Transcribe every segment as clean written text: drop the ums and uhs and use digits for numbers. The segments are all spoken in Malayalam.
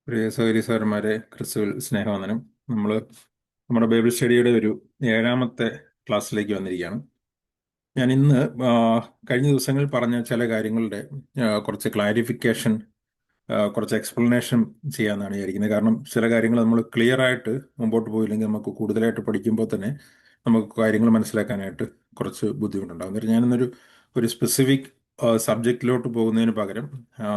പ്രിയ സഹോദരി സഹോദരന്മാരെ, ക്രിസ്തുവിൽ സ്നേഹവന്ദനം. നമ്മൾ നമ്മുടെ ബൈബിൾ സ്റ്റഡിയുടെ ഒരു ഏഴാമത്തെ ക്ലാസ്സിലേക്ക് വന്നിരിക്കുകയാണ്. ഞാൻ ഇന്ന് കഴിഞ്ഞ ദിവസങ്ങളിൽ പറഞ്ഞ ചില കാര്യങ്ങളുടെ കുറച്ച് ക്ലാരിഫിക്കേഷൻ, കുറച്ച് എക്സ്പ്ലനേഷൻ ചെയ്യാമെന്നാണ് വിചാരിക്കുന്നത്. കാരണം ചില കാര്യങ്ങൾ നമ്മൾ ക്ലിയർ ആയിട്ട് മുമ്പോട്ട് പോയില്ലെങ്കിൽ നമുക്ക് കൂടുതലായിട്ട് പഠിക്കുമ്പോൾ തന്നെ നമുക്ക് കാര്യങ്ങൾ മനസ്സിലാക്കാനായിട്ട് കുറച്ച് ബുദ്ധിമുട്ടുണ്ടാകും. എന്നിട്ട് ഞാനിന്നൊരു സ്പെസിഫിക് സബ്ജക്റ്റിലോട്ട് പോകുന്നതിന് പകരം ആ,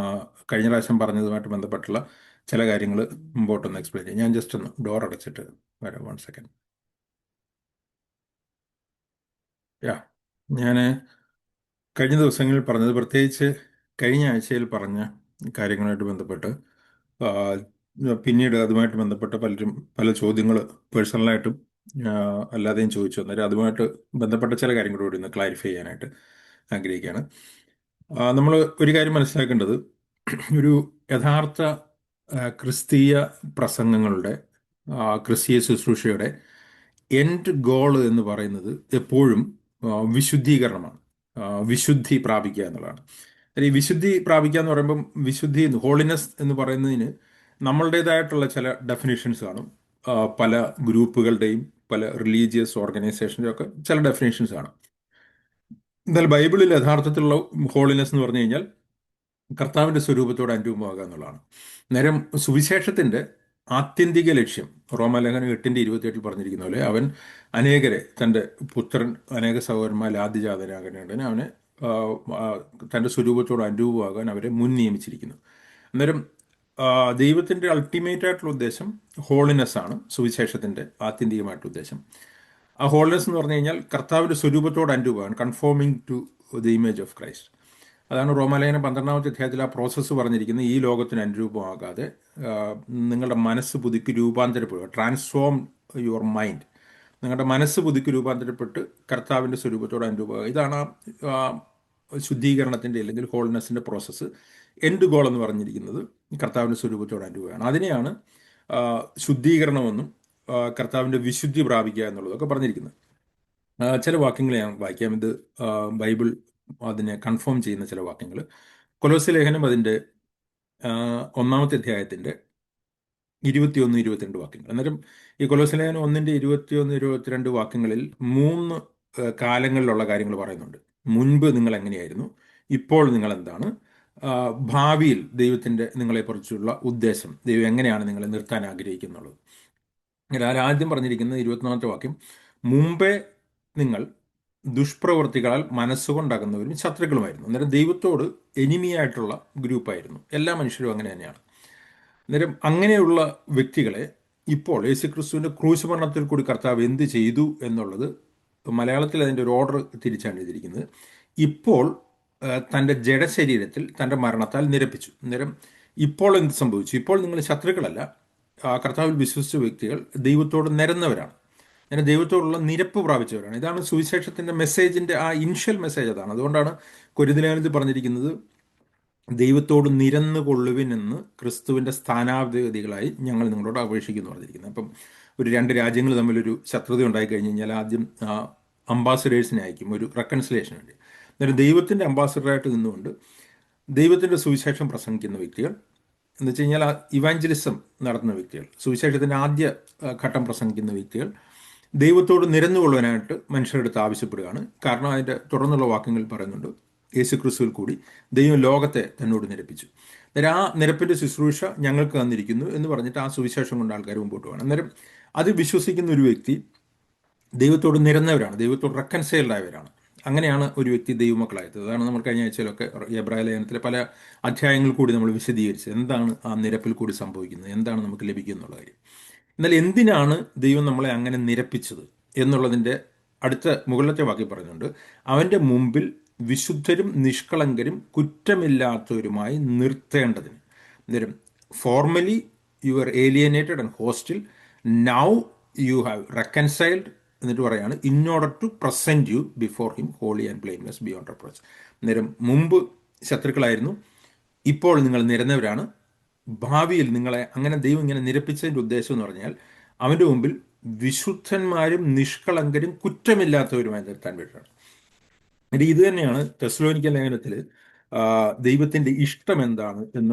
കഴിഞ്ഞ പ്രാവശ്യം പറഞ്ഞതുമായിട്ട് ബന്ധപ്പെട്ടുള്ള ചില കാര്യങ്ങൾ മുമ്പോട്ടൊന്ന് എക്സ്പ്ലെയിൻ ചെയ്യാം. ഞാൻ ജസ്റ്റ് ഒന്ന് ഡോർ അടച്ചിട്ട് വരാം. 1 സെക്കൻഡ്. യാ ഞാൻ കഴിഞ്ഞ ദിവസങ്ങളിൽ പറഞ്ഞത്, പ്രത്യേകിച്ച് കഴിഞ്ഞ ആഴ്ചയിൽ പറഞ്ഞ കാര്യങ്ങളുമായിട്ട് ബന്ധപ്പെട്ട് ആ, പിന്നീട് അതുമായിട്ട് ബന്ധപ്പെട്ട പലരും പല ചോദ്യങ്ങൾ പേഴ്സണലായിട്ടും അല്ലാതെയും ചോദിച്ചു. അന്നേരം അതുമായിട്ട് ബന്ധപ്പെട്ട ചില കാര്യങ്ങൾ കൂടി ഒന്ന് ക്ലാരിഫൈ ചെയ്യാനായിട്ട് ആഗ്രഹിക്കുകയാണ്. നമ്മൾ ഒരു കാര്യം മനസ്സിലാക്കേണ്ടത്, ഒരു യഥാർത്ഥ ക്രിസ്തീയ പ്രസംഗങ്ങളുടെ, ക്രിസ്തീയ ശുശ്രൂഷയുടെ എൻഡ് ഗോൾ എന്ന് പറയുന്നത് എപ്പോഴും വിശുദ്ധീകരണമാണ്. വിശുദ്ധി പ്രാപിക്കുക എന്നുള്ളതാണ്. ഈ വിശുദ്ധി പ്രാപിക്കുക എന്ന് പറയുമ്പം, വിശുദ്ധി ഹോളിനെസ് എന്ന് പറയുന്നതിന് നമ്മളുടേതായിട്ടുള്ള ചില ഡെഫിനേഷൻസ് കാണും. പല ഗ്രൂപ്പുകളുടെയും പല റിലീജിയസ് ഓർഗനൈസേഷൻ്റെയും ഒക്കെ ചില ഡെഫിനേഷൻസ് കാണും. എന്നാൽ ബൈബിളിൽ യഥാർത്ഥത്തിലുള്ള ഹോളിനെസ് എന്ന് പറഞ്ഞു കഴിഞ്ഞാൽ കർത്താവിൻ്റെ സ്വരൂപത്തോട് അനുരൂപമാകുക എന്നുള്ളതാണ്. നേരം സുവിശേഷത്തിൻ്റെ ആത്യന്തിക ലക്ഷ്യം, റോമാലേഖനം 8:28 പറഞ്ഞിരിക്കുന്ന പോലെ, അവൻ അനേകരെ, തൻ്റെ പുത്രൻ അനേക സഹോദരന്മാരിൽ ആദ്യജാതനാകേണ്ടതിന് അവനെ ആ, ആ, തൻ്റെ സ്വരൂപത്തോട് അനുരൂപമാകാൻ അവരെ മുൻ നിയമിച്ചിരിക്കുന്നു. അന്നേരം ദൈവത്തിൻ്റെ അൾട്ടിമേറ്റ് ആയിട്ടുള്ള ഉദ്ദേശം ഹോളിനെസ് ആണ്, സുവിശേഷത്തിൻ്റെ ആത്യന്തികമായിട്ടുള്ള ഉദ്ദേശം. ആ ഹോളിനെസ് എന്ന് പറഞ്ഞു കഴിഞ്ഞാൽ കർത്താവിൻ്റെ സ്വരൂപത്തോട് അനുരൂപമാണ്, conforming to the image of Christ. അതാണ് റോമാലേഖനം 12-ാമത്തെ അധ്യായത്തിൽ ആ പ്രോസസ്സ് പറഞ്ഞിരിക്കുന്നത്. ഈ ലോകത്തിന് അനുരൂപമാകാതെ ആ, നിങ്ങളുടെ മനസ്സ് പുതുക്കി രൂപാന്തരപ്പെടുക, ട്രാൻസ്ഫോം യുവർ മൈൻഡ്. നിങ്ങളുടെ മനസ്സ് പുതുക്കി രൂപാന്തരപ്പെട്ട് കർത്താവിൻ്റെ സ്വരൂപത്തോട് അനുരൂപമാകുക. ഇതാണ് ആ ശുദ്ധീകരണത്തിൻ്റെ അല്ലെങ്കിൽ ഹോളിനെസ്സിൻ്റെ പ്രോസസ്സ്. എൻഡ് ഗോൾ എന്ന് പറഞ്ഞിരിക്കുന്നത് കർത്താവിൻ്റെ സ്വരൂപത്തോട് അനുരൂപമാണ്. അതിനെയാണ് ആ, ശുദ്ധീകരണമെന്നും കർത്താവിൻ്റെ വിശുദ്ധി പ്രാപിക്കുക എന്നുള്ളതൊക്കെ പറഞ്ഞിരിക്കുന്നത്. ചില വാക്യങ്ങൾ ഞാൻ വായിക്കാം. ഇത് ബൈബിൾ അതിനെ കൺഫേം ചെയ്യുന്ന ചില വാക്യങ്ങൾ. കൊലോസ്യ ലേഖനം അതിൻ്റെ 1-ാമത്തെ അധ്യായത്തിൻ്റെ 21-22 വാക്യങ്ങൾ. അന്നേരം ഈ കൊലോസ്യ ലേഖനം 1-ന്റെ 21-22 വാക്യങ്ങളിൽ 3 കാലങ്ങളിലുള്ള കാര്യങ്ങൾ പറയുന്നുണ്ട്. മുൻപ് നിങ്ങൾ എങ്ങനെയായിരുന്നു, ഇപ്പോൾ നിങ്ങൾ എന്താണ്, ഭാവിയിൽ ദൈവത്തിൻ്റെ നിങ്ങളെക്കുറിച്ചുള്ള ഉദ്ദേശം, ദൈവം എങ്ങനെയാണ് നിങ്ങളെ നിർത്താൻ ആഗ്രഹിക്കുന്നുള്ളത്. ആദ്യം പറഞ്ഞിരിക്കുന്നത് 24-ാമത്തെ വാക്യം, മുമ്പേ നിങ്ങൾ ദുഷ്പ്രവൃത്തികളാൽ മനസ്സുകൊണ്ടകുന്നവരും ശത്രുക്കളുമായിരുന്നു. അന്നേരം ദൈവത്തോട് എനിമിയായിട്ടുള്ള ഗ്രൂപ്പായിരുന്നു. എല്ലാ മനുഷ്യരും അങ്ങനെ തന്നെയാണ്. അന്നേരം അങ്ങനെയുള്ള വ്യക്തികളെ ഇപ്പോൾ യേശുക്രിസ്തുവിൻ്റെ ക്രൂശ് മരണത്തിൽ കൂടി കർത്താവ് എന്ത് ചെയ്തു എന്നുള്ളത്, മലയാളത്തിൽ അതിൻ്റെ ഒരു ഓർഡർ തിരിച്ചാണ് എഴുതിയിരിക്കുന്നത്. ഇപ്പോൾ തൻ്റെ ജഡശരീരത്തിൽ തൻ്റെ മരണത്താൽ നിരപ്പിച്ചു. അന്നേരം ഇപ്പോൾ എന്ത് സംഭവിച്ചു? ഇപ്പോൾ നിങ്ങൾ ശത്രുക്കളല്ല, കർത്താവിൽ വിശ്വസിച്ച വ്യക്തികൾ ദൈവത്തോട് നിരന്നവരാണ്, അങ്ങനെ ദൈവത്തോടുള്ള നിരപ്പ് പ്രാപിച്ചവരാണ്. ഇതാണ് സുവിശേഷത്തിൻ്റെ മെസ്സേജിൻ്റെ ആ ഇനിഷ്യൽ മെസ്സേജ്. അതാണ്. അതുകൊണ്ടാണ് കൊരിന്ത്യലേഖനത്തിൽ പറഞ്ഞിരിക്കുന്നത്, ദൈവത്തോട് നിരന്നു കൊള്ളുവിൻ എന്ന് ക്രിസ്തുവിൻ്റെ സ്ഥാനാധിപതികളായി ഞങ്ങൾ നിങ്ങളോട് അപേക്ഷിക്കുന്നു പറഞ്ഞിരിക്കുന്നത്. അപ്പം ഒരു 2 രാജ്യങ്ങൾ തമ്മിലൊരു ശത്രുത ഉണ്ടായി കഴിഞ്ഞ് കഴിഞ്ഞാൽ ആദ്യം അംബാസഡേഴ്സിനെ അയക്കും, ഒരു റെക്കൺസിലേഷന് വേണ്ടി. അന്നേരം ദൈവത്തിൻ്റെ അംബാസഡറായിട്ട് നിന്നുകൊണ്ട് ദൈവത്തിൻ്റെ സുവിശേഷം പ്രസംഗിക്കുന്ന വ്യക്തികൾ, എന്ന് വെച്ച് കഴിഞ്ഞാൽ ഇവാഞ്ചലിസം നടത്തുന്ന വ്യക്തികൾ, സുവിശേഷത്തിൻ്റെ ആദ്യ ഘട്ടം പ്രസംഗിക്കുന്ന വ്യക്തികൾ ദൈവത്തോട് നിരന്നുകൊള്ളുവാനായിട്ട് മനുഷ്യരുടെ അടുത്ത് ആവശ്യപ്പെടുകയാണ്. കാരണം അതിൻ്റെ തുടർന്നുള്ള വാക്യങ്ങൾ പറയുന്നുണ്ട്, യേശുക്രിസ്തുവിൽ കൂടി ദൈവം ലോകത്തെ തന്നോട് നിരപ്പിച്ചു. അന്നേരം ആ നിരപ്പിൻ്റെ ശുശ്രൂഷ ഞങ്ങൾക്ക് തന്നിരിക്കുന്നു എന്ന് പറഞ്ഞിട്ട് ആ സുവിശേഷം കൊണ്ട് ആൾക്കാർ മുമ്പോട്ട് പോകണം. അന്നേരം അത് വിശ്വസിക്കുന്ന ഒരു വ്യക്തി ദൈവത്തോട് നിരന്നവരാണ്, ദൈവത്തോട് റെക്കൺസൈൽഡ് ആയവരാണ്. അങ്ങനെയാണ് ഒരു വ്യക്തി ദൈവമക്കളായത്. അതാണ് നമ്മൾ കഴിഞ്ഞ ആഴ്ചയിലൊക്കെ എബ്രായ ലേഖനത്തിലെ പല അധ്യായങ്ങൾ കൂടി നമ്മൾ വിശദീകരിച്ചത്, എന്താണ് ആ നിരപ്പിൽ കൂടി സംഭവിക്കുന്നത്, എന്താണ് നമുക്ക് ലഭിക്കുക എന്നുള്ള കാര്യം. എന്നാൽ എന്തിനാണ് ദൈവം നമ്മളെ അങ്ങനെ നിരപ്പിച്ചത് എന്നുള്ളതിൻ്റെ അടുത്ത മുകളിലത്തെ വാക്യം പറയുന്നുണ്ട്, അവൻ്റെ മുമ്പിൽ വിശുദ്ധരും നിഷ്കളങ്കരും കുറ്റമില്ലാത്തവരുമായി നിർത്തേണ്ടതിന്. അന്നേരം formerly you are alienated and hostile, now you have reconciled. എന്നിട്ട് പറയാണ്, in order to present you before him holy and blameless beyond reproach. അന്നേരം മുമ്പ് ശത്രുക്കളായിരുന്നു, ഇപ്പോൾ നിങ്ങൾ നിരന്നവരാണ്, ഭാവിയിൽ നിങ്ങളെ അങ്ങനെ ദൈവം ഇങ്ങനെ നിരപ്പിച്ചതിൻ്റെ ഉദ്ദേശം എന്ന് പറഞ്ഞാൽ അവൻ്റെ മുമ്പിൽ വിശുദ്ധന്മാരും നിഷ്കളങ്കരും കുറ്റമില്ലാത്തവരുമായി നിർത്താൻ വേണ്ടിയിട്ടാണ്. ഇത് തന്നെയാണ് തെസ്സലോനിക്ക ലേഖനത്തിൽ ദൈവത്തിൻ്റെ ഇഷ്ടം എന്താണ്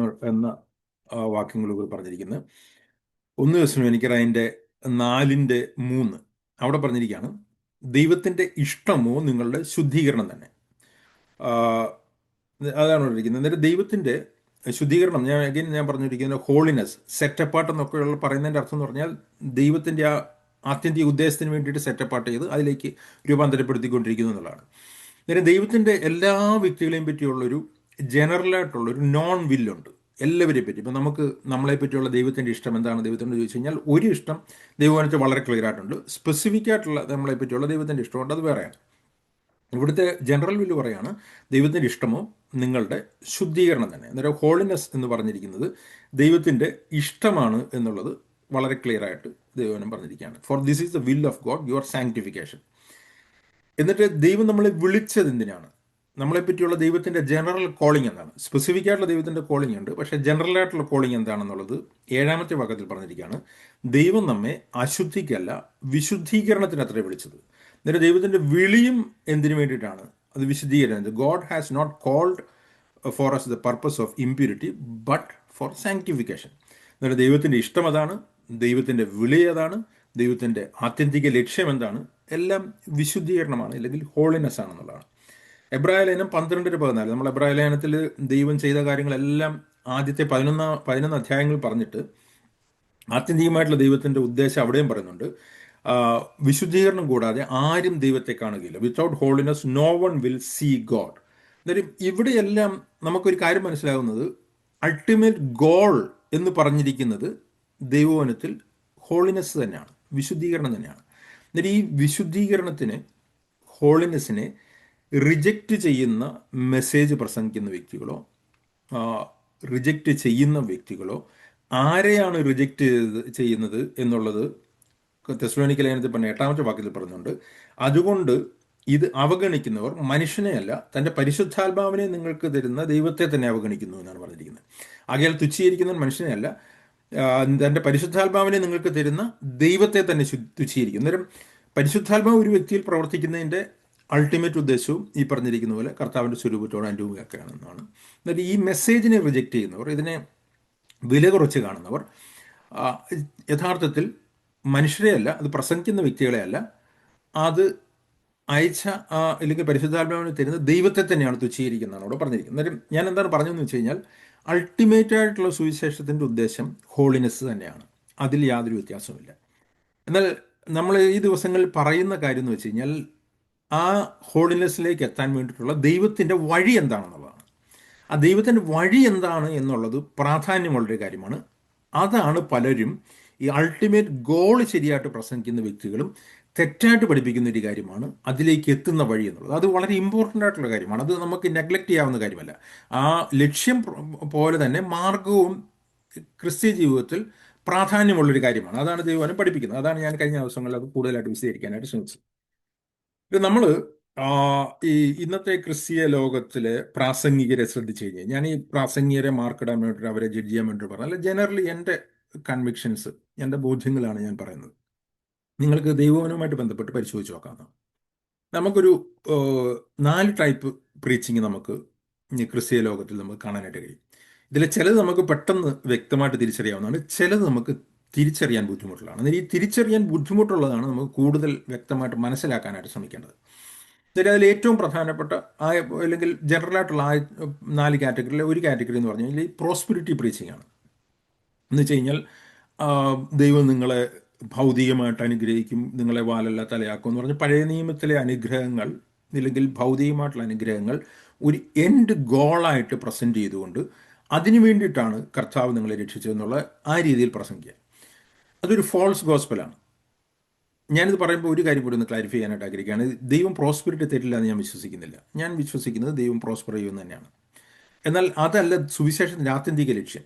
എന്ന വാക്യങ്ങൾ പറഞ്ഞിരിക്കുന്നത്. 1 അതിൻ്റെ 4:3 അവിടെ പറഞ്ഞിരിക്കുകയാണ്, ദൈവത്തിൻ്റെ ഇഷ്ടമോ നിങ്ങളുടെ ശുദ്ധീകരണം തന്നെ. ആ, അതാണ് പറഞ്ഞിരിക്കുന്നത്. എന്നിട്ട് ദൈവത്തിൻ്റെ ശുദ്ധീകരണം, ഞാൻ പറഞ്ഞിരിക്കുന്നത് ഹോളിനെസ്, സെറ്റപ്പാട്ട് എന്നൊക്കെയുള്ള പറയുന്നതിൻ്റെ അർത്ഥം എന്ന് പറഞ്ഞാൽ ദൈവത്തിൻ്റെ ആ ആത്യന്തിക ഉദ്ദേശത്തിന് വേണ്ടിയിട്ട് സെറ്റപ്പാട്ട് ചെയ്ത് അതിലേക്ക് രൂപാന്തരപ്പെടുത്തിക്കൊണ്ടിരിക്കുന്നു എന്നുള്ളതാണ്. അന്നേരം ദൈവത്തിൻ്റെ എല്ലാ വ്യക്തികളെയും പറ്റിയുള്ളൊരു ജനറലായിട്ടുള്ളൊരു നോൺ വില്ലുണ്ട് എല്ലാവരെയും പറ്റി. ഇപ്പം നമുക്ക് നമ്മളെ പറ്റിയുള്ള ദൈവത്തിൻ്റെ ഇഷ്ടം എന്താണ് ദൈവത്തിനോട് ചോദിച്ചു കഴിഞ്ഞാൽ ഒരു ഇഷ്ടം ദൈവമായിട്ട് വളരെ ക്ലിയർ ആയിട്ടുണ്ട്. സ്പെസിഫിക് ആയിട്ടുള്ള നമ്മളെ പറ്റിയുള്ള ദൈവത്തിൻ്റെ ഇഷ്ടമുണ്ട്, അത് വേറെയാണ്. ഇവിടുത്തെ ജനറൽ വില്ല് പറയാണ് ദൈവത്തിൻ്റെ ഇഷ്ടമോ നിങ്ങളുടെ ശുദ്ധീകരണം തന്നെ. അന്നേരം ഹോളിനെസ് എന്ന് പറഞ്ഞിരിക്കുന്നത് ദൈവത്തിൻ്റെ ഇഷ്ടമാണ് എന്നുള്ളത് വളരെ ക്ലിയർ ആയിട്ട് ദൈവനം പറഞ്ഞിരിക്കുകയാണ്. For this is the will of God, your sanctification. എന്നിട്ട് ദൈവം നമ്മളെ വിളിച്ചത് എന്തിനാണ്, നമ്മളെ പറ്റിയുള്ള ദൈവത്തിൻ്റെ ജനറൽ കോളിംഗ് എന്താണ്. സ്പെസിഫിക് ആയിട്ടുള്ള ദൈവത്തിൻ്റെ കോളിംഗ് ഉണ്ട്, പക്ഷേ ജനറൽ ആയിട്ടുള്ള കോളിംഗ് എന്താണെന്നുള്ളത് 7-ാമത്തെ വാക്യത്തിൽ പറഞ്ഞിരിക്കുകയാണ്. ദൈവം നമ്മെ അശുദ്ധിക്കല്ല വിശുദ്ധീകരണത്തിന് അത്രേ വിളിച്ചത്. എന്നിട്ട് ദൈവത്തിൻ്റെ വിളിയും എന്തിനു വേണ്ടിയിട്ടാണ്, അത് വിശുദ്ധീകരണം. God has not called for us the purpose of impurity but for sanctification. എന്നിട്ട് ദൈവത്തിൻ്റെ ഇഷ്ടം അതാണ്, ദൈവത്തിൻ്റെ വിളി അതാണ്, ദൈവത്തിൻ്റെ ആത്യന്തിക ലക്ഷ്യം എന്താണ്, എല്ലാം വിശുദ്ധീകരണമാണ്, അല്ലെങ്കിൽ ഹോളിനെസ് ആണെന്നുള്ളതാണ്. എബ്രായ ലേഖനം 12:14, നമ്മൾ എബ്രായ ലേഖനത്തിൽ ദൈവം ചെയ്ത കാര്യങ്ങളെല്ലാം ആദ്യത്തെ 11 അധ്യായങ്ങൾ പറഞ്ഞിട്ട് ആത്യന്തികമായിട്ടുള്ള ദൈവത്തിൻ്റെ ഉദ്ദേശം അവിടെയും പറയുന്നുണ്ട്. വിശുദ്ധീകരണം കൂടാതെ ആരും ദൈവത്തെ കാണുകയില്ല. Without holiness no one will see God. എന്നാലും ഇവിടെയെല്ലാം നമുക്കൊരു കാര്യം മനസ്സിലാകുന്നത്, അൾട്ടിമേറ്റ് ഗോൾ എന്ന് പറഞ്ഞിരിക്കുന്നത് ദൈവവനത്തിൽ ഹോളിനെസ് തന്നെയാണ്, വിശുദ്ധീകരണം തന്നെയാണ്. എന്നിട്ട് ഈ വിശുദ്ധീകരണത്തിന്, ഹോളിനെസ്സിനെ റിജക്റ്റ് ചെയ്യുന്ന മെസ്സേജ് പ്രസംഗിക്കുന്ന വ്യക്തികളോ റിജക്റ്റ് ചെയ്യുന്ന വ്യക്തികളോ ആരെയാണ് റിജക്റ്റ് ചെയ്യുന്നത് എന്നുള്ളത് തെസ്സലോനിക്ക ലേഖനത്തിൽ പറഞ്ഞ 8-ാമത്തെ വാക്യത്തിൽ പറഞ്ഞുണ്ട്. അതുകൊണ്ട് ഇത് അവഗണിക്കുന്നവർ മനുഷ്യനെയല്ല തൻ്റെ പരിശുദ്ധാത്മാവിനെ നിങ്ങൾക്ക് തരുന്ന ദൈവത്തെ തന്നെ അവഗണിക്കുന്നു എന്നാണ് പറഞ്ഞിരിക്കുന്നത്. ആകയാൽ തുച്ഛീകരിക്കുന്നവൻ മനുഷ്യനെയല്ല തൻ്റെ പരിശുദ്ധാത്മാവിനെ നിങ്ങൾക്ക് തരുന്ന ദൈവത്തെ തന്നെ തുച്ഛീകരിക്കും. അന്നേരം പരിശുദ്ധാത്മാവ് ഒരു വ്യക്തിയിൽ പ്രവർത്തിക്കുന്നതിൻ്റെ അൾട്ടിമേറ്റ് ഉദ്ദേശവും ഈ പറഞ്ഞിരിക്കുന്ന പോലെ കർത്താവിൻ്റെ സ്വരൂപത്തോട് അനുരൂപമാക്കുകയാണെന്നാണ്. എന്നിട്ട് ഈ മെസ്സേജിനെ റിജക്റ്റ് ചെയ്യുന്നവർ, ഇതിനെ വില കുറച്ച് കാണുന്നവർ യഥാർത്ഥത്തിൽ മനുഷ്യരെയല്ല, അത് പ്രസംഗിക്കുന്ന വ്യക്തികളെയല്ല, അത് അയച്ച അല്ലെങ്കിൽ പരിശുദ്ധാത്മാവിനെ തരുന്ന ദൈവത്തെ തന്നെയാണ് തുച്ഛീകരിക്കുന്നതാണ് അവിടെ പറഞ്ഞിരിക്കുന്നത്. അന്നേരം ഞാൻ എന്താണ് പറഞ്ഞതെന്ന് വെച്ച് കഴിഞ്ഞാൽ, അൾട്ടിമേറ്റ് ആയിട്ടുള്ള സുവിശേഷത്തിൻ്റെ ഉദ്ദേശം ഹോളിനെസ് തന്നെയാണ്, അതിൽ യാതൊരു വ്യത്യാസവുമില്ല. എന്നാൽ നമ്മൾ ഈ ദിവസങ്ങളിൽ പറയുന്ന കാര്യം എന്ന് വെച്ച് കഴിഞ്ഞാൽ, ആ ഹോളിനെസ്സിലേക്ക് എത്താൻ വേണ്ടിയിട്ടുള്ള ദൈവത്തിൻ്റെ വഴി എന്താണെന്നുള്ളതാണ്. ആ ദൈവത്തിൻ്റെ വഴി എന്താണ് എന്നുള്ളത് പ്രാധാന്യമുള്ളൊരു കാര്യമാണ്. അതാണ് പലരും ഈ അൾട്ടിമേറ്റ് ഗോൾ ശരിയായിട്ട് പ്രസംഗിക്കുന്ന വ്യക്തികളും തെറ്റായിട്ട് പഠിപ്പിക്കുന്ന ഒരു കാര്യമാണ് അതിലേക്ക് എത്തുന്ന വഴി എന്നുള്ളത്. അത് വളരെ ഇമ്പോർട്ടൻ്റ് ആയിട്ടുള്ള കാര്യമാണ്, അത് നമുക്ക് നെഗ്ലക്റ്റ് ചെയ്യാവുന്ന കാര്യമല്ല. ആ ലക്ഷ്യം പോലെ തന്നെ മാർഗവും ക്രിസ്ത്യ ജീവിതത്തിൽ പ്രാധാന്യമുള്ളൊരു കാര്യമാണ്. അതാണ് ദൈവം പഠിപ്പിക്കുന്നത്. അതാണ് ഞാൻ കഴിഞ്ഞ ദിവസങ്ങളിൽ അത് കൂടുതലായിട്ട് വിശദീകരിക്കാനായിട്ട് ശ്രമിച്ചത്. ഇത് നമ്മൾ ഈ ഇന്നത്തെ ക്രിസ്തീയ ലോകത്തിലെ പ്രാസംഗികരെ ശ്രദ്ധിച്ചു കഴിഞ്ഞാൽ, ഞാൻ ഈ പ്രാസംഗികരെ മാർക്കിടാൻ വേണ്ടിയിട്ട് അവരെ ജഡ്ജ് ചെയ്യാൻ വേണ്ടി പറഞ്ഞാൽ, അല്ല, ജനറലി എൻ്റെ കൺവിക്ഷൻസ്, എൻ്റെ ബോധ്യങ്ങളാണ് ഞാൻ പറയുന്നത്. നിങ്ങൾക്ക് ദൈവവനവുമായിട്ട് ബന്ധപ്പെട്ട് പരിശോധിച്ച് നോക്കാം. നമുക്കൊരു 4 ടൈപ്പ് പ്രീച്ചിങ് നമുക്ക് ഈ ക്രിസ്തീയ ലോകത്തിൽ നമുക്ക് കാണാനായിട്ട് കഴിയും. ഇതിൽ ചിലത് നമുക്ക് പെട്ടെന്ന് വ്യക്തമായിട്ട് തിരിച്ചറിയാവുന്നതാണ്, ചിലത് നമുക്ക് തിരിച്ചറിയാൻ ബുദ്ധിമുട്ടുള്ളതാണ്. എന്നാൽ ഈ തിരിച്ചറിയാൻ ബുദ്ധിമുട്ടുള്ളതാണ് നമുക്ക് കൂടുതൽ വ്യക്തമായിട്ട് മനസ്സിലാക്കാനായിട്ട് ശ്രമിക്കേണ്ടത്. എന്നിട്ട് അതിൽ ഏറ്റവും പ്രധാനപ്പെട്ട അല്ലെങ്കിൽ ജനറലായിട്ടുള്ള 4 കാറ്റഗറിയിലെ ഒരു കാറ്റഗറി എന്ന് പറഞ്ഞു കഴിഞ്ഞാൽ ഈ പ്രോസ്പിരിറ്റി പ്രീച്ചിങ് ആണ്. എന്ന് വെച്ച് കഴിഞ്ഞാൽ ദൈവം നിങ്ങളെ ഭൗതികമായിട്ട് അനുഗ്രഹിക്കും, നിങ്ങളെ വാലല്ല തലയാക്കും എന്ന് പറഞ്ഞ് പഴയ നിയമത്തിലെ അനുഗ്രഹങ്ങൾ, ഇല്ലെങ്കിൽ ഭൗതികമായിട്ടുള്ള അനുഗ്രഹങ്ങൾ ഒരു എൻഡ് ഗോളായിട്ട് പ്രസൻറ്റ് ചെയ്തുകൊണ്ട് അതിനു വേണ്ടിയിട്ടാണ് കർത്താവ് നിങ്ങളെ രക്ഷിച്ചതെന്നുള്ള ആ രീതിയിൽ പ്രസംഗിക്കുക. അതൊരു ഫോൾസ് ഗോസ്പലാണ്. ഞാനിത് പറയുമ്പോൾ ഒരു കാര്യം കൂടി ഒന്ന് ക്ലാരിഫൈ ചെയ്യാനായിട്ട് ആഗ്രഹിക്കുകയാണ്. ദൈവം പ്രോസ്പെരിറ്റി തരില്ല എന്ന് ഞാൻ വിശ്വസിക്കുന്നില്ല. ഞാൻ വിശ്വസിക്കുന്നത് ദൈവം പ്രോസ്പെർ ചെയ്യുമെന്ന് തന്നെയാണ്. എന്നാൽ അതല്ല സുവിശേഷത്തിൻ്റെ ആത്യന്തിക ലക്ഷ്യം.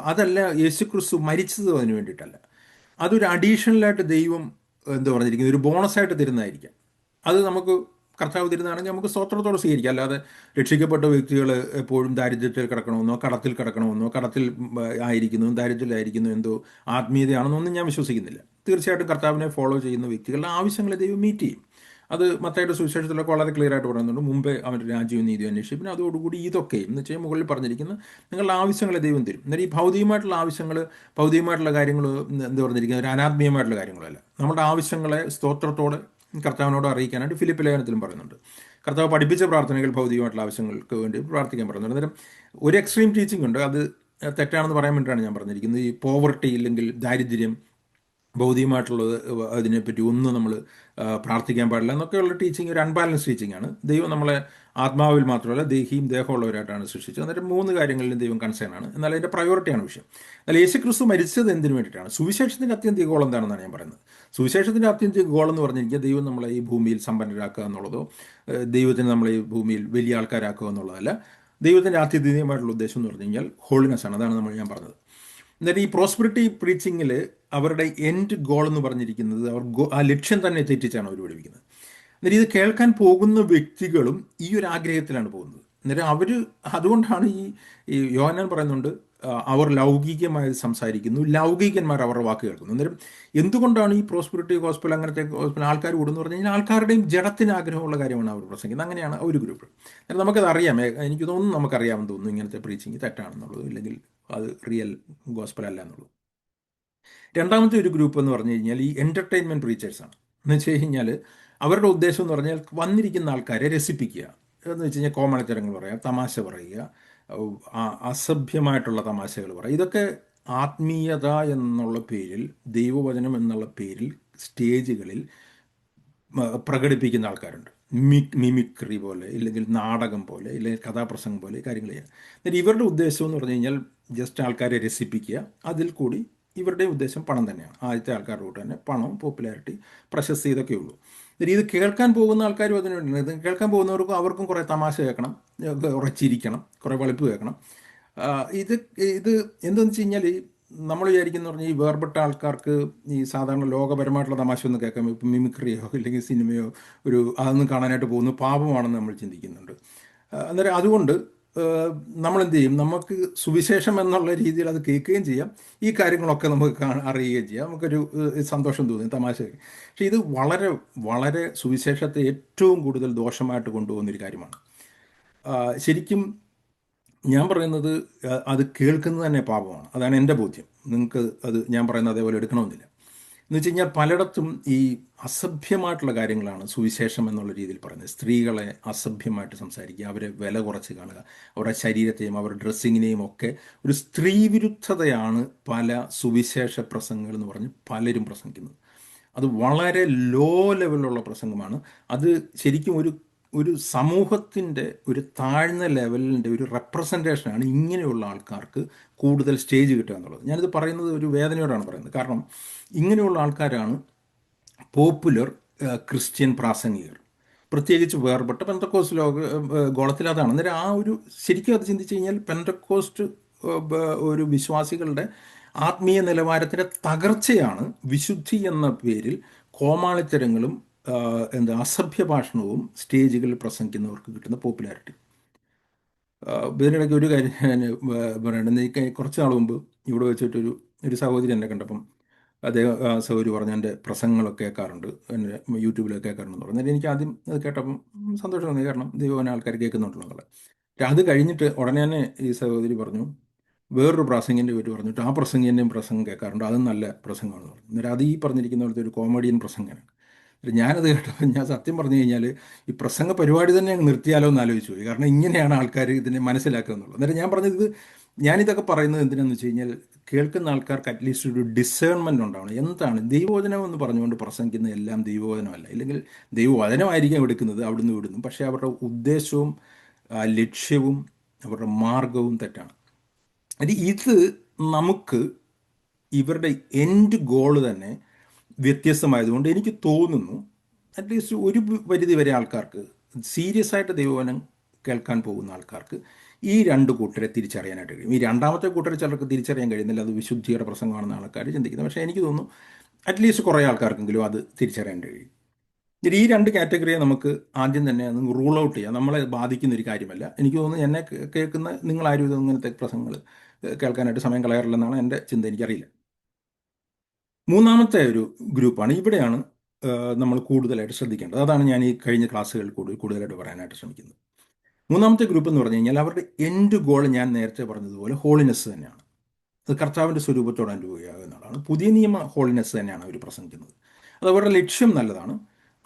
അതല്ല യേശുക്രിസ്തു മരിച്ചത് അതിന് വേണ്ടിയിട്ടല്ല. അതൊരു അഡീഷണലായിട്ട് ദൈവം എന്താ പറഞ്ഞിരിക്കുന്നത്, ഒരു ബോണസായിട്ട് തരുന്നതായിരിക്കാം. അത് നമുക്ക് കർത്താവ് തരുന്നതാണെങ്കിൽ നമുക്ക് സ്തോത്രത്തോടെ സ്വീകരിക്കാം. അല്ലാതെ രക്ഷിക്കപ്പെട്ട വ്യക്തികൾ എപ്പോഴും ദാരിദ്ര്യത്തിൽ കിടക്കണമെന്നോ കടത്തിൽ കിടക്കണമെന്നോ കടത്തിൽ ആയിരിക്കുന്നു ദാരിദ്ര്യത്തിലായിരിക്കുന്നു എന്തോ ആത്മീയതയാണെന്നൊന്നും ഞാൻ വിശ്വസിക്കുന്നില്ല. തീർച്ചയായിട്ടും കർത്താവിനെ ഫോളോ ചെയ്യുന്ന വ്യക്തികളുടെ ആവശ്യങ്ങളെ ദൈവം മീറ്റ് ചെയ്യും. അത് മത്തായിയുടെ സുവിശേഷത്തിലൊക്കെ വളരെ ക്ലിയർ ആയിട്ട് പറയുന്നുണ്ട്. മുമ്പേ അവൻ്റെ രാജ്യവും നീതിയും അന്വേഷിക്കും, പിന്നെ അതോടുകൂടി ഇതൊക്കെയും എന്ന് വെച്ചാൽ മുകളിൽ പറഞ്ഞിരിക്കുന്ന നിങ്ങളുടെ ആവശ്യങ്ങളെ ദൈവം തരും. എന്നാൽ ഈ ഭൗതികമായിട്ടുള്ള ആവശ്യങ്ങൾ, ഭൗതികമായിട്ടുള്ള കാര്യങ്ങൾ എന്ത് പറഞ്ഞിരിക്കുന്നത്, ഒരു അനാത്മീയമായിട്ടുള്ള കാര്യങ്ങളല്ല. നമ്മുടെ ആവശ്യങ്ങളെ സ്തോത്രത്തോടെ കർത്താവിനോട് അറിയിക്കാനായിട്ട് ഫിലിപ്പ് ലേഖനത്തിലും പറയുന്നുണ്ട്. കർത്താവ് പഠിപ്പിച്ച പ്രാർത്ഥനകൾ ഭൗതികമായിട്ടുള്ള ആവശ്യങ്ങൾക്ക് വേണ്ടി പ്രാർത്ഥിക്കാൻ പറയുന്നുണ്ട്. അന്നേരം ഒരു എക്സ്ട്രീം ടീച്ചിങ് ഉണ്ട്, അത് തെറ്റാണെന്ന് പറയാൻ വേണ്ടിയിട്ടാണ് ഞാൻ പറഞ്ഞിരിക്കുന്നത്. ഈ പോവർട്ടി ഇല്ലെങ്കിൽ ദാരിദ്ര്യം, ഭൗതികമായിട്ടുള്ളത്, അതിനെപ്പറ്റി ഒന്നും നമ്മൾ പ്രാർത്ഥിക്കാൻ പാടില്ല എന്നൊക്കെയുള്ള ടീച്ചിങ് ഒരു അൺബാലൻസ് ടീച്ചിങ് ആണ്. ദൈവം നമ്മളെ ആത്മാവിൽ മാത്രമല്ല ദേഹിയും ദേഹമുള്ളവരായിട്ടാണ് സൃഷ്ടിച്ചത്. എന്നിട്ട് മൂന്ന് കാര്യങ്ങളിലും ദൈവം കൺസേൺ ആണ്. എന്നാൽ അതിൻ്റെ പ്രയോറിറ്റിയാണ് വിഷയം. എന്നാൽ യേശു ക്രിസ്തു മരിച്ചത് എന്തിനു വേണ്ടിയിട്ടാണ്? സുവിശേഷത്തിൻ്റെ അത്യന്തിക ഗോൾ എന്താണെന്നാണ് ഞാൻ പറയുന്നത്. സുവിശേഷത്തിൻ്റെ അത്യന്തിക ഗോൾ എന്ന് പറഞ്ഞിരിക്കുക ദൈവം നമ്മളെ ഈ ഭൂമിയിൽ സമ്പന്നരാക്കുക എന്നുള്ളതോ ദൈവത്തിന് നമ്മളെ ഈ ഭൂമിയിൽ വലിയ ആൾക്കാരാക്കുക എന്നുള്ളതല്ല. ദൈവത്തിൻ്റെ ആത്യന്തികമായിട്ടുള്ള ഉദ്ദേശം എന്ന് പറഞ്ഞു കഴിഞ്ഞാൽ ഹോളിനെസ് ആണ്. അതാണ് ഞാൻ പറഞ്ഞത്. എന്നിട്ട് ഈ പ്രോസ്പെറിറ്റി പ്രീച്ചിങ്ങിൽ അവരുടെ എൻഡ് ഗോൾ എന്ന് പറഞ്ഞിരിക്കുന്നത് അവർ ആ ലക്ഷ്യം തന്നെ തെറ്റിച്ചാണ് അവർ പഠിപ്പിക്കുന്നത്. എന്നിട്ട് ഇത് കേൾക്കാൻ പോകുന്ന വ്യക്തികളും ഈ ഒരു ആഗ്രഹത്തിലാണ് പോകുന്നത്. എന്നിട്ട് അവർ അതുകൊണ്ടാണ് ഈ യോഹന്നാൻ പറയുന്നുണ്ട്, അവർ ലൗകികമായി സംസാരിക്കുന്നു, ലൗകികന്മാർ അവരുടെ വാക്ക് കേൾക്കുന്നു. അന്നേരം എന്തുകൊണ്ടാണ് ഈ പ്രോസ്പെറിറ്റി ഗോസ്പൽ അങ്ങനത്തെ ഗോസ്പൽ ആൾക്കാർ കൂടുന്നു പറഞ്ഞു കഴിഞ്ഞാൽ ആൾക്കാരുടെയും ജഡത്തിന് ആഗ്രഹമുള്ള കാര്യമാണ് അവർ പ്രസംഗിക്കുന്നത്. അങ്ങനെയാണ് ഒരു ഗ്രൂപ്പ്. നമുക്കത് അറിയാം, എനിക്ക് തോന്നുന്നു നമുക്കറിയാമെന്ന് തോന്നുന്നു ഇങ്ങനത്തെ പ്രീച്ചിങ് തെറ്റാണെന്നുള്ളത്, ഇല്ലെങ്കിൽ അത് റിയൽ ഗോസ്പൽ അല്ല എന്നുള്ളത്. രണ്ടാമത്തെ ഒരു ഗ്രൂപ്പ് എന്ന് പറഞ്ഞു കഴിഞ്ഞാൽ ഈ എൻ്റർടൈൻമെൻറ്റ് പ്രീച്ചേഴ്സാണ്. എന്ന് വെച്ച് കഴിഞ്ഞാൽ അവരുടെ ഉദ്ദേശം എന്ന് പറഞ്ഞാൽ വന്നിരിക്കുന്ന ആൾക്കാരെ രസിപ്പിക്കുക എന്ന് വെച്ച് കഴിഞ്ഞാൽ കോമാളിത്തരങ്ങൾ പറയുക, തമാശ പറയുക, അസഭ്യമായിട്ടുള്ള തമാശകൾ പറയുക. ഇതൊക്കെ ആത്മീയത എന്നുള്ള പേരിൽ, ദൈവവചനം എന്നുള്ള പേരിൽ സ്റ്റേജുകളിൽ പ്രകടിപ്പിക്കുന്ന ആൾക്കാരുണ്ട്. മിമിക്രി പോലെ, ഇല്ലെങ്കിൽ നാടകം പോലെ, ഇല്ലെങ്കിൽ കഥാപ്രസംഗം പോലെ കാര്യങ്ങൾ ചെയ്യാം. എന്നിട്ട് ഇവരുടെ ഉദ്ദേശം എന്ന് പറഞ്ഞു കഴിഞ്ഞാൽ ജസ്റ്റ് ആൾക്കാരെ രസിപ്പിക്കുക. അതിൽ കൂടി ഇവരുടെ ഉദ്ദേശം പണം തന്നെയാണ്. ആദ്യത്തെ ആൾക്കാരുടെ കൂട്ട് തന്നെ പണം, പോപ്പുലാരിറ്റി, പ്രശസ്തി, ഇതൊക്കെ ഉള്ളൂ. എന്നിട്ട് ഇത് കേൾക്കാൻ പോകുന്ന ആൾക്കാരും അതിന് വേണ്ടി, ഇത് കേൾക്കാൻ പോകുന്നവർക്കും അവർക്കും കുറേ തമാശ കേൾക്കണം, കുറേ ചിരിക്കണം, കുറേ വെളുപ്പ് കേൾക്കണം. ഇത് ഇത് എന്തെന്ന് വെച്ച് കഴിഞ്ഞാൽ നമ്മൾ വിചാരിക്കുന്ന പറഞ്ഞാൽ ഈ വേർപെട്ട ആൾക്കാർക്ക് ഈ സാധാരണ ലോകപരമായിട്ടുള്ള തമാശ ഒന്നും കേൾക്കാൻ, ഇപ്പം മിമിക്രിയോ ഇല്ലെങ്കിൽ സിനിമയോ അതൊന്നും കാണാനായിട്ട് പോകുന്നു പാപമാണെന്ന് നമ്മൾ ചിന്തിക്കുന്നുണ്ട്. അന്നേരം അതുകൊണ്ട് നമ്മൾ എന്ത് ചെയ്യും, നമുക്ക് സുവിശേഷം എന്നുള്ള രീതിയിൽ അത് കേൾക്കുകയും ചെയ്യാം, ഈ കാര്യങ്ങളൊക്കെ നമുക്ക് അറിയുകയും ചെയ്യാം, നമുക്കൊരു സന്തോഷം തോന്നും, തമാശ. പക്ഷേ ഇത് വളരെ വളരെ സുവിശേഷത്തെ ഏറ്റവും കൂടുതൽ ദോഷമായിട്ട് കൊണ്ടുപോകുന്നൊരു കാര്യമാണ്. ശരിക്കും ഞാൻ പറയുന്നത് അത് കേൾക്കുന്നത് തന്നെ പാപമാണ്. അതാണ് എൻ്റെ ബോധ്യം. നിങ്ങൾക്ക് അത് ഞാൻ പറയുന്നത് അതേപോലെ എടുക്കണമെന്നില്ല. എന്ന് വെച്ച് കഴിഞ്ഞാൽ പലയിടത്തും ഈ അസഭ്യമായിട്ടുള്ള കാര്യങ്ങളാണ് സുവിശേഷം എന്നുള്ള രീതിയിൽ പറയുന്നത്. സ്ത്രീകളെ അസഭ്യമായിട്ട് സംസാരിക്കുക, അവരെ വില കുറച്ച് കാണുക, അവരുടെ ശരീരത്തെയും അവരുടെ ഡ്രസ്സിങ്ങിനെയും ഒക്കെ ഒരു സ്ത്രീവിരുദ്ധതയാണ് പല സുവിശേഷ പ്രസംഗങ്ങൾ എന്ന് പറഞ്ഞ് പലരും പ്രസംഗിക്കുന്നത്. അത് വളരെ ലോ ലെവലിലുള്ള പ്രസംഗമാണ്. അത് ശരിക്കും ഒരു ഒരു സമൂഹത്തിൻ്റെ ഒരു താഴ്ന്ന ലെവലിൻ്റെ ഒരു റെപ്രസെൻറ്റേഷനാണ് ഇങ്ങനെയുള്ള ആൾക്കാർക്ക് കൂടുതൽ സ്റ്റേജ് കിട്ടുക എന്നുള്ളത്. ഞാനിത് പറയുന്നത് ഒരു വേദനയോടാണ് പറയുന്നത്. കാരണം ഇങ്ങനെയുള്ള ആൾക്കാരാണ് പോപ്പുലർ ക്രിസ്ത്യൻ പ്രാസംഗികർ, പ്രത്യേകിച്ച് വേർപെട്ട പെന്തക്കോസ്റ്റ് ഗോളത്തിൽ അതാണ്. അന്നേരം ശരിക്കും അത് ചിന്തിച്ച് കഴിഞ്ഞാൽ പെന്തക്കോസ്റ്റ് ഒരു വിശ്വാസികളുടെ ആത്മീയ നിലവാരത്തിൻ്റെ തകർച്ചയാണ് വിശുദ്ധി എന്ന പേരിൽ കോമാളിത്തരങ്ങളും അസഭ്യ ഭാഷണവും സ്റ്റേജുകളിൽ പ്രസംഗിക്കുന്നവർക്ക് കിട്ടുന്ന പോപ്പുലാരിറ്റി. ഇതിനിടയ്ക്ക് ഒരു കാര്യം ഞാൻ പറയണത്, കുറച്ച് നാൾ മുമ്പ് ഇവിടെ വെച്ചിട്ടൊരു സഹോദരി എന്നെ കണ്ടപ്പം അദ്ദേഹം സഹോദരി പറഞ്ഞു എൻ്റെ പ്രസംഗങ്ങളൊക്കെ കേൾക്കാറുണ്ട്, എൻ്റെ യൂട്യൂബിലൊക്കെ കേൾക്കാറുണ്ടെന്ന് പറഞ്ഞു. എനിക്ക് ആദ്യം അത് കേട്ടപ്പം സന്തോഷം തോന്നി, കാരണം ദൈവം ആൾക്കാർ കേൾക്കുന്നുണ്ടല്ലോ എന്നുള്ളത്. അത് കഴിഞ്ഞിട്ട് ഉടനെ തന്നെ ഈ സഹോദരി പറഞ്ഞു, വേറൊരു പ്രാസംഗിൻ്റെ പേര് പറഞ്ഞിട്ട് ആ പ്രസംഗിൻ്റെയും പ്രസംഗം കേൾക്കാറുണ്ട്, അതും നല്ല പ്രസംഗമാണെന്ന് പറഞ്ഞു. അന്നേരം അത് ഈ പറഞ്ഞിരിക്കുന്ന പോലത്തെ ഒരു കോമഡിയൻ പ്രസംഗമാണ്. ഞാനത് കേട്ടപ്പോൾ ഞാൻ സത്യം പറഞ്ഞു കഴിഞ്ഞാൽ ഈ പ്രസംഗ പരിപാടി തന്നെ അങ്ങ് നിർത്തിയാലോ എന്ന് ആലോചിച്ചു പോയി. കാരണം ഇങ്ങനെയാണ് ആൾക്കാർ ഇതിനെ മനസ്സിലാക്കുക എന്നുള്ളത്. അന്നേരം ഞാൻ പറഞ്ഞത്, ഞാനിതൊക്കെ പറയുന്നത് എന്തിനാണെന്ന് വെച്ച് കഴിഞ്ഞാൽ കേൾക്കുന്ന ആൾക്കാർക്ക് അറ്റ്ലീസ്റ്റ് ഒരു ഡിസേൺമെൻറ്റ് ഉണ്ടാവണം. എന്താണ് ദൈവവചനം എന്ന് പറഞ്ഞുകൊണ്ട് പ്രസംഗിക്കുന്ന എല്ലാം ദൈവവചനമല്ല, ഇല്ലെങ്കിൽ ദൈവവചനമായിരിക്കും എടുക്കുന്നത് അവിടുന്ന് ഇവിടുന്നു, പക്ഷേ അവരുടെ ഉദ്ദേശവും ലക്ഷ്യവും അവരുടെ മാർഗവും തെറ്റാണ്. ഇത് നമുക്ക് ഇവരുടെ എൻഡ് ഗോള് തന്നെ വ്യത്യസ്തമായതുകൊണ്ട് എനിക്ക് തോന്നുന്നു അറ്റ്ലീസ്റ്റ് ഒരു പരിധി വരെ ആൾക്കാർക്ക്, സീരിയസ് ആയിട്ട് ദൈവവചനം കേൾക്കാൻ പോകുന്ന ആൾക്കാർക്ക് ഈ രണ്ട് കൂട്ടരെ തിരിച്ചറിയാനായിട്ട് കഴിയും. ഈ രണ്ടാമത്തെ കൂട്ടരെ ചിലർക്ക് തിരിച്ചറിയാൻ കഴിയുന്നില്ല, അത് വിശുദ്ധിയുടെ പ്രസംഗമാണെന്ന് ആൾക്കാർ ചിന്തിക്കുന്നത്. പക്ഷേ എനിക്ക് തോന്നുന്നു അറ്റ്ലീസ്റ്റ് കുറേ ആൾക്കാർക്കെങ്കിലും അത് തിരിച്ചറിയാൻ കഴിയും. ഈ രണ്ട് കാറ്റഗറിയെ നമുക്ക് ആദ്യം തന്നെ റൂൾ ഔട്ട് ചെയ്യാം. നമ്മളെ ബാധിക്കുന്ന ഒരു കാര്യമല്ല. എനിക്ക് തോന്നുന്നു എന്നെ കേൾക്കുന്ന നിങ്ങളാരും ഇങ്ങനത്തെ പ്രസംഗങ്ങൾ കേൾക്കാനായിട്ട് സമയം കളയാറില്ലെന്നാണ് എൻ്റെ ചിന്ത. എനിക്കറിയില്ല. മൂന്നാമത്തെ ഒരു ഗ്രൂപ്പാണ്, ഇവിടെയാണ് നമ്മൾ കൂടുതലായിട്ട് ശ്രദ്ധിക്കേണ്ടത്. അതാണ് ഞാൻ ഈ കഴിഞ്ഞ ക്ലാസ്സുകളിൽ കൂടുതലായിട്ട് പറയാനായിട്ട് ശ്രമിക്കുന്നത്. മൂന്നാമത്തെ ഗ്രൂപ്പ് എന്ന് പറഞ്ഞു കഴിഞ്ഞാൽ അവരുടെ എൻഡ് ഗോൾ ഞാൻ നേരത്തെ പറഞ്ഞതുപോലെ ഹോളിനെസ് തന്നെയാണ്. അത് കർത്താവിൻ്റെ സ്വരൂപത്തോട് അനുഭവിക്കുക എന്നുള്ളതാണ്. പുതിയ നിയമ ഹോളിനെസ് തന്നെയാണ് അവർ പ്രസംഗിക്കുന്നത്. അത് അവരുടെ ലക്ഷ്യം നല്ലതാണ്.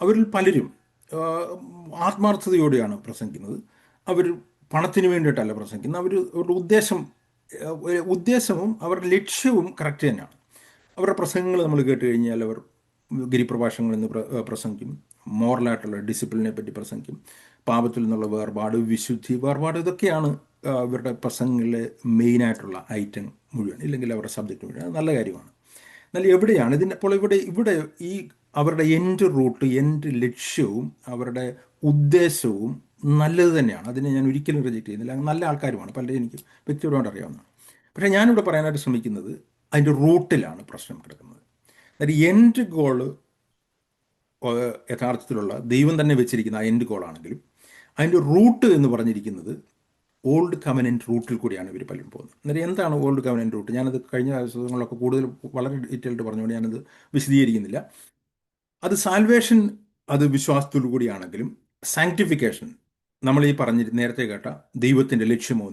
അവരിൽ പലരും ആ, ആത്മാർത്ഥതയോടെയാണ് പ്രസംഗിക്കുന്നത്. അവർ പണത്തിന് വേണ്ടിയിട്ടല്ല പ്രസംഗിക്കുന്നത്. അവരുടെ ഉദ്ദേശവും അവരുടെ ലക്ഷ്യവും കറക്റ്റ് തന്നെയാണ്. അവരുടെ പ്രസംഗങ്ങൾ നമ്മൾ കേട്ട് കഴിഞ്ഞാൽ അവർ ഗിരിപ്രഭാഷണങ്ങൾ എന്ന് പ്രസംഗിക്കും, മോറലായിട്ടുള്ള ഡിസിപ്ലിനെ പറ്റി പ്രസംഗിക്കും, പാപത്തിൽ നിന്നുള്ള വേർപാട്, വിശുദ്ധി, വേർപാട്, ഇതൊക്കെയാണ് ഇവരുടെ പ്രസംഗങ്ങളിലെ മെയിനായിട്ടുള്ള ഐറ്റം മുഴുവൻ, ഇല്ലെങ്കിൽ അവരുടെ സബ്ജക്റ്റ് മുഴുവൻ. അത് നല്ല കാര്യമാണ്. എന്നാൽ എവിടെയാണ് ഇതിൻ്റെ അപ്പോൾ ഇവിടെ ഈ അവരുടെ എൻഡ് റൂട്ട്, എൻഡ് ലക്ഷ്യവും അവരുടെ ഉദ്ദേശവും നല്ലത് തന്നെയാണ്. അതിനെ ഞാൻ ഒരിക്കലും റിജക്റ്റ് ചെയ്യുന്നില്ല. നല്ല ആൾക്കാരുമാണ്, പലരും എനിക്ക് വ്യക്തിപരമായിട്ട് അറിയാവുന്നതാണ്. പക്ഷേ ഞാനിവിടെ പറയാനായിട്ട് ശ്രമിക്കുന്നത് അതിൻ്റെ റൂട്ടിലാണ് പ്രശ്നം കിടക്കുന്നത്. അതായത് എൻഡ് ഗോള് യഥാർത്ഥത്തിലുള്ള ദൈവം തന്നെ വെച്ചിരിക്കുന്ന ആ എൻഡ് ഗോളാണെങ്കിലും അതിൻ്റെ റൂട്ട് എന്ന് പറഞ്ഞിരിക്കുന്നത് ഓൾഡ് കവനൻറ്റ് റൂട്ടിൽ കൂടിയാണ് ഇവർ പലരും പോകുന്നത്. അന്നേരം എന്താണ് ഓൾഡ് കവനൻറ്റ് റൂട്ട്? ഞാനത് കഴിഞ്ഞ ദിവസങ്ങളിലൊക്കെ കൂടുതൽ വളരെ ഡീറ്റെയിൽഡ് പറഞ്ഞുകൊണ്ട് ഞാനത് വിശദീകരിക്കുന്നില്ല. അത് സാൽവേഷൻ, അത് വിശ്വാസത്തോടു കൂടിയാണെങ്കിലും സാങ്ക്ടിഫിക്കേഷൻ, നമ്മൾ ഈ നേരത്തെ കേട്ട ദൈവത്തിൻ്റെ ലക്ഷ്യമോ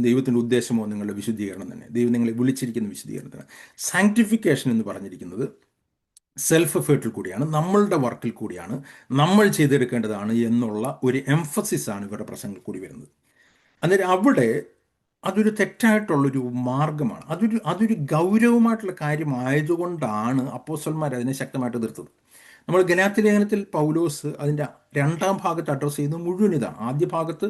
ദൈവത്തിൻ്റെ ഉദ്ദേശമോ നിങ്ങളുടെ വിശുദ്ധീകരണം തന്നെ, ദൈവം നിങ്ങളെ വിളിച്ചിരിക്കുന്ന വിശുദ്ധീകരണത്തിന്. സാങ്ക്ടിഫിക്കേഷൻ എന്ന് പറഞ്ഞിരിക്കുന്നത് സെൽഫ് എഫേർട്ടിൽ കൂടിയാണ്, നമ്മളുടെ വർക്കിൽ കൂടിയാണ്, നമ്മൾ ചെയ്തെടുക്കേണ്ടതാണ് എന്നുള്ള ഒരു എംഫസിസ് ആണ് ഇവരുടെ പ്രസംഗത്തിൽ കൂടി വരുന്നത്. അന്നേരം അവിടെ അതൊരു തെറ്റായിട്ടുള്ളൊരു മാർഗമാണ്. അതൊരു ഗൗരവമായിട്ടുള്ള കാര്യമായതുകൊണ്ടാണ് അപ്പോസ്തലന്മാർ അതിനെ ശക്തമായിട്ട് എതിർത്തത്. നമ്മൾ ഗലാത്യ ലേഖനത്തിൽ പൗലോസ് അതിൻ്റെ രണ്ടാം ഭാഗത്ത് അഡ്രസ്സ് ചെയ്യുന്നത് മുഴുവൻ ഇതാണ്. ആദ്യ ഭാഗത്ത്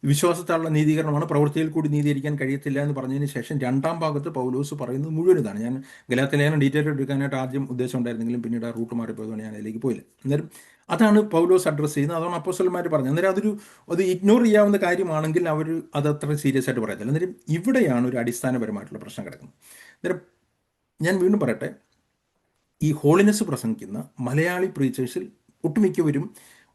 വിശ്വാസത്താലുള്ള നീതീകരണമാണ്, പ്രവൃത്തിയിൽ കൂടി നീതീകരിക്കാൻ കഴിയത്തില്ല എന്ന് പറഞ്ഞതിന് ശേഷം രണ്ടാം ഭാഗത്ത് പൗലോസ് പറയുന്നത് മുഴുവൻ ഇതാണ്. ഞാൻ ഗലാത്യ ലേഖനം ഡീറ്റെയിൽ എടുക്കാനായിട്ട് ആദ്യം ഉദ്ദേശം ഉണ്ടായിരുന്നെങ്കിലും പിന്നീട് ആ റൂട്ട് മാറിപ്പോയതുകൊണ്ട് ഞാൻ അതിലേക്ക് പോയില്ല. അന്നേരം അതാണ് പൗലോസ് അഡ്രസ്സ് ചെയ്യുന്നത്. അതാണ് അപ്പോസ്തലന്മാർ പറഞ്ഞത്. അന്നേരം അത് ഇഗ്നോർ ചെയ്യാവുന്ന കാര്യമാണെങ്കിൽ അവർ അതത്ര സീരിയസ് ആയിട്ട് പറയത്തില്ല. അന്നേരം ഇവിടെയാണ് ഒരു അടിസ്ഥാനപരമായിട്ടുള്ള പ്രശ്നം കിടക്കുന്നത്. അന്നേരം ഞാൻ വീണ്ടും പറയട്ടെ, ഈ ഹോളിനെസ് പ്രസംഗിക്കുന്ന മലയാളി പ്രീച്ചേഴ്സിൽ ഒട്ടുമിക്കവരും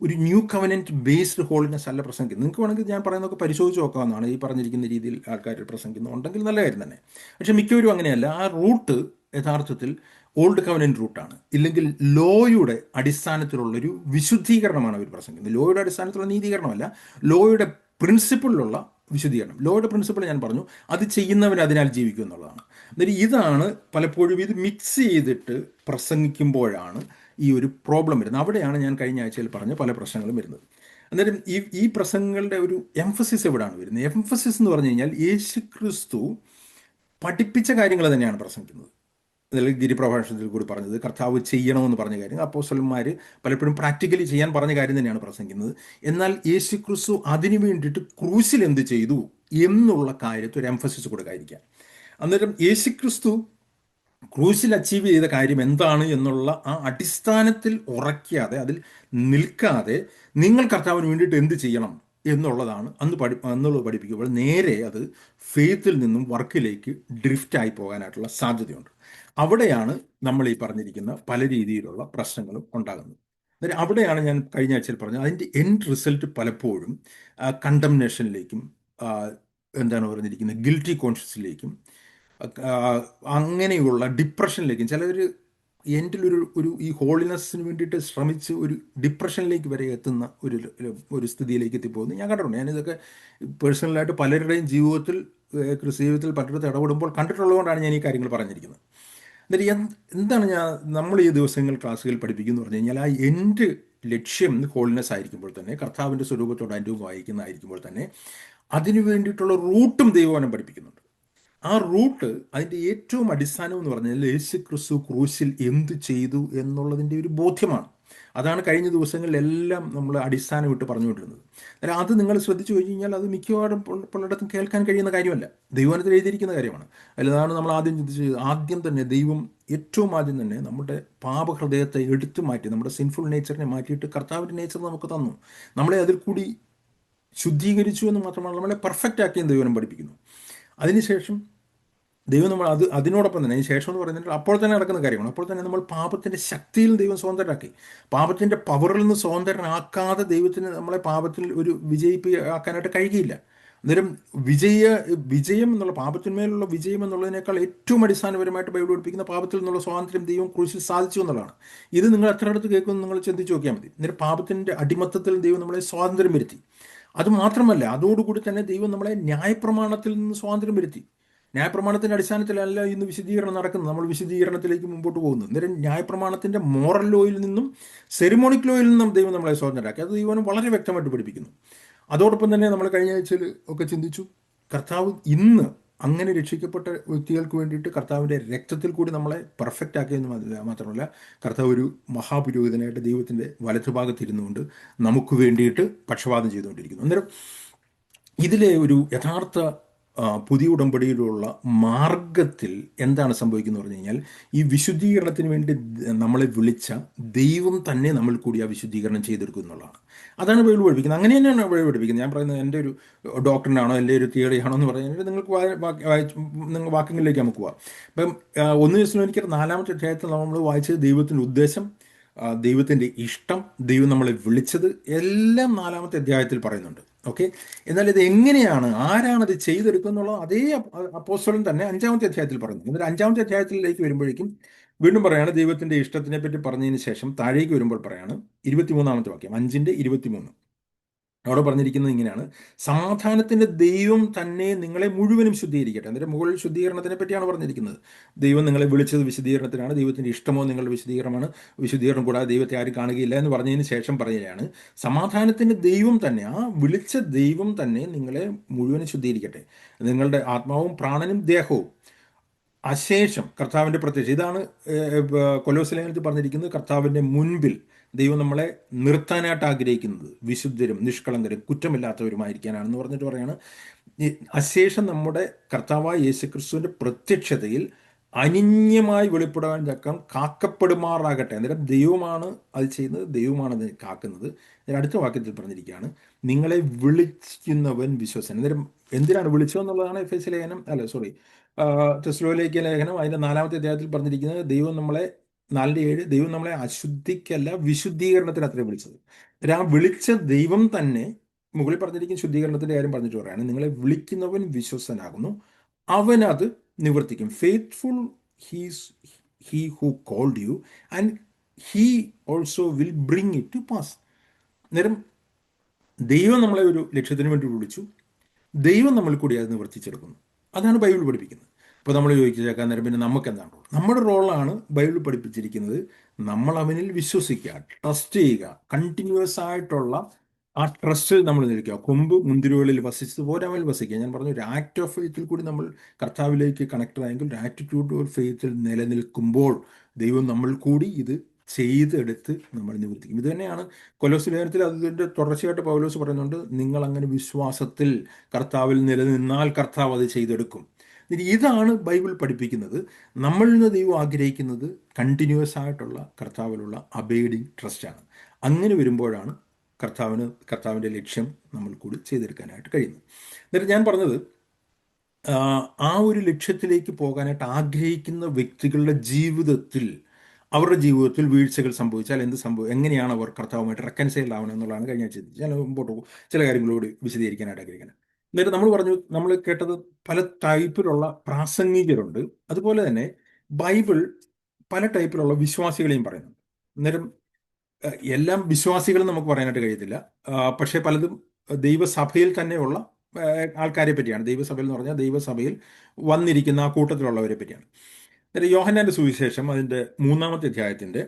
ഒരു ന്യൂ കവനൻറ്റ് ബേസ്ഡ് ഹോളിനെസ് അല്ല പ്രസംഗിക്കുന്നത്. നിങ്ങൾക്ക് വേണമെങ്കിൽ ഞാൻ പറയുന്നതൊക്കെ പരിശോധിച്ച് നോക്കാവുന്നതാണ്. ഈ പറഞ്ഞിരിക്കുന്ന രീതിയിൽ ആൾക്കാർ പ്രസംഗിക്കുന്നുണ്ടെങ്കിൽ നല്ല കാര്യം തന്നെ. പക്ഷേ മിക്കവരും അങ്ങനെയല്ല. ആ റൂട്ട് യഥാർത്ഥത്തിൽ ഓൾഡ് കവനൻറ്റ് റൂട്ടാണ്, ഇല്ലെങ്കിൽ ലോയുടെ അടിസ്ഥാനത്തിലുള്ളൊരു വിശുദ്ധീകരണമാണ് അവർ പ്രസംഗിക്കുന്നത്. ലോയുടെ അടിസ്ഥാനത്തിലുള്ള നീതീകരണമല്ല, ലോയുടെ പ്രിൻസിപ്പിളിലുള്ള വിശുദ്ധീകരണം. ലോയുടെ പ്രിൻസിപ്പിൾ ഞാൻ പറഞ്ഞു, അത് ചെയ്യുന്നവൻ അതിനാൽ ജീവിക്കും എന്നുള്ളതാണ്. അന്നേരം ഇതാണ് പലപ്പോഴും ഇത് മിക്സ് ചെയ്തിട്ട് പ്രസംഗിക്കുമ്പോഴാണ് ഈ ഒരു പ്രോബ്ലം വരുന്നത്. അവിടെയാണ് ഞാൻ കഴിഞ്ഞ ആഴ്ചയിൽ പറഞ്ഞ പല പ്രശ്നങ്ങളും വരുന്നത്. അന്നേരം ഈ പ്രസംഗങ്ങളുടെ ഒരു എംഫസിസ് എവിടെയാണ് വരുന്നത്? എംഫസിസ് എന്ന് പറഞ്ഞു കഴിഞ്ഞാൽ യേശു ക്രിസ്തു പഠിപ്പിച്ച കാര്യങ്ങൾ തന്നെയാണ് പ്രസംഗിക്കുന്നത്. അതിൽ ഗിരിപ്രഭാഷണത്തിൽ കൂടി പറഞ്ഞത്, കർത്താവ് ചെയ്യണമെന്ന് പറഞ്ഞ കാര്യം, അപ്പോസ്തലന്മാർ പലപ്പോഴും പ്രാക്ടിക്കലി ചെയ്യാൻ പറഞ്ഞ കാര്യം തന്നെയാണ് പ്രസംഗിക്കുന്നത്. എന്നാൽ യേശു ക്രിസ്തു അതിനു വേണ്ടിയിട്ട് ക്രൂസിൽ എന്ത് ചെയ്തു എന്നുള്ള കാര്യത്തിൽ ഒരു എംഫസിസ് കൊടുക്കാതിരിക്കാം. അന്നേരം യേശു ക്രിസ്തു ക്രൂസിൽ അച്ചീവ് ചെയ്ത കാര്യം എന്താണ് എന്നുള്ള ആ അടിസ്ഥാനത്തിൽ ഉറയ്ക്കാതെ, അതിൽ നിൽക്കാതെ, നിങ്ങൾ കർത്താവിന് വേണ്ടിയിട്ട് എന്ത് ചെയ്യണം എന്നുള്ളതാണ് അന്നുള്ളത് പഠിപ്പിക്കുമ്പോൾ നേരെ അത് ഫെയ്ത്തിൽ നിന്നും വർക്കിലേക്ക് ഡ്രിഫ്റ്റായി പോകാനായിട്ടുള്ള സാധ്യതയുണ്ട്. അവിടെയാണ് നമ്മൾ ഈ പറഞ്ഞിരിക്കുന്ന പല രീതിയിലുള്ള പ്രശ്നങ്ങളും ഉണ്ടാകുന്നത്. അന്നേരം അവിടെയാണ് ഞാൻ കഴിഞ്ഞ ആഴ്ചയിൽ പറഞ്ഞത്, അതിൻ്റെ എൻഡ് റിസൾട്ട് പലപ്പോഴും കണ്ടംനേഷനിലേക്കും എന്താണ് പറഞ്ഞിരിക്കുന്നത് ഗിൽറ്റി കോൺഷ്യസിലേക്കും അങ്ങനെയുള്ള ഡിപ്രഷനിലേക്കും, ചിലർ എൻഡിലൊരു ഈ ഹോളിനെസ്സിന് വേണ്ടിയിട്ട് ശ്രമിച്ച് ഒരു ഡിപ്രഷനിലേക്ക് വരെ എത്തുന്ന ഒരു സ്ഥിതിയിലേക്ക് എത്തിപ്പോകുന്നത് ഞാൻ കണ്ടിട്ടുണ്ട്. ഞാനിതൊക്കെ പേഴ്സണലായിട്ട് പലരുടെയും ജീവിതത്തിൽ ജീവിതത്തിൽ പലയിടത്ത് ഇടപെടുമ്പോൾ കണ്ടിട്ടുള്ളതുകൊണ്ടാണ് ഞാൻ ഈ കാര്യങ്ങൾ പറഞ്ഞിരിക്കുന്നത്. എന്നിട്ട് എന്താണ് നമ്മൾ ഈ ദിവസങ്ങൾ ക്ലാസ്സുകൾ പഠിപ്പിക്കുന്നു പറഞ്ഞു കഴിഞ്ഞാൽ, ആ എൻ്റെ ലക്ഷ്യം ഹോളിനെസ് ആയിരിക്കുമ്പോൾ തന്നെ, കർത്താവിൻ്റെ സ്വരൂപത്തോട് അനുഭവമായിരിക്കുന്നതായിരിക്കുമ്പോൾ തന്നെ, അതിനു വേണ്ടിയിട്ടുള്ള റൂട്ടും ദൈവവചനം പഠിപ്പിക്കുന്നുണ്ട്. ആ റൂട്ട്, അതിൻ്റെ ഏറ്റവും അടിസ്ഥാനം എന്ന് പറഞ്ഞാൽ യേശു ക്രിസ്തു ക്രൂശിൽ എന്ത് ചെയ്തു എന്നുള്ളതിൻ്റെ ഒരു ബോധ്യമാണ്. അതാണ് കഴിഞ്ഞ ദിവസങ്ങളിലെല്ലാം നമ്മൾ അടിസ്ഥാനം ഇട്ട് പറഞ്ഞുകൊണ്ടിരുന്നത്. അതായത് അത് നിങ്ങൾ ശ്രദ്ധിച്ചു കഴിഞ്ഞാൽ അത് മിക്കവാറും പലയിടത്തും കേൾക്കാൻ കഴിയുന്ന കാര്യമല്ല, ദൈവവചനത്തിൽ എഴുതിയിരിക്കുന്ന കാര്യമാണ്. അതിലാണ് നമ്മൾ ആദ്യം ചിന്തിച്ചത്. ആദ്യം തന്നെ ദൈവം ഏറ്റവും ആദ്യം തന്നെ നമ്മുടെ പാപഹൃദയത്തെ എടുത്തു മാറ്റി, നമ്മുടെ സിൻഫുൾ നേച്ചറിനെ മാറ്റിയിട്ട് കർത്താവിൻ്റെ നേച്ചർ നമുക്ക് തന്നു. നമ്മളെ അതിൽ കൂടി ശുദ്ധീകരിച്ചു എന്ന് മാത്രമല്ല, നമ്മളെ പെർഫെക്റ്റ് ആക്കിയും ദൈവം പഠിപ്പിക്കുന്നു. അതിനുശേഷം ദൈവം അതിനോടൊപ്പം തന്നെ, അതിന് ശേഷം എന്ന് പറയുന്നത് അപ്പോൾ തന്നെ നടക്കുന്ന കാര്യമാണ്. അപ്പോൾ തന്നെ നമ്മൾ പാപത്തിൻ്റെ ശക്തിയിൽ ദൈവം സ്വതന്ത്രരാക്കി. പാപത്തിൻ്റെ പവറിൽ നിന്ന് സ്വതന്ത്രനാക്കാതെ ദൈവത്തിന് നമ്മളെ പാപത്തിൽ ഒരു ആക്കാനായിട്ട് കഴിയില്ല. അന്നേരം വിജയം എന്നുള്ള പാപത്തിന്മേലുള്ള വിജയം എന്നുള്ളതിനേക്കാൾ ഏറ്റവും അടിസ്ഥാനപരമായിട്ട് ബൈബിൾ പഠിപ്പിക്കുന്ന പാപത്തിൽ നിന്നുള്ള സ്വാതന്ത്ര്യം ദൈവം ക്രൂശിൽ സാധിച്ചു എന്നുള്ളതാണ്. ഇത് നിങ്ങൾ എത്ര അടുത്ത് കേൾക്കുമെന്ന് നിങ്ങൾ ചിന്തിച്ച് നോക്കിയാൽ മതി. അന്നേരം പാപത്തിൻ്റെ അടിമത്തത്തിൽ ദൈവം നമ്മളെ സ്വാതന്ത്ര്യം വരുത്തി. അതുമാത്രമല്ല, അതോടുകൂടി തന്നെ ദൈവം നമ്മളെ ന്യായപ്രമാണത്തിൽ നിന്ന് സ്വാതന്ത്ര്യം വരുത്തി. ന്യായപ്രമാണത്തിൻ്റെ അടിസ്ഥാനത്തിലല്ല ഇന്ന് വിശദീകരണം നടക്കുന്നത്. നമ്മൾ വിശദീകരണത്തിലേക്ക് മുമ്പോട്ട് പോകുന്നു. അന്നേരം ന്യായപ്രമാണത്തിൻ്റെ മോറൽ ലോയിൽ നിന്നും സെറിമോണിക് ലോയിൽ നിന്നും ദൈവം നമ്മളെ സ്വാതന്ത്ര്യമാക്കി. അത് ദൈവം വളരെ വ്യക്തമായിട്ട് പഠിപ്പിക്കുന്നു. അതോടൊപ്പം തന്നെ നമ്മൾ കഴിഞ്ഞ ആഴ്ചയിൽ ഒക്കെ ചിന്തിച്ചു, കർത്താവ് ഇന്ന് അങ്ങനെ രക്ഷിക്കപ്പെട്ട വ്യക്തികൾക്ക് വേണ്ടിയിട്ട് കർത്താവിൻ്റെ രക്തത്തിൽ കൂടി നമ്മളെ പെർഫെക്റ്റ് ആക്കിയെന്ന് മാത്രമല്ല, കർത്താവ് ഒരു മഹാപുരോഹിതനായിട്ട് ദൈവത്തിൻ്റെ വലതുഭാഗത്തിരുന്നുകൊണ്ട് നമുക്ക് വേണ്ടിയിട്ട് പക്ഷപാതം ചെയ്തുകൊണ്ടിരിക്കുന്നു. അന്നേരം ഇതിലെ ഒരു യഥാർത്ഥ പുതിയ ഉടമ്പടിയിലുള്ള മാർഗത്തിൽ എന്താണ് സംഭവിക്കുന്നത് പറഞ്ഞു കഴിഞ്ഞാൽ, ഈ വിശുദ്ധീകരണത്തിന് വേണ്ടി നമ്മളെ വിളിച്ച ദൈവം തന്നെ നമ്മൾ കൂടി ആ വിശുദ്ധീകരണം ചെയ്തെടുക്കും എന്നുള്ളതാണ്. അതാണ് ബൈബിൾ പഠിപ്പിക്കുന്നത്. അങ്ങനെ തന്നെയാണ് ബൈബിൾ പഠിപ്പിക്കുന്നത്. ഞാൻ പറയുന്നത് എൻ്റെ ഒരു ഡോക്ടറിനാണോ എൻ്റെ ഒരു തിയറി ആണോ എന്ന് പറഞ്ഞാൽ നിങ്ങൾക്ക് നിങ്ങൾ വാക്യങ്ങളിലേക്ക് നമുക്ക് പോവാം. ഇപ്പം 1 തെസ്സലോനിക്കർ 4-ാമത്തെ അധ്യായത്തിൽ നമ്മൾ വായിച്ചത് ദൈവത്തിൻ്റെ ഉദ്ദേശം, ദൈവത്തിൻ്റെ ഇഷ്ടം, ദൈവം നമ്മളെ വിളിച്ചത് എല്ലാം 4-ാമത്തെ അധ്യായത്തിൽ പറയുന്നുണ്ട്. ഓക്കെ. എന്നാൽ ഇത് എങ്ങനെയാണ്, ആരാണത് ചെയ്തെടുക്കുക എന്നുള്ളത് അതേ അപ്പോസ്തലൻ തന്നെ 5-ാമത്തെ അധ്യായത്തിൽ പറയുന്നു. എന്നിട്ട് 5-ാമത്തെ അധ്യായത്തിലേക്ക് വരുമ്പോഴേക്കും വീണ്ടും പറയാണ് ദൈവത്തിൻ്റെ ഇഷ്ടത്തിനെ പറ്റി പറഞ്ഞതിന് ശേഷം താഴേക്ക് വരുമ്പോൾ പറയാണ് 23-ാമത്തെ വാക്യം, 5:23. അവിടെ പറഞ്ഞിരിക്കുന്നത് ഇങ്ങനെയാണ്: സമാധാനത്തിൻ്റെ ദൈവം തന്നെ നിങ്ങളെ മുഴുവനും ശുദ്ധീകരിക്കട്ടെ. എന്നിട്ട് മുകളിൽ ശുദ്ധീകരണത്തിനെ പറ്റിയാണ് പറഞ്ഞിരിക്കുന്നത്. ദൈവം നിങ്ങളെ വിളിച്ചത് വിശുദ്ധീകരണത്തിനാണ്, ദൈവത്തിൻ്റെ ഇഷ്ടമോ നിങ്ങളുടെ വിശുദ്ധീകരണമാണ്, വിശുദ്ധീകരണം കൂടാതെ ദൈവത്തെ ആരും കാണുകയില്ല എന്ന് പറഞ്ഞതിന് ശേഷം പറയുകയാണ് സമാധാനത്തിൻ്റെ ദൈവം തന്നെ, ആ വിളിച്ച ദൈവം തന്നെ നിങ്ങളെ മുഴുവനും ശുദ്ധീകരിക്കട്ടെ, നിങ്ങളുടെ ആത്മാവും പ്രാണനും ദേഹവും അശേഷം കർത്താവിൻ്റെ പ്രത്യക്ഷ. ഇതാണ് കൊലോസ്യ ലേഖനത്തിൽ പറഞ്ഞിരിക്കുന്നത്. കർത്താവിൻ്റെ മുൻപിൽ ദൈവം നമ്മളെ നിർത്താനായിട്ട് ആഗ്രഹിക്കുന്നത് വിശുദ്ധരും നിഷ്കളങ്കരും കുറ്റമില്ലാത്തവരുമായിരിക്കാനാണെന്ന് പറഞ്ഞിട്ട് പറയാണ്. അശേഷം നമ്മുടെ കർത്താവായ യേശുക്രിസ്തുവിൻ്റെ പ്രത്യക്ഷതയിൽ അനിന്യമായി വെളിപ്പെടാൻ തക്കം കാക്കപ്പെടുമാറാകട്ടെ. അന്നേരം ദൈവമാണ് അത് ചെയ്യുന്നത്, ദൈവമാണ് അത് കാക്കുന്നത്. അടുത്ത വാക്യത്തിൽ പറഞ്ഞിരിക്കുകയാണ് നിങ്ങളെ വിളിക്കുന്നവൻ വിശ്വസൻ. അന്നേരം എന്തിനാണ് വിളിച്ചതെന്നുള്ളതാണ് എഫേസ്യ ലേഖനം, അല്ല സോറി, തെസ്സലോനിക്ക ലേഖനം അതിൻ്റെ 4-ാമത്തെ അധ്യായത്തിൽ പറഞ്ഞിരിക്കുന്നത്. ദൈവം നമ്മളെ 4:7 ദൈവം നമ്മളെ അശുദ്ധിക്കല്ല വിശുദ്ധീകരണത്തിന് അത്രയും വിളിച്ചത്. ആ വിളിച്ച ദൈവം തന്നെ മുകളിൽ പറഞ്ഞിരിക്കുന്ന ശുദ്ധീകരണത്തിൻ്റെ കാര്യം പറഞ്ഞിട്ട് പറയാണ് നിങ്ങളെ വിളിക്കുന്നവൻ വിശ്വസ്തനാകുന്നു, അവനത് നിവർത്തിക്കും. Faithful he's he who called you and he also will bring it to pass. അന്നേരം ദൈവം നമ്മളെ ഒരു ലക്ഷ്യത്തിന് വേണ്ടി വിളിച്ചു, ദൈവം നമ്മൾ കൂടി അത് നിവർത്തിച്ചെടുക്കുന്നു. അതാണ് ബൈബിൾ പഠിപ്പിക്കുന്നത്. ഇപ്പോൾ നമ്മൾ ചോദിച്ചേക്കാൻ നേരം പിന്നെ നമുക്ക് എന്താണ് റോൾ? നമ്മുടെ റോളാണ് ബൈബിൾ പഠിപ്പിച്ചിരിക്കുന്നത്. നമ്മൾ അവനിൽ വിശ്വസിക്കുക, ട്രസ്റ്റ് ചെയ്യുക, കണ്ടിന്യൂസ് ആയിട്ടുള്ള ആ ട്രസ്റ്റിൽ നമ്മൾ നിൽക്കുക. കൊമ്പ് മുന്തിരികളിൽ വസിച്ചതുപോലെ അവനിൽ വസിക്കുക. ഞാൻ പറഞ്ഞു, ഒരു ആക്ട് ഓഫ് ഫെയ്ത്തിൽ കൂടി നമ്മൾ കർത്താവിലേക്ക് കണക്റ്റഡ് ആയെങ്കിൽ, ഒരു ആറ്റിറ്റ്യൂഡ് ഓഫ് ഫെയ്ത്തിൽ നിലനിൽക്കുമ്പോൾ ദൈവം നമ്മൾ കൂടി ഇത് ചെയ്തെടുത്ത് നമ്മൾ നിവർത്തിക്കും. ഇത് തന്നെയാണ് കൊലോസ്യ ലേഖനത്തിൽ അതിൻ്റെ തുടർച്ചയായിട്ട് പൗലോസ് പറയുന്നുണ്ട്, നിങ്ങൾ അങ്ങനെ വിശ്വാസത്തിൽ കർത്താവിൽ നിലനിന്നാൽ കർത്താവ് അത് ചെയ്തെടുക്കും. ഇതാണ് ബൈബിൾ പഠിപ്പിക്കുന്നത്. നമ്മളിൽ നിന്ന് ദൈവം ആഗ്രഹിക്കുന്നത് കണ്ടിന്യൂസ് ആയിട്ടുള്ള കർത്താവിലുള്ള അബൈഡിങ് ട്രസ്റ്റാണ്. അങ്ങനെ വരുമ്പോഴാണ് കർത്താവിൻ്റെ ലക്ഷ്യം നമ്മൾ കൂടി ചെയ്തെടുക്കാനായിട്ട് കഴിയുന്നത്. എന്നിട്ട് ഞാൻ പറഞ്ഞത്, ആ ഒരു ലക്ഷ്യത്തിലേക്ക് പോകാനായിട്ട് ആഗ്രഹിക്കുന്ന വ്യക്തികളുടെ ജീവിതത്തിൽ, അവരുടെ ജീവിതത്തിൽ വീഴ്ചകൾ സംഭവിച്ചാൽ എങ്ങനെയാണ് അവർ കർത്താവുമായിട്ട് റെക്കൻസൈൽ ആവണം എന്നുള്ളതാണ് കഴിഞ്ഞ ആഴ്ച ഞാൻ മുമ്പോട്ട് ചില കാര്യങ്ങളോട് വിശദീകരിക്കാനായിട്ട് ആഗ്രഹിക്കുന്നത്. എന്നിട്ട് നമ്മൾ പറഞ്ഞു, നമ്മൾ കേട്ടത് പല ടൈപ്പിലുള്ള പ്രാസംഗികരുണ്ട്, അതുപോലെ തന്നെ ബൈബിൾ പല ടൈപ്പിലുള്ള വിശ്വാസികളെയും പറയുന്നുണ്ട്. അന്നേരം എല്ലാം വിശ്വാസികളും നമുക്ക് പറയാനായിട്ട് കഴിയത്തില്ല. പക്ഷേ പലതും ദൈവസഭയിൽ തന്നെയുള്ള ആൾക്കാരെ പറ്റിയാണ്. ദൈവസഭയിൽ എന്ന് പറഞ്ഞാൽ ദൈവസഭയിൽ വന്നിരിക്കുന്ന ആ കൂട്ടത്തിലുള്ളവരെ പറ്റിയാണ്. അന്നേരം യോഹന്നാന്റെ സുവിശേഷം അതിൻ്റെ 3-ാമത്തെ അധ്യായത്തിൻ്റെ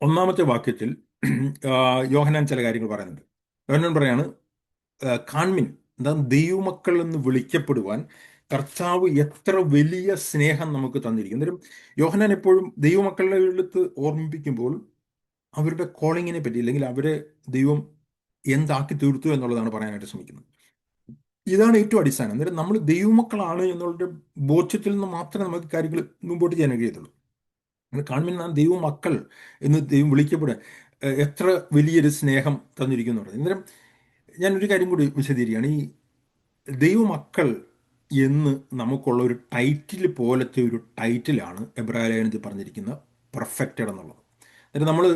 1-ാമത്തെ വാക്യത്തിൽ യോഹന്നാൻ ചില കാര്യങ്ങൾ പറയുന്നുണ്ട്. യോഹന്നാൻ പറയാണ്, കാൺമിൻ, എന്താ ദൈവമക്കൾ എന്ന് വിളിക്കപ്പെടുവാൻ കർത്താവ് എത്ര വലിയ സ്നേഹം നമുക്ക് തന്നിരിക്കും. അന്നേരം യോഹന്നാൻ എപ്പോഴും ദൈവമക്കളുടെ അടുത്ത് ഓർമ്മിപ്പിക്കുമ്പോൾ അവരുടെ കോളിങ്ങിനെ പറ്റി, അല്ലെങ്കിൽ അവരെ ദൈവം എന്താക്കി തീർത്തു എന്നുള്ളതാണ് പറയാനായിട്ട് ശ്രമിക്കുന്നത്. ഇതാണ് ഏറ്റവും അടിസ്ഥാനം. അന്നേരം നമ്മൾ ദൈവമക്കളാണ് എന്നുള്ള ബോധ്യത്തിൽ നിന്ന് മാത്രമേ നമുക്ക് കാര്യങ്ങൾ മുമ്പോട്ട് ചെയ്യാൻ കഴിയത്തുള്ളൂ. അങ്ങനെ കാണുമ്പോൾ നാം ദൈവമക്കൾ എന്ന് ദൈവം വിളിക്കപ്പെടുക എത്ര വലിയൊരു സ്നേഹം തന്നിരിക്കുന്നു എന്ന് പറഞ്ഞു. അന്നേരം ഞാനൊരു കാര്യം കൂടി വിശദീകരിക്കുകയാണ്. ഈ ദൈവമക്കൾ എന്ന് നമുക്കുള്ള ഒരു ടൈറ്റിൽ പോലത്തെ ഒരു ടൈറ്റിലാണ് എബ്രായ ലേഖനത്തിൽ പറഞ്ഞിരിക്കുന്ന പെർഫെക്റ്റഡ് എന്നുള്ളത്. അന്നേരം നമ്മൾ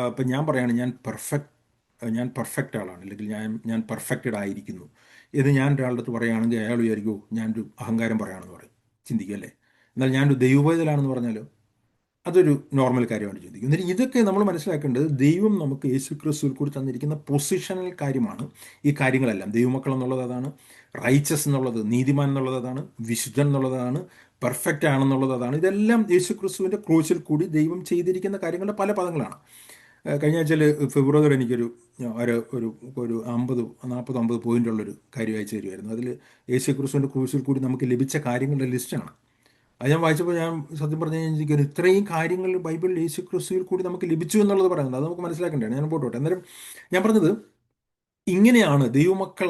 ഇപ്പം ഞാൻ പറയുകയാണ് ഞാൻ പെർഫെക്റ്റ് ആളാണ്, അല്ലെങ്കിൽ ഞാൻ പെർഫെക്റ്റഡ് ആയിരിക്കുന്നു എന്ന് ഞാൻ ഒരാളുടെ അടുത്ത് പറയുകയാണെങ്കിൽ അയാൾ വിചാരിക്കുമോ ഞാനൊരു അഹങ്കാരം പറയുകയാണെന്ന് പറയും, ചിന്തിക്കും അല്ലേ? എന്നാൽ ഞാനൊരു ദൈവവേദലാണെന്ന് പറഞ്ഞാലോ അതൊരു നോർമൽ കാര്യമാണ് ചിന്തിക്കും. എന്നിട്ട് ഇതൊക്കെ നമ്മൾ മനസ്സിലാക്കേണ്ടത് ദൈവം നമുക്ക് യേശു ക്രിസ്തുവിൽ കൂടി തന്നിരിക്കുന്ന പൊസിഷണൽ കാര്യമാണ്. ഈ കാര്യങ്ങളെല്ലാം ദൈവമക്കൾ എന്നുള്ളത് അതാണ്, റൈച്ചസ് എന്നുള്ളത് നീതിമാൻ എന്നുള്ളത് അതാണ്, വിശുദ്ധൻ എന്നുള്ളത് അതാണ്, പെർഫെക്റ്റ് ആണെന്നുള്ളത് അതാണ്. ഇതെല്ലാം യേശു ക്രിസ്തുവിൻ്റെ ക്രൂശിൽ കൂടി ദൈവം ചെയ്തിരിക്കുന്ന കാര്യങ്ങളുടെ പല പദങ്ങളാണ്. കഴിഞ്ഞ ആഴ്ചയിൽ ഫെബ്രുവരി എനിക്കൊരു ഒരു ഒരു 50 പോയിൻ്റുള്ളൊരു കാര്യം അയച്ചു തരുമായിരുന്നു. അതിൽ യേശു ക്രിസ്തുവിൻ്റെ ക്രൂശിൽ കൂടി നമുക്ക് ലഭിച്ച കാര്യങ്ങളുടെ ലിസ്റ്റാണ്. അത് ഞാൻ വായിച്ചപ്പോൾ ഞാൻ സത്യം പറഞ്ഞു കഴിഞ്ഞാൽ ഇത്രയും കാര്യങ്ങൾ ബൈബിളിൽ യേശു ക്രിസ്തുവിൽ കൂടി നമുക്ക് ലഭിച്ചു എന്നുള്ളത് പറയുന്നത് അത് നമുക്ക് മനസ്സിലാക്കേണ്ടതാണ്. ഞാൻ പോട്ടെ. അന്നേരം ഞാൻ പറഞ്ഞത് ഇങ്ങനെയാണ് ദൈവമക്കൾ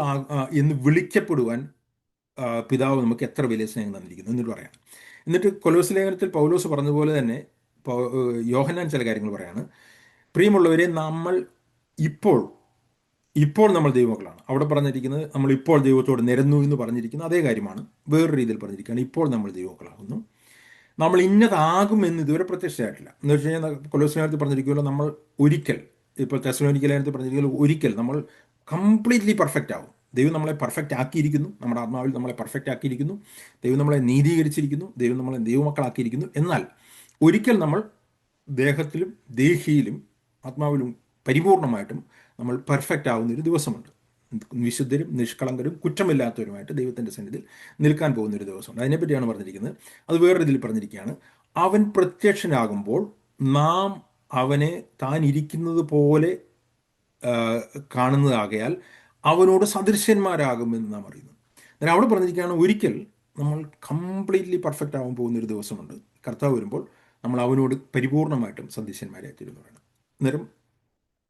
എന്ന് വിളിക്കപ്പെടുവാൻ പിതാവ് നമുക്ക് എത്ര വലിയ സ്നേഹം തന്നിരിക്കുന്നു എന്നിട്ട് പറയാം. എന്നിട്ട് കൊലോസ് ലേഖനത്തിൽ പൗലോസ് പറഞ്ഞതുപോലെ തന്നെ യോഹന്നാൻ ചില കാര്യങ്ങൾ പറയാണ്. പ്രിയമുള്ളവരെ, നമ്മൾ ഇപ്പോൾ ഇപ്പോൾ നമ്മൾ ദൈവമക്കളാണ്. അവിടെ പറഞ്ഞിരിക്കുന്നത് നമ്മൾ ഇപ്പോൾ ദൈവത്തോട് നിരന്നു എന്ന് പറഞ്ഞിരിക്കുന്നത് അതേ കാര്യമാണ്, വേറൊരു രീതിയിൽ പറഞ്ഞിരിക്കുകയാണ്. ഇപ്പോൾ നമ്മൾ ദൈവമക്കളാകുന്നു, നമ്മൾ ഇന്നതാകും എന്ന് ഇതുവരെ പ്രത്യക്ഷമായിട്ടില്ല. എന്ന് വെച്ച് കഴിഞ്ഞാൽ കൊലോസ്യാനത്തിൽ പറഞ്ഞിരിക്കുമല്ലോ, നമ്മൾ ഒരിക്കൽ, ഇപ്പോൾ തെസ്സലോനിക്ക ലേഖനത്തിൽ പറഞ്ഞിരിക്കുമല്ലോ, ഒരിക്കൽ നമ്മൾ കംപ്ലീറ്റ്ലി പെർഫെക്റ്റ് ആവും. ദൈവം നമ്മളെ പെർഫെക്റ്റ് ആക്കിയിരിക്കുന്നു, നമ്മുടെ ആത്മാവിൽ നമ്മളെ പെർഫെക്റ്റ് ആക്കിയിരിക്കുന്നു, ദൈവം നമ്മളെ നീതീകരിച്ചിരിക്കുന്നു, ദൈവം നമ്മളെ ദൈവമക്കളാക്കിയിരിക്കുന്നു. എന്നാൽ ഒരിക്കൽ നമ്മൾ ദേഹത്തിലും ദേഹിയിലും ആത്മാവിലും പരിപൂർണമായിട്ടും നമ്മൾ പെർഫെക്റ്റ് ആവുന്നൊരു ദിവസമുണ്ട്. വിശുദ്ധരും നിഷ്കളങ്കരും കുറ്റമില്ലാത്തവരുമായിട്ട് ദൈവത്തിൻ്റെ സന്നിധിയിൽ നിൽക്കാൻ പോകുന്നൊരു ദിവസമുണ്ട്. അതിനെപ്പറ്റിയാണ് പറഞ്ഞിരിക്കുന്നത്. അത് വേറൊരു ഇതിൽ പറഞ്ഞിരിക്കുകയാണ്. അവൻ പ്രത്യക്ഷനാകുമ്പോൾ നാം അവനെ താൻ ഇരിക്കുന്നത് പോലെ കാണുന്നതാകയാൽ അവനോട് സദൃശ്യന്മാരാകുമെന്ന് നാം അറിയുന്നു. അന്നേരം അവിടെ പറഞ്ഞിരിക്കുകയാണ് ഒരിക്കൽ നമ്മൾ കംപ്ലീറ്റ്ലി പെർഫെക്റ്റ് ആകാൻ പോകുന്നൊരു ദിവസമുണ്ട്. കർത്താവ് വരുമ്പോൾ നമ്മൾ അവനോട് പരിപൂർണമായിട്ടും സദൃശ്യന്മാരായി തീരുന്നവരാണ്. അന്നേരം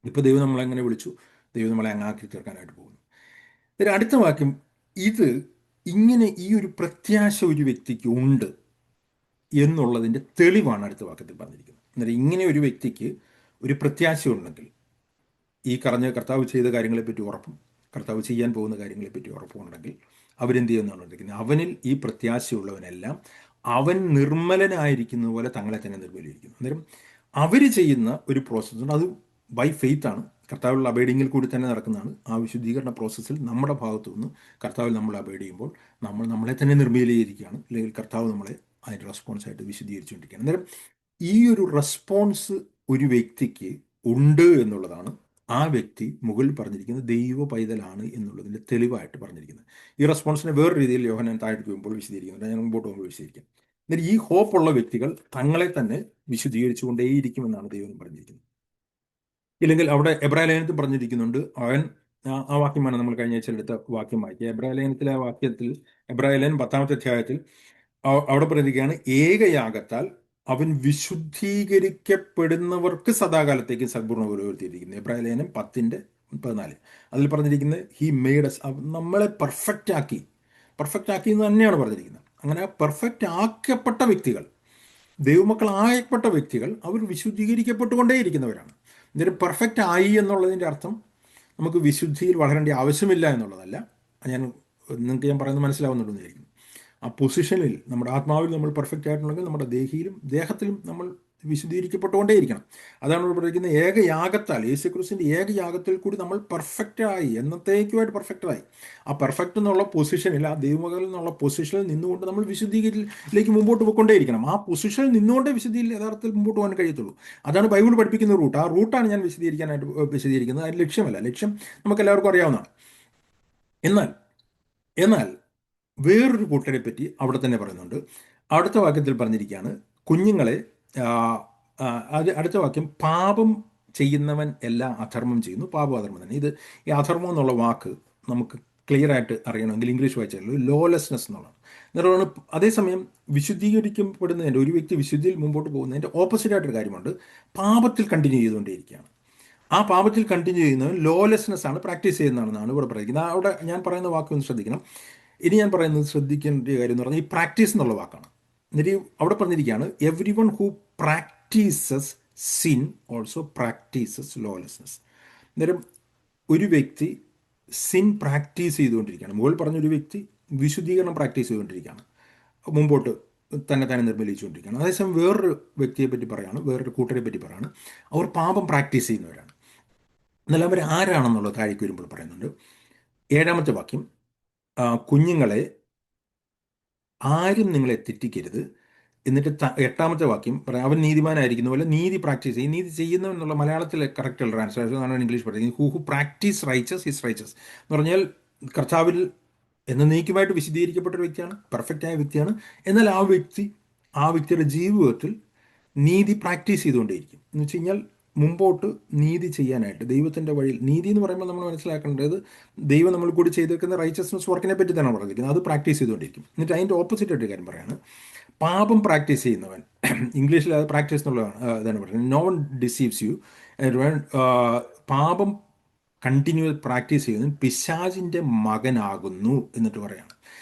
ഇപ്പോൾ ദൈവം നമ്മളെങ്ങനെ വിളിച്ചു, ദൈവം നമ്മളെ അങ്ങാക്കി തീർക്കാനായിട്ട് പോകുന്നു. അടുത്ത വാക്യം, ഇത് ഇങ്ങനെ ഈ ഒരു പ്രത്യാശ ഒരു വ്യക്തിക്ക് ഉണ്ട് എന്നുള്ളതിൻ്റെ തെളിവാണ് അടുത്ത വാക്യത്തിൽ പറഞ്ഞിരിക്കുന്നത്. അന്നേരം ഇങ്ങനെ ഒരു വ്യക്തിക്ക് ഒരു പ്രത്യാശ ഉണ്ടെങ്കിൽ, ഈ കർത്താവ് ചെയ്ത കാര്യങ്ങളെപ്പറ്റി ഉറപ്പും കർത്താവ് ചെയ്യാൻ പോകുന്ന കാര്യങ്ങളെപ്പറ്റി ഉറപ്പുമുണ്ടെങ്കിൽ അവരെന്ത് ചെയ്യുന്നതാണ് പറഞ്ഞിരിക്കുന്നത്, അവനിൽ ഈ പ്രത്യാശയുള്ളവനെല്ലാം അവൻ നിർമ്മലനായിരിക്കുന്ന പോലെ തങ്ങളെ തന്നെ നിർമ്മലീകരിക്കുന്നു. അന്നേരം അവർ ചെയ്യുന്ന ഒരു പ്രോസസ്സുണ്ട്, അത് ബൈ ഫെയ്ത്ത് ആണ്, കർത്താവിലുള്ള അബൈഡിങ്ങിൽ കൂടി തന്നെ നടക്കുന്നതാണ്. ആ വിശുദ്ധീകരണ പ്രോസസ്സിൽ നമ്മുടെ ഭാഗത്തു നിന്ന് കർത്താവിൽ നമ്മൾ അബൈഡ് ചെയ്യുമ്പോൾ നമ്മൾ നമ്മളെ തന്നെ നിർമ്മലീകരിക്കുകയാണ്, അല്ലെങ്കിൽ കർത്താവ് നമ്മളെ അതിൻ്റെ റെസ്പോൺസായിട്ട് വിശുദ്ധീകരിച്ചുകൊണ്ടിരിക്കുകയാണ്. അന്നേരം ഈ ഒരു റെസ്പോൺസ് ഒരു വ്യക്തിക്ക് ഉണ്ട് എന്നുള്ളതാണ് ആ വ്യക്തി മുകളിൽ പറഞ്ഞിരിക്കുന്നത് ദൈവ പൈതലാണ് എന്നുള്ളതിൻ്റെ തെളിവായിട്ട് പറഞ്ഞിരിക്കുന്നത്. ഈ റെസ്പോൺസിനെ വേറെ രീതിയിൽ യോഹന്നാൻ താഴേക്ക് പോകുമ്പോൾ വിശദീകരിക്കുന്നുണ്ട്, ഞാൻ മുമ്പോട്ട് പോകുമ്പോൾ വിശദീകരിക്കാം. എന്നിട്ട് ഈ ഹോപ്പുള്ള വ്യക്തികൾ തങ്ങളെ തന്നെ വിശുദ്ധീകരിച്ചുകൊണ്ടേയിരിക്കുമെന്നാണ് ദൈവം പറഞ്ഞിരിക്കുന്നത്. ഇല്ലെങ്കിൽ അവിടെ എബ്രായ ലേഖനത്തിൽ പറഞ്ഞിരിക്കുന്നുണ്ട്, അവൻ ആ വാക്യമാണ് നമ്മൾ കഴിഞ്ഞ ആഴ്ച എടുത്ത വാക്യം വായിക്കുക. എബ്രായ ലേഖനത്തിലെ ആ വാക്യത്തിൽ, എബ്രായ ലേഖനം 10-ാമത്തെ അധ്യായത്തിൽ അവിടെ പറഞ്ഞിരിക്കുകയാണ്, ഏകയാഗത്താൽ അവൻ വിശുദ്ധീകരിക്കപ്പെടുന്നവർക്ക് സദാകാലത്തേക്ക് സദ്പൂർണ്ണ വരുത്തിയിരിക്കുന്നത്. എബ്രായ ലേഖനം 10:14 അതിൽ പറഞ്ഞിരിക്കുന്നത് ഹി മെയ്ഡ് അസ്, നമ്മളെ പെർഫെക്റ്റ് ആക്കി എന്ന് തന്നെയാണ് പറഞ്ഞിരിക്കുന്നത്. അങ്ങനെ പെർഫെക്റ്റ് ആക്കപ്പെട്ട വ്യക്തികൾ, ദൈവമക്കളായപ്പെട്ട വ്യക്തികൾ, അവർ വിശുദ്ധീകരിക്കപ്പെട്ടുകൊണ്ടേയിരിക്കുന്നവരാണ്. ഇതിന് പെർഫെക്റ്റ് ആയി എന്നുള്ളതിൻ്റെ അർത്ഥം നമുക്ക് വിശുദ്ധിയിൽ വളരേണ്ട ആവശ്യമില്ല എന്നുള്ളതല്ല. നിങ്ങൾക്ക് ഞാൻ പറയുന്നത് മനസ്സിലാവുന്നുണ്ടെന്ന് വിചാരിക്കുന്നു. ആ പൊസിഷനിൽ നമ്മുടെ ആത്മാവിൽ നമ്മൾ പെർഫെക്റ്റ് ആയിട്ടുണ്ടെങ്കിൽ നമ്മുടെ ദേഹത്തിലും നമ്മൾ വിശുദ്ധീകരിക്കപ്പെട്ടുകൊണ്ടേയിരിക്കണം. അതാണ് ഇവിടെ പറയുന്നത്, ഏകയാഗത്താൽ, യേശുക്രിസ്തുവിൻ്റെ ഏകയാഗത്തിൽ കൂടി നമ്മൾ പെർഫെക്റ്റായി, എന്നത്തേക്കുമായിട്ട് പെർഫെക്റ്റായി. ആ പെർഫെക്റ്റ് എന്നുള്ള പൊസിഷനിൽ, ആ ദൈവമകളിൽ നിന്നുള്ള പൊസിഷനിൽ നിന്നുകൊണ്ട് നമ്മൾ വിശുദ്ധീകരിലേക്ക് മുമ്പോട്ട് പോയിക്കൊണ്ടേയിരിക്കണം. ആ പൊസിഷനിൽ നിന്നുകൊണ്ടേ വിശുദ്ധിയിൽ യഥാർത്ഥത്തിൽ മുമ്പോട്ട് പോകാൻ കഴിയത്തുള്ളൂ. അതാണ് ബൈബിൾ പഠിപ്പിക്കുന്ന റൂട്ട്. ആ റൂട്ടാണ് ഞാൻ വിശദീകരിക്കുന്നത്. അതിന് ലക്ഷ്യമല്ല, ലക്ഷ്യം നമുക്ക് എല്ലാവർക്കും അറിയാവുന്നതാണ്. എന്നാൽ വേറൊരു കൂട്ടരെ പറ്റി അവിടെ തന്നെ പറയുന്നുണ്ട്. അടുത്ത വാക്യത്തിൽ പറഞ്ഞിരിക്കുകയാണ്, കുഞ്ഞുങ്ങളെ, അടുത്ത വാക്യം, പാപം ചെയ്യുന്നവൻ എല്ലാം അധർമ്മം ചെയ്യുന്നു, പാപം അധർമ്മം തന്നെ. ഈ അധർമ്മം എന്നുള്ള വാക്ക് നമുക്ക് ക്ലിയർ ആയിട്ട് അറിയണമെങ്കിൽ ഇംഗ്ലീഷ് വായിച്ചാൽ ലോലെസ്നെസ് എന്നുള്ളതാണ്. എന്നിട്ടാണ് അതേസമയം വിശുദ്ധീകരിക്കപ്പെടുന്നതിൻ്റെ, ഒരു വ്യക്തി വിശുദ്ധിയിൽ മുമ്പോട്ട് പോകുന്നതിൻ്റെ ഓപ്പോസിറ്റായിട്ടൊരു കാര്യമുണ്ട്, പാപത്തിൽ കണ്ടിന്യൂ ചെയ്തുകൊണ്ടേയിരിക്കുകയാണ്. ആ പാപത്തിൽ കണ്ടിന്യൂ ചെയ്യുന്നത് ലോലെസ്നെസ് ആണ്, പ്രാക്ടീസ് ചെയ്യുന്നതാണെന്നാണ് ഇവിടെ പറയുന്നത്. അവിടെ ഞാൻ പറയുന്ന വാക്കൊന്ന് ശ്രദ്ധിക്കണം. ഇനി ഞാൻ പറയുന്നത് ശ്രദ്ധിക്കേണ്ട കാര്യം എന്ന് പറഞ്ഞാൽ ഈ പ്രാക്ടീസ് എന്നുള്ള വാക്കാണ്. എന്നിട്ട് അവിടെ പറഞ്ഞിരിക്കുകയാണ്, every one who practises sin also practises lawlessness. അന്നേരം ഒരു വ്യക്തി സിൻ പ്രാക്ടീസ് ചെയ്തുകൊണ്ടിരിക്കുകയാണ്. മുകളിൽ പറഞ്ഞൊരു വ്യക്തി വിശുദ്ധീകരണം പ്രാക്ടീസ് ചെയ്തുകൊണ്ടിരിക്കുകയാണ്, മുമ്പോട്ട് തന്നെ നിർമ്മലിച്ചുകൊണ്ടിരിക്കുകയാണ്. അതേസമയം വേറൊരു വ്യക്തിയെ പറ്റി പറയാണ്, വേറൊരു കൂട്ടരെ പറ്റി പറയാണ്, അവർ പാപം പ്രാക്ടീസ് ചെയ്യുന്നവരാണ്. എന്നാൽ അവർ ആരാണെന്നുള്ളത് താഴേക്ക് വരുമ്പോൾ പറയുന്നുണ്ട്. 7-ാമത്തെ വാക്യം, കുഞ്ഞുങ്ങളെ ആരും നിങ്ങളെ തെറ്റിക്കരുത്. എന്നിട്ട് എട്ടാമത്തെ വാക്യം പറയാം, അവൻ നീതിമാനായിരിക്കുന്ന പോലെ നീതി പ്രാക്ടീസ് ചെയ്യും. നീതി ചെയ്യുന്നു എന്നുള്ള മലയാളത്തിൽ കറക്റ്റ് ട്രാൻസ്ലേഷൻ ആണ് ഇംഗ്ലീഷ് പറയുന്നത്. Who practice righteous his righteous എന്ന് പറഞ്ഞാൽ കർത്താവിൽ എന്നേക്കുമായിട്ട് വിശദീകരിക്കപ്പെട്ട ഒരു വ്യക്തിയാണ്, പെർഫെക്റ്റ് ആയ വ്യക്തിയാണ്. എന്നാൽ ആ വ്യക്തിയുടെ ജീവിതത്തിൽ നീതി പ്രാക്ടീസ് ചെയ്തുകൊണ്ടേയിരിക്കും. എന്ന് വെച്ച് കഴിഞ്ഞാൽ മുമ്പോട്ട് നീതി ചെയ്യാനായിട്ട് ദൈവത്തിൻ്റെ വഴിയിൽ, നീതി എന്ന് പറയുമ്പോൾ നമ്മൾ മനസ്സിലാക്കേണ്ടത് ദൈവം നമ്മൾ കൂടി ചെയ്തേക്കുന്ന റൈച്ചസ്നെസ് വർക്കിനെ പറ്റി തന്നെ പറഞ്ഞിരിക്കുന്നത്. അത് പ്രാക്ടീസ് ചെയ്തുകൊണ്ടിരിക്കും. എന്നിട്ട് അതിൻ്റെ ഓപ്പോസിറ്റ് ആയിട്ട് കാര്യം പറയാണ്, പാപം പ്രാക്ടീസ് ചെയ്യുന്നവൻ ഇംഗ്ലീഷിൽ അത് പ്രാക്ടീസ് എന്നുള്ളതാണ് ഇതാണ് പറയുന്നത്. No one deceives you. പാപം കണ്ടിന്യൂസ് പ്രാക്ടീസ് ചെയ്യുന്നവൻ പിശാചിൻ്റെ മകനാകുന്നു എന്നിട്ട് പറയാണ്.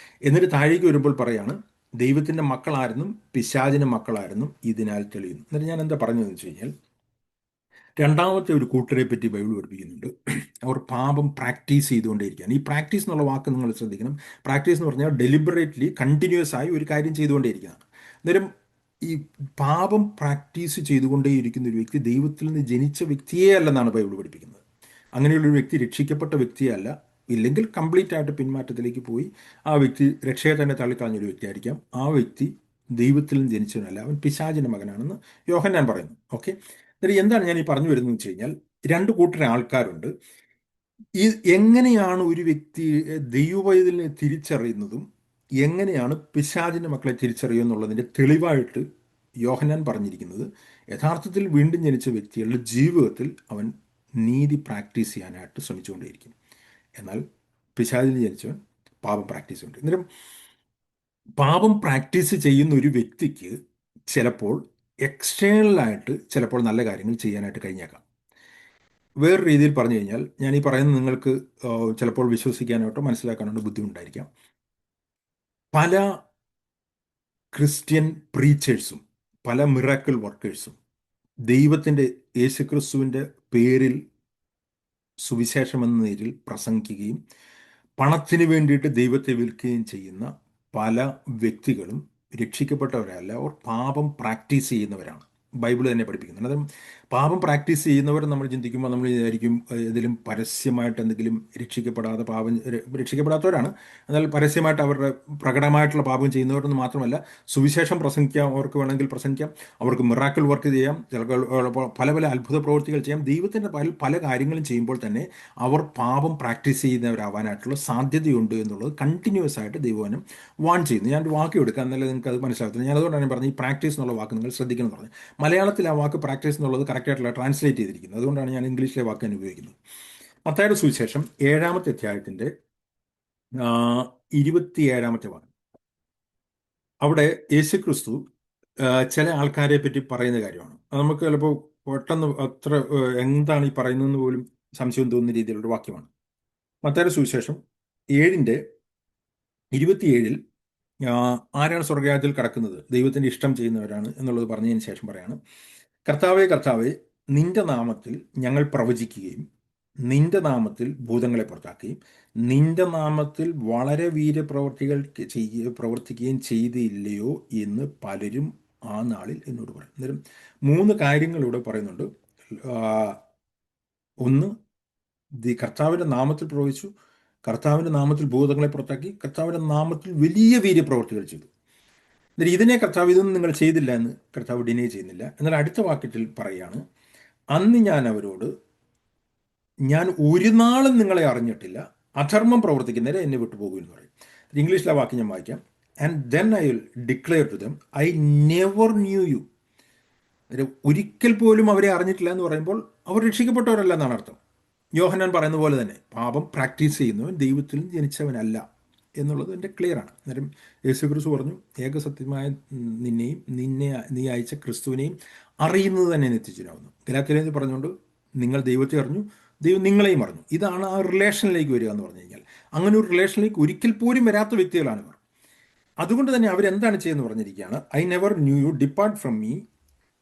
എന്നിട്ട് താഴേക്ക് വരുമ്പോൾ പറയാണ്, ദൈവത്തിൻ്റെ മക്കളായിരുന്നു പിശാചിൻ്റെ മക്കളായിരുന്നു ഇതിനാൽ തെളിയുന്നു. എന്നിട്ട് ഞാൻ എന്താ പറഞ്ഞതെന്ന് വെച്ച് കഴിഞ്ഞാൽ, രണ്ടാമത്തെ ഒരു കൂട്ടരെ പറ്റി ബൈബിൾ പഠിപ്പിക്കുന്നുണ്ട്. അവർ പാപം പ്രാക്ടീസ് ചെയ്തുകൊണ്ടേയിരിക്കുകയാണ്. ഈ പ്രാക്ടീസ് എന്നുള്ള വാക്ക് നിങ്ങൾ ശ്രദ്ധിക്കണം. പ്രാക്ടീസ് എന്ന് പറഞ്ഞാൽ ഡെലിബറേറ്റ്ലി കണ്ടിന്യൂസ് ആയി ഒരു കാര്യം ചെയ്തുകൊണ്ടേയിരിക്കുകയാണ്. അന്നേരം ഈ പാപം പ്രാക്ടീസ് ചെയ്തുകൊണ്ടേയിരിക്കുന്ന ഒരു വ്യക്തി ദൈവത്തിൽ നിന്ന് ജനിച്ച വ്യക്തിയേ അല്ലെന്നാണ് ബൈബിൾ പഠിപ്പിക്കുന്നത്. അങ്ങനെയുള്ളൊരു വ്യക്തി രക്ഷിക്കപ്പെട്ട വ്യക്തിയല്ല. ഇല്ലെങ്കിൽ കംപ്ലീറ്റ് ആയിട്ട് പിന്മാറ്റത്തിലേക്ക് പോയി ആ വ്യക്തി രക്ഷയെ തന്നെ തള്ളിക്കളഞ്ഞൊരു വ്യക്തിയായിരിക്കാം. ആ വ്യക്തി ദൈവത്തിൽ നിന്ന് ജനിച്ചവനല്ല, അവൻ പിശാചിൻ്റെ മകനാണെന്ന് യോഹന്നാൻ പറയുന്നു. ഓക്കെ, എന്നിട്ട് എന്താണ് ഞാൻ ഈ പറഞ്ഞു വരുന്നത് വെച്ച് കഴിഞ്ഞാൽ, രണ്ട് കൂട്ടരെ ആൾക്കാരുണ്ട്. ഈ എങ്ങനെയാണ് ഒരു വ്യക്തി ദൈവവൈതലിനെ തിരിച്ചറിയുന്നതും എങ്ങനെയാണ് പിശാചിൻ്റെ മക്കളെ തിരിച്ചറിയുക എന്നുള്ളതിൻ്റെ തെളിവായിട്ട് യോഹന്നാൻ പറഞ്ഞിരിക്കുന്നത്, യഥാർത്ഥത്തിൽ വീണ്ടും ജനിച്ച വ്യക്തികളുടെ ജീവിതത്തിൽ അവൻ നീതി പ്രാക്ടീസ് ചെയ്യാനായിട്ട് ശ്രമിച്ചുകൊണ്ടേയിരിക്കും. എന്നാൽ പിശാചിന് ജനിച്ചവൻ പാപം പ്രാക്ടീസ് ചെയ്യുന്നുണ്ട്. അന്നേരം പാപം പ്രാക്ടീസ് ചെയ്യുന്ന ഒരു വ്യക്തിക്ക് ചിലപ്പോൾ എക്സ്റ്റേണലായിട്ട് ചിലപ്പോൾ നല്ല കാര്യങ്ങൾ ചെയ്യാനായിട്ട് കഴിഞ്ഞേക്കാം. വേറെ രീതിയിൽ പറഞ്ഞു കഴിഞ്ഞാൽ, ഞാൻ ഈ പറയുന്നത് നിങ്ങൾക്ക് ചിലപ്പോൾ വിശ്വസിക്കാനായിട്ടോ മനസ്സിലാക്കാനായിട്ടോ ബുദ്ധിമുട്ടായിരിക്കാം. പല ക്രിസ്ത്യൻ പ്രീച്ചേഴ്സും പല മിറാക്കിൾ വർക്കേഴ്സും ദൈവത്തിൻ്റെ യേശുക്രിസ്തുവിൻ്റെ പേരിൽ സുവിശേഷമെന്ന നിലയിൽ പ്രസംഗിക്കുകയും പണത്തിന് വേണ്ടിയിട്ട് ദൈവത്തെ വിൽക്കുകയും ചെയ്യുന്ന പല വ്യക്തികളും രക്ഷിക്കപ്പെട്ടവരല്ല, അവർ പാപം പ്രാക്ടീസ് ചെയ്യുന്നവരാണ്. ബൈബിൾ തന്നെ പഠിപ്പിക്കുന്നുണ്ട്. അന്നേരം പാപം പ്രാക്ടീസ് ചെയ്യുന്നവർ നമ്മൾ ചിന്തിക്കുമ്പോൾ നമ്മൾ വിചാരിക്കും ഏതെങ്കിലും പരസ്യമായിട്ട് എന്തെങ്കിലും രക്ഷിക്കപ്പെടാത്തവരാണ്. എന്നാൽ പരസ്യമായിട്ട് അവരുടെ പ്രകടമായിട്ടുള്ള പാപം ചെയ്യുന്നവരെന്ന് മാത്രമല്ല, സുവിശേഷം പ്രസംഗിക്കാം, അവർക്ക് വേണമെങ്കിൽ പ്രസംഗിക്കാം, അവർക്ക് മിറാക്കിൾ വർക്ക് ചെയ്യാം, ചിലപ്പോൾ പല പല അത്ഭുത പ്രവൃത്തികൾ ചെയ്യാം. ദൈവത്തിൻ്റെ പല കാര്യങ്ങളും ചെയ്യുമ്പോൾ തന്നെ അവർ പാപം പ്രാക്ടീസ് ചെയ്യുന്നവരാവാനായിട്ടുള്ള സാധ്യതയുണ്ട് എന്നുള്ളത് കണ്ടിന്യൂസ് ആയിട്ട് ദൈവവചനം വാൺ ചെയ്യുന്നു. ഞാനൊരു വാക്ക് എടുക്കാം, എന്നാലും നിങ്ങൾക്ക് അത് മനസ്സിലാകത്തില്ല. ഞാൻ അതുകൊണ്ടാണ് ഞാൻ പറഞ്ഞത് ഈ പ്രാക്ടീസ് എന്നുള്ള വാക്ക് നിങ്ങൾ ശ്രദ്ധിക്കണം എന്ന് പറഞ്ഞു. മലയാളത്തിൽ ആ വാക്ക് പ്രാക്ടീസ് എന്നുള്ളത് കറക്റ്റായിട്ടുള്ള ട്രാൻസ്ലേറ്റ് ചെയ്തിരിക്കുന്നത്. അതുകൊണ്ടാണ് ഞാൻ ഇംഗ്ലീഷിലെ വാക്ക് തന്നെ ഉപയോഗിക്കുന്നത്. മത്തായിയുടെ സുവിശേഷം 7-ാമത്തെ അധ്യായത്തിൻ്റെ 27-ാമത്തെ വാക്യം, അവിടെ യേശുക്രിസ്തു ചില ആൾക്കാരെ പറ്റി പറയുന്ന കാര്യമാണ്. അത് നമുക്ക് ചിലപ്പോൾ പെട്ടെന്ന് അത്ര എന്താണ് ഈ പറയുന്നതെന്ന് പോലും സംശയം തോന്നുന്ന രീതിയിലുള്ള വാക്യമാണ്. മത്തായിയുടെ സുവിശേഷം 7-ന്റെ 27 ആരാണ് സ്വർഗരാജ്യത്തിൽ കടക്കുന്നത്? ദൈവത്തിൻ്റെ ഇഷ്ടം ചെയ്യുന്നവരാണ് എന്നുള്ളത് പറഞ്ഞതിന് ശേഷം പറയാണ്, കർത്താവേ കർത്താവേ, നിന്റെ നാമത്തിൽ ഞങ്ങൾ പ്രവചിക്കുകയും നിന്റെ നാമത്തിൽ ഭൂതങ്ങളെ പുറത്താക്കുകയും നിന്റെ നാമത്തിൽ വളരെ വീര്യപ്രവർത്തികൾ പ്രവർത്തിക്കുകയും ചെയ്തില്ലയോ എന്ന് പലരും ആ നാളിൽ എന്നോട് പറയും. അന്നേരം 3 കാര്യങ്ങൾ ഇവിടെ പറയുന്നുണ്ട്. ഒന്ന്, കർത്താവിൻ്റെ നാമത്തിൽ പ്രവചിച്ചു, കർത്താവിൻ്റെ നാമത്തിൽ ഭൂതങ്ങളെ പുറത്താക്കി, കർത്താവിൻ്റെ നാമത്തിൽ വലിയ വീര്യപ്രവർത്തികൾ ചെയ്തു. എന്നിട്ട് ഇതിനെ കർത്താവ് ഇതൊന്നും നിങ്ങൾ ചെയ്തില്ല എന്ന് കർത്താവ് ഡിനേ ചെയ്യുന്നില്ല. എന്നാൽ അടുത്ത വാക്യത്തിൽ പറയുകയാണ്, അന്ന് ഞാൻ അവരോട്, ഞാൻ ഒരു നാളും നിങ്ങളെ അറിഞ്ഞിട്ടില്ല, അധർമ്മം പ്രവർത്തിക്കുന്നവരെ എന്നെ വിട്ടുപോകൂ എന്ന് പറയും. ഇംഗ്ലീഷിലെ വാക്യം ഞാൻ വായിക്കാം. And then I will declare to them I never knew you. ഒരിക്കൽ പോലും അവരെ അറിഞ്ഞിട്ടില്ല എന്ന് പറയുമ്പോൾ അവർ രക്ഷിക്കപ്പെട്ടവരല്ല എന്നാണ് അർത്ഥം. യോഹന്നാൻ പറയുന്ന പോലെ തന്നെ പാപം പ്രാക്ടീസ് ചെയ്യുന്നവൻ ദൈവത്തിൽ ജനിച്ചവനല്ല എന്നുള്ളത് എൻ്റെ ക്ലിയറാണ്. അന്നേരം യേശുക്രിസ്തു പറഞ്ഞു, ഏകസത്യമായ നിന്നെയും നീ അയച്ച ക്രിസ്തുവിനെയും അറിയുന്നത് തന്നെ നിത്യജീവനാകുന്നു. ഗലാത്യരിൽ പറഞ്ഞുകൊണ്ട് നിങ്ങൾ ദൈവത്തെ അറിഞ്ഞു, ദൈവം നിങ്ങളെയും അറിഞ്ഞു. ഇതാണ് ആ റിലേഷനിലേക്ക് വരിക എന്ന് പറഞ്ഞു കഴിഞ്ഞാൽ. അങ്ങനെ ഒരു റിലേഷനിലേക്ക് ഒരിക്കൽ പോലും വരാത്ത വ്യക്തികളാണ് ഇവർ. അതുകൊണ്ട് തന്നെ അവരെന്താണ് ചെയ്യുന്നത് പറഞ്ഞിരിക്കുകയാണ്, I never knew you, depart from me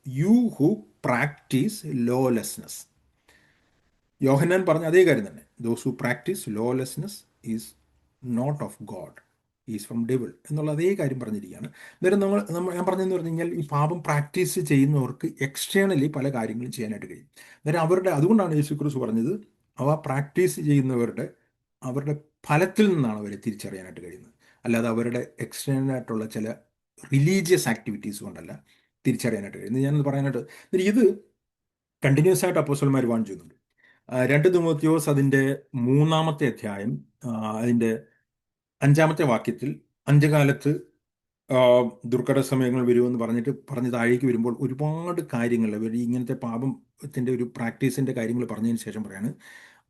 you who practice lawlessness. Yohannan പറഞ്ഞ അതേ കാര്യം തന്നെ, those who practice lawlessness is not of God, is from devil എന്നുള്ള അതേ കാര്യം പറഞ്ഞിരിക്കുകയാണ്. അന്നേരം ഞാൻ പറഞ്ഞതെന്ന് പറഞ്ഞു കഴിഞ്ഞാൽ, ഈ പാപം പ്രാക്ടീസ് ചെയ്യുന്നവർക്ക് എക്സ്റ്റേണലി പല കാര്യങ്ങളും ചെയ്യാനായിട്ട് കഴിയും. അന്നേരം അതുകൊണ്ടാണ് യേശുക്രിസ്തു പറഞ്ഞത്, അവ പ്രാക്ടീസ് ചെയ്യുന്നവരുടെ ഫലത്തിൽ നിന്നാണ് അവരെ തിരിച്ചറിയാനായിട്ട് കഴിയുന്നത്. അല്ലാതെ അവരുടെ എക്സ്റ്റേണൽ ആയിട്ടുള്ള ചില റിലീജിയസ് ആക്ടിവിറ്റീസ് കൊണ്ടല്ല തിരിച്ചറിയാനായിട്ട് കഴിയുന്നത്. ഞാനത് പറയാനായിട്ട് ഇത് കണ്ടിന്യൂസ് ആയിട്ട് അപ്പോസ്തലന്മാർ വാൺ ചെയ്യുന്നുണ്ട്. 2 തിമോത്തിയോസ് അതിൻ്റെ 3-ാമത്തെ അധ്യായം, അതിൻ്റെ 5-ാമത്തെ വാക്യത്തിൽ അന്ത്യകാലത്ത് ദുർഘട സമയങ്ങൾ വരുമെന്ന് പറഞ്ഞ് താഴേക്ക് വരുമ്പോൾ ഒരുപാട് കാര്യങ്ങൾ ഇവർ ഇങ്ങനത്തെ പാപത്തിൻ്റെ ഒരു പ്രാക്ടീസിൻ്റെ കാര്യങ്ങൾ പറഞ്ഞതിന് ശേഷം പറയാണ്,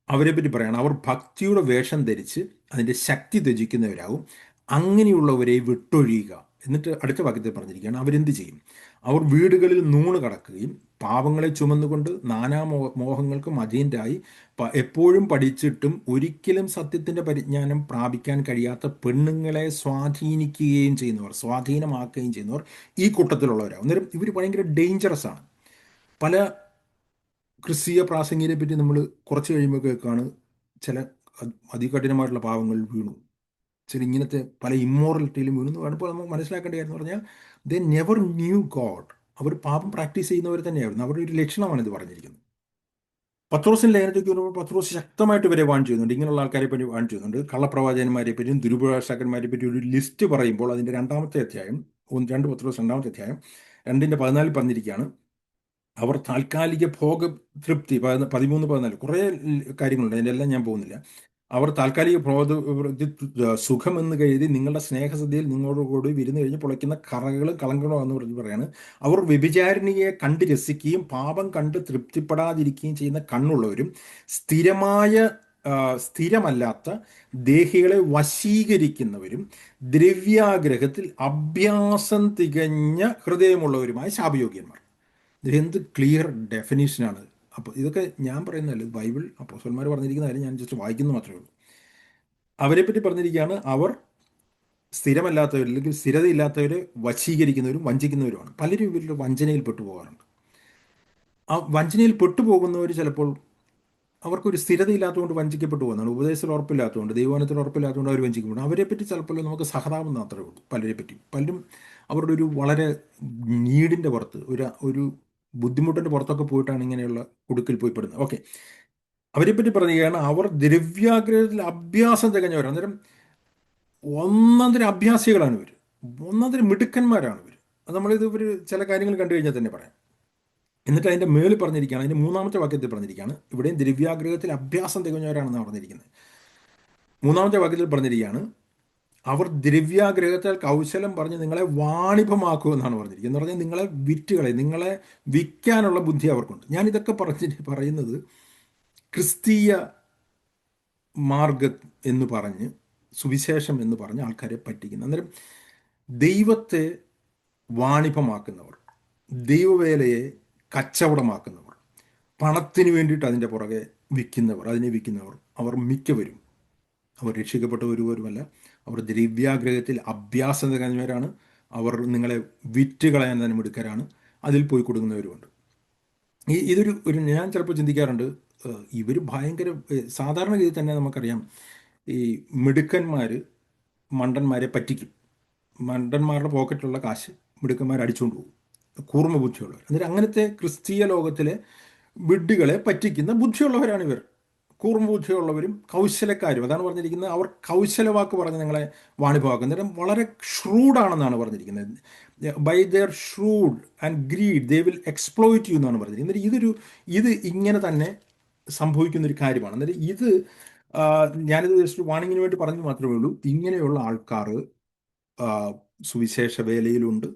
അവരെ പറ്റി പറയാണ്, അവർ ഭക്തിയുടെ വേഷം ധരിച്ച് അതിൻ്റെ ശക്തി ത്യജിക്കുന്നവരാകും, അങ്ങനെയുള്ളവരെ വിട്ടൊഴിയുക. എന്നിട്ട് അടുത്ത വാക്യത്തിൽ പറഞ്ഞിരിക്കുകയാണ് അവരെന്ത് ചെയ്യും? അവർ വീടുകളിൽ നൂണ് കടക്കുകയും പാപങ്ങളെ ചുമന്നുകൊണ്ട് മോഹങ്ങൾക്കും അധീനരായി എപ്പോഴും പഠിച്ചിട്ടും ഒരിക്കലും സത്യത്തിൻ്റെ പരിജ്ഞാനം പ്രാപിക്കാൻ കഴിയാത്ത പെണ്ണുങ്ങളെ സ്വാധീനമാക്കുകയും ചെയ്യുന്നവർ ഈ കൂട്ടത്തിലുള്ളവരാണ്. അന്നേരം ഇവർ ഭയങ്കര ഡേഞ്ചറസ് ആണ്. പല ക്രിസ്തീയ പ്രാസംഗികരെ പറ്റി നമ്മൾ കുറച്ച് കഴിയുമ്പോൾ കേൾക്കാണ് ചില അതികഠിനമായിട്ടുള്ള പാവങ്ങളിൽ വീണു, ചില ഇങ്ങനത്തെ പല ഇമ്മോറലിറ്റിയിലും വീണു എന്ന് കാണുമ്പോൾ നമുക്ക് മനസ്സിലാക്കേണ്ട കാര്യം എന്ന് പറഞ്ഞാൽ ദേ നെവർ ന്യൂ ഗോഡ്. അവർ പാപം പ്രാക്ടീസ് ചെയ്യുന്നവർ തന്നെയായിരുന്നു. അവരുടെ ഒരു ലക്ഷണമാണ് ഇത് പറഞ്ഞിരിക്കുന്നത്. പത്രോസിന്റെ ലേഖനത്തിലേക്ക് വരുമ്പോൾ പത്രോസ് ശക്തമായിട്ട് ഇവരെ വാൺ ചെയ്യുന്നുണ്ട്. ഇങ്ങനെയുള്ള ആൾക്കാരെ പറ്റി വാൺ ചെയ്യുന്നുണ്ട്. കള്ളപ്രവാചകന്മാരെ പറ്റിയും ദുരുപദേഷ്ടാക്കന്മാരെ പറ്റി ഒരു ലിസ്റ്റ് പറയുമ്പോൾ അതിൻ്റെ 2-ാമത്തെ അധ്യായം, 2 പത്രോസ് 2-ാമത്തെ അധ്യായം 2:14 പറഞ്ഞിരിക്കുകയാണ്, അവർ താൽക്കാലിക ഭോഗതൃപ്തി, 13-14 കുറേ കാര്യങ്ങളുണ്ട്, അതിൻ്റെ എല്ലാം ഞാൻ പോകുന്നില്ല. അവർ താൽക്കാലിക സുഖമെന്ന് കരുതി നിങ്ങളുടെ സ്നേഹസദ്യയിൽ നിങ്ങളോട് കൂടി വിരുന്ന് കഴിഞ്ഞ് പൊളിക്കുന്ന കറകളും കളങ്കണോ എന്ന് പറഞ്ഞ് പറയാണ്. അവർ വ്യഭിചാരിണിയെ കണ്ട് രസിക്കുകയും പാപം കണ്ട് തൃപ്തിപ്പെടാതിരിക്കുകയും ചെയ്യുന്ന കണ്ണുള്ളവരും സ്ഥിരമല്ലാത്ത ദേഹികളെ വശീകരിക്കുന്നവരും ദ്രവ്യാഗ്രഹത്തിൽ അഭ്യാസം തികഞ്ഞ ഹൃദയമുള്ളവരുമായ ശാപയോഗ്യന്മാർ. ഇതെന്ത് ക്ലിയർ ഡെഫിനേഷനാണ്! അപ്പോൾ ഇതൊക്കെ ഞാൻ പറയുന്നതല്ല, ബൈബിൾ അപ്പോസ്തലന്മാർ പറഞ്ഞിരിക്കുന്ന കാര്യം ഞാൻ ജസ്റ്റ് വായിക്കുന്നു മാത്രമേ ഉള്ളൂ. അവരെ പറ്റി പറഞ്ഞിരിക്കുകയാണ് അവർ സ്ഥിരമല്ലാത്തവർ, അല്ലെങ്കിൽ സ്ഥിരതയില്ലാത്തവരെ വശീകരിക്കുന്നവരും വഞ്ചിക്കുന്നവരുമാണ്. പലരും ഇവരുടെ വഞ്ചനയിൽ പെട്ടുപോകാറുണ്ട്. ആ വഞ്ചനയിൽ പെട്ടുപോകുന്നവർ ചിലപ്പോൾ അവർക്കൊരു സ്ഥിരതയില്ലാത്തതുകൊണ്ട് വഞ്ചിക്കപ്പെട്ടു പോകുന്നതാണ്. ഉപദേശത്തിൽ ഉറപ്പില്ലാത്തതുകൊണ്ട്, ദൈവവചനത്തിൽ ഉറപ്പില്ലാത്തതുകൊണ്ട് അവർ വഞ്ചിക്കപ്പെടും. അവരെ പറ്റി ചിലപ്പോൾ നമുക്ക് സഹതാപം മാത്രമേ ഉള്ളൂ. പലരെ പറ്റി പലരും അവരുടെ ഒരു വളരെ നീഡിൻ്റെ പുറത്ത്, ഒരു ബുദ്ധിമുട്ടിൻ്റെ പുറത്തൊക്കെ പോയിട്ടാണ് ഇങ്ങനെയുള്ള കുടുക്കിൽ പോയി പെടുന്നത്. ഓക്കെ, അവരെ പറ്റി പറയുകയാണ് അവർ ദ്രവ്യാഗ്രഹത്തിൽ അഭ്യാസം തികഞ്ഞവരാണ്. അന്നേരം ഒന്നാന്തരം അഭ്യാസികളാണ് ഇവർ, ഒന്നാന്തരം മിടുക്കന്മാരാണ് ഇവർ. അത് നമ്മളിത് ഇവർ ചില കാര്യങ്ങൾ കണ്ടു കഴിഞ്ഞാൽ തന്നെ പറയാം. എന്നിട്ട് അതിൻ്റെ മേളിൽ പറഞ്ഞിരിക്കുകയാണ്, അതിൻ്റെ 3-ാമത്തെ വാക്യത്തിൽ പറഞ്ഞിരിക്കുകയാണ് ഇവിടെയും ദ്രവ്യാഗ്രഹത്തിൽ അഭ്യാസം തികഞ്ഞവരാണെന്നാണ് പറഞ്ഞിരിക്കുന്നത്. 3-ാമത്തെ വാക്യത്തിൽ പറഞ്ഞിരിക്കുകയാണ് അവർ ദ്രവ്യാഗ്രഹത്താൽ കൗശലം പറഞ്ഞ് നിങ്ങളെ വാണിഭമാക്കുമെന്നാണ് പറഞ്ഞിരിക്കുന്നത്. എന്ന് പറഞ്ഞാൽ നിങ്ങളെ വിൽക്കാനുള്ള ബുദ്ധി അവർക്കുണ്ട്. ഞാനിതൊക്കെ പറയുന്നത് ക്രിസ്തീയ മാർഗം എന്ന് പറഞ്ഞ്, സുവിശേഷം എന്ന് പറഞ്ഞ് ആൾക്കാരെ പറ്റിക്കുന്നു. അന്നേരം ദൈവത്തെ വാണിഭമാക്കുന്നവർ, ദൈവവേലയെ കച്ചവടമാക്കുന്നവർ, പണത്തിന് വേണ്ടിയിട്ട് അതിൻ്റെ പുറകെ വിൽക്കുന്നവർ അവർ മിക്കവരും അവർ രക്ഷിക്കപ്പെട്ടവരുമല്ല. അവർ ദ്രവ്യാഗ്രഹത്തിൽ അഭ്യാസം തികഞ്ഞവരാണ്. അവർ നിങ്ങളെ വിറ്റ് കളയാൻ തന്നെ മിടുക്കരാണ്. അതിൽ പോയി കൊടുക്കുന്നവരുമുണ്ട്. ഇതൊരു ഞാൻ ചിലപ്പോൾ ചിന്തിക്കാറുണ്ട്, ഇവർ ഭയങ്കര സാധാരണഗതി തന്നെ നമുക്കറിയാം, ഈ മിടുക്കന്മാർ മണ്ടന്മാരെ പറ്റിക്കും. മണ്ടന്മാരുടെ പോക്കറ്റിലുള്ള കാശ് മിടുക്കന്മാർ അടിച്ചുകൊണ്ട് പോകും, കൂർമ്മ ബുദ്ധിയുള്ളവർ. എന്നിട്ട് അങ്ങനത്തെ ക്രിസ്തീയ ലോകത്തിലെ വിഡ്ഢികളെ പറ്റിക്കുന്ന ബുദ്ധിയുള്ളവരാണ് ഇവർ. കൂർമ്മ ബുദ്ധിയുള്ളവരും കൗശലക്കാരും. അതാണ് പറഞ്ഞിരിക്കുന്നത്, അവർ കൗശലവാക്ക് പറഞ്ഞ് നിങ്ങളെ വാണിഭമാക്കും. അന്നേരം വളരെ ഷ്രൂഡാണെന്നാണ് പറഞ്ഞിരിക്കുന്നത്. By their shrewd and greed they will exploit you എന്നാണ് പറഞ്ഞിരിക്കുന്നത്. എന്നിട്ട് ഇത് ഇങ്ങനെ തന്നെ സംഭവിക്കുന്നൊരു കാര്യമാണ്. എന്നിട്ട് ഞാനിത് ജസ്റ്റ് വാണിങ്ങിന് വേണ്ടി പറഞ്ഞു മാത്രമേ ഉള്ളൂ. ഇങ്ങനെയുള്ള ആൾക്കാർ സുവിശേഷ വേലയിലുണ്ട്.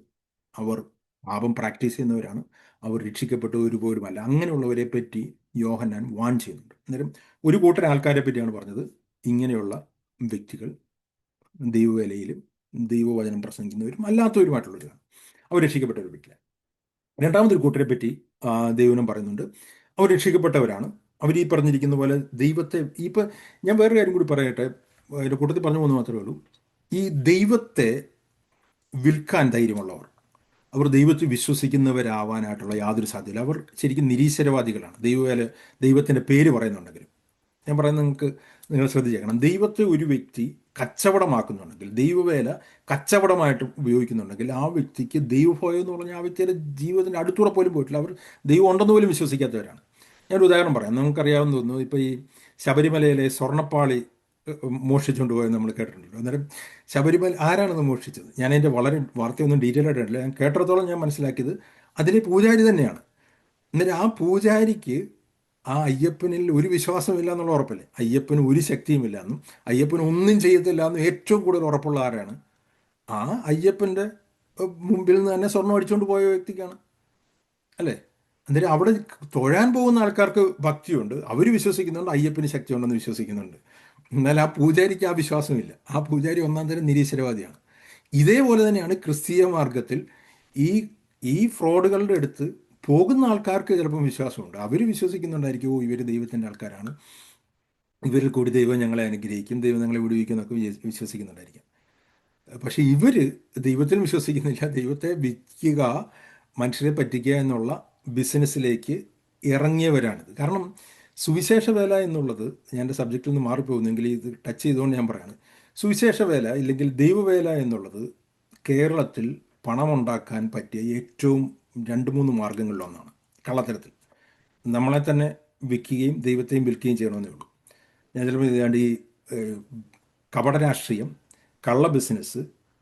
അവർ പാപം പ്രാക്ടീസ് ചെയ്യുന്നവരാണ്. അവർ രക്ഷിക്കപ്പെട്ടവർ പോലുമല്ല. അങ്ങനെയുള്ളവരെ പറ്റി യോഹന്നാൻ വാൺ ചെയ്യുന്നുണ്ട്. അന്നേരം ഒരു കൂട്ടം ആൾക്കാരെ പറ്റിയാണ് പറഞ്ഞത്, ഇങ്ങനെയുള്ള വ്യക്തികൾ ദൈവവേലയിലും ദൈവവചനം പ്രസംഗിക്കുന്നവരും അല്ലാത്തവരുമായിട്ടുള്ളവരാണ്. അവർ രക്ഷിക്കപ്പെട്ടവർ പറ്റില്ല. രണ്ടാമതൊരു കൂട്ടരെ പറ്റി ദൈവനം പറയുന്നുണ്ട്, അവർ രക്ഷിക്കപ്പെട്ടവരാണ്. അവർ ഈ പറഞ്ഞിരിക്കുന്ന പോലെ ദൈവത്തെ, ഇപ്പം ഞാൻ വേറൊരു കാര്യം കൂടി പറയട്ടെ, അതിൻ്റെ കൂട്ടത്തിൽ പറഞ്ഞു പോകുന്നത് മാത്രമേ ഉള്ളൂ. ഈ ദൈവത്തെ വിൽക്കാൻ ധൈര്യമുള്ളവർ, അവർ ദൈവത്തിൽ വിശ്വസിക്കുന്നവരാവാനായിട്ടുള്ള യാതൊരു സാധ്യതയില്ല. അവർ ശരിക്കും നിരീശ്വരവാദികളാണ്. ദൈവത്തിൻ്റെ പേര് പറയുന്നുണ്ടെങ്കിലും. ഞാൻ പറയുന്നത് നിങ്ങൾ ശ്രദ്ധിച്ചേക്കണം. ദൈവത്തെ ഒരു വ്യക്തി കച്ചവടമാക്കുന്നുണ്ടെങ്കിൽ, ദൈവവേല കച്ചവടമായിട്ട് ഉപയോഗിക്കുന്നുണ്ടെങ്കിൽ, ആ വ്യക്തിക്ക് ദൈവഭയം എന്ന് പറഞ്ഞാൽ ആ വ്യക്തിയുടെ ജീവിതത്തിൻ്റെ അടുത്തൂടെ പോലും പോയിട്ടില്ല. അവർ ദൈവം ഉണ്ടെന്ന് പോലും വിശ്വസിക്കാത്തവരാണ്. ഞാനൊരു ഉദാഹരണം പറയാം, നമുക്കറിയാവുന്ന തോന്നുന്നു. ഇപ്പോൾ ഈ ശബരിമലയിലെ സ്വർണ്ണപ്പാളി മോഷ്ടിച്ചുകൊണ്ട് പോയെന്ന് നമ്മൾ കേട്ടിട്ടുണ്ടല്ലോ. അന്നേരം ശബരിമല ആരാണത് മോഷ്ടിച്ചത്? ഞാൻ അതിൻ്റെ വളരെ വാർത്തയൊന്നും ഡീറ്റെയിൽ ആയിട്ടില്ല. ഞാൻ കേട്ടിടത്തോളം ഞാൻ മനസ്സിലാക്കിയത് അതിലെ പൂജാരി തന്നെയാണ്. എന്നിട്ട് ആ പൂജാരിക്ക് ആ അയ്യപ്പനിൽ ഒരു വിശ്വാസമില്ല എന്നുള്ള ഉറപ്പല്ലേ, അയ്യപ്പന് ഒരു ശക്തിയുമില്ല എന്നും അയ്യപ്പന് ഒന്നും ചെയ്യത്തില്ല എന്നും ഏറ്റവും കൂടുതൽ ഉറപ്പുള്ള ആരാണ്? ആ അയ്യപ്പൻ്റെ മുമ്പിൽ നിന്ന് തന്നെ സ്വർണം അടിച്ചുകൊണ്ട് പോയ വ്യക്തിക്കാണ്, അല്ലേ? അന്നേരം അവിടെ തൊഴാൻ പോകുന്ന ആൾക്കാർക്ക് ഭക്തിയുണ്ട്, അവർ വിശ്വസിക്കുന്നുണ്ട്, അയ്യപ്പന് ശക്തിയുണ്ടെന്ന് വിശ്വസിക്കുന്നുണ്ട്. എന്നാൽ ആ പൂജാരിക്ക് ആ വിശ്വാസമില്ല. ആ പൂജാരി ഒന്നാം തരം നിരീശ്വരവാദിയാണ്. ഇതേപോലെ തന്നെയാണ് ക്രിസ്തീയ മാർഗത്തിൽ ഈ ഈ ഫ്രോഡുകളുടെ അടുത്ത് പോകുന്ന ആൾക്കാർക്ക് ചിലപ്പം വിശ്വാസമുണ്ട്. അവർ വിശ്വസിക്കുന്നുണ്ടായിരിക്കും, ഓ ഇവർ ദൈവത്തിൻ്റെ ആൾക്കാരാണ്, ഇവരിൽ കൂടി ദൈവം ഞങ്ങളെ അനുഗ്രഹിക്കും, ദൈവം ഞങ്ങളെ വിടുവിക്കും എന്നൊക്കെ വിശ്വസിക്കുന്നുണ്ടായിരിക്കും. പക്ഷെ ഇവർ ദൈവത്തിൽ വിശ്വസിക്കുന്നില്ല, ദൈവത്തെ വിൽക്കുക, മനുഷ്യരെ പറ്റിക്കുക എന്നുള്ള ബിസിനസ്സിലേക്ക് ഇറങ്ങിയവരാണിത്. കാരണം സുവിശേഷ വേല എന്നുള്ളത്, ഞാൻ എൻ്റെ സബ്ജക്റ്റിൽ നിന്ന് മാറിപ്പോകുന്നെങ്കിൽ ഇത് ടച്ച് ചെയ്തുകൊണ്ട് ഞാൻ പറയാണ്, സുവിശേഷ വേല ഇല്ലെങ്കിൽ ദൈവവേല എന്നുള്ളത് കേരളത്തിൽ പണമുണ്ടാക്കാൻ പറ്റിയ ഏറ്റവും രണ്ട് മൂന്ന് മാർഗങ്ങളിലൊന്നാണ്. കള്ളത്തരത്തിൽ നമ്മളെ തന്നെ വിൽക്കുകയും ദൈവത്തെയും വിൽക്കുകയും ചെയ്യണമെന്നേ ഉള്ളൂ. ഞാൻ ചിലപ്പോൾ ഇതാണ്ട് ഈ ഏഹ്, കപട രാഷ്ട്രീയം, കള്ള ബിസിനസ്,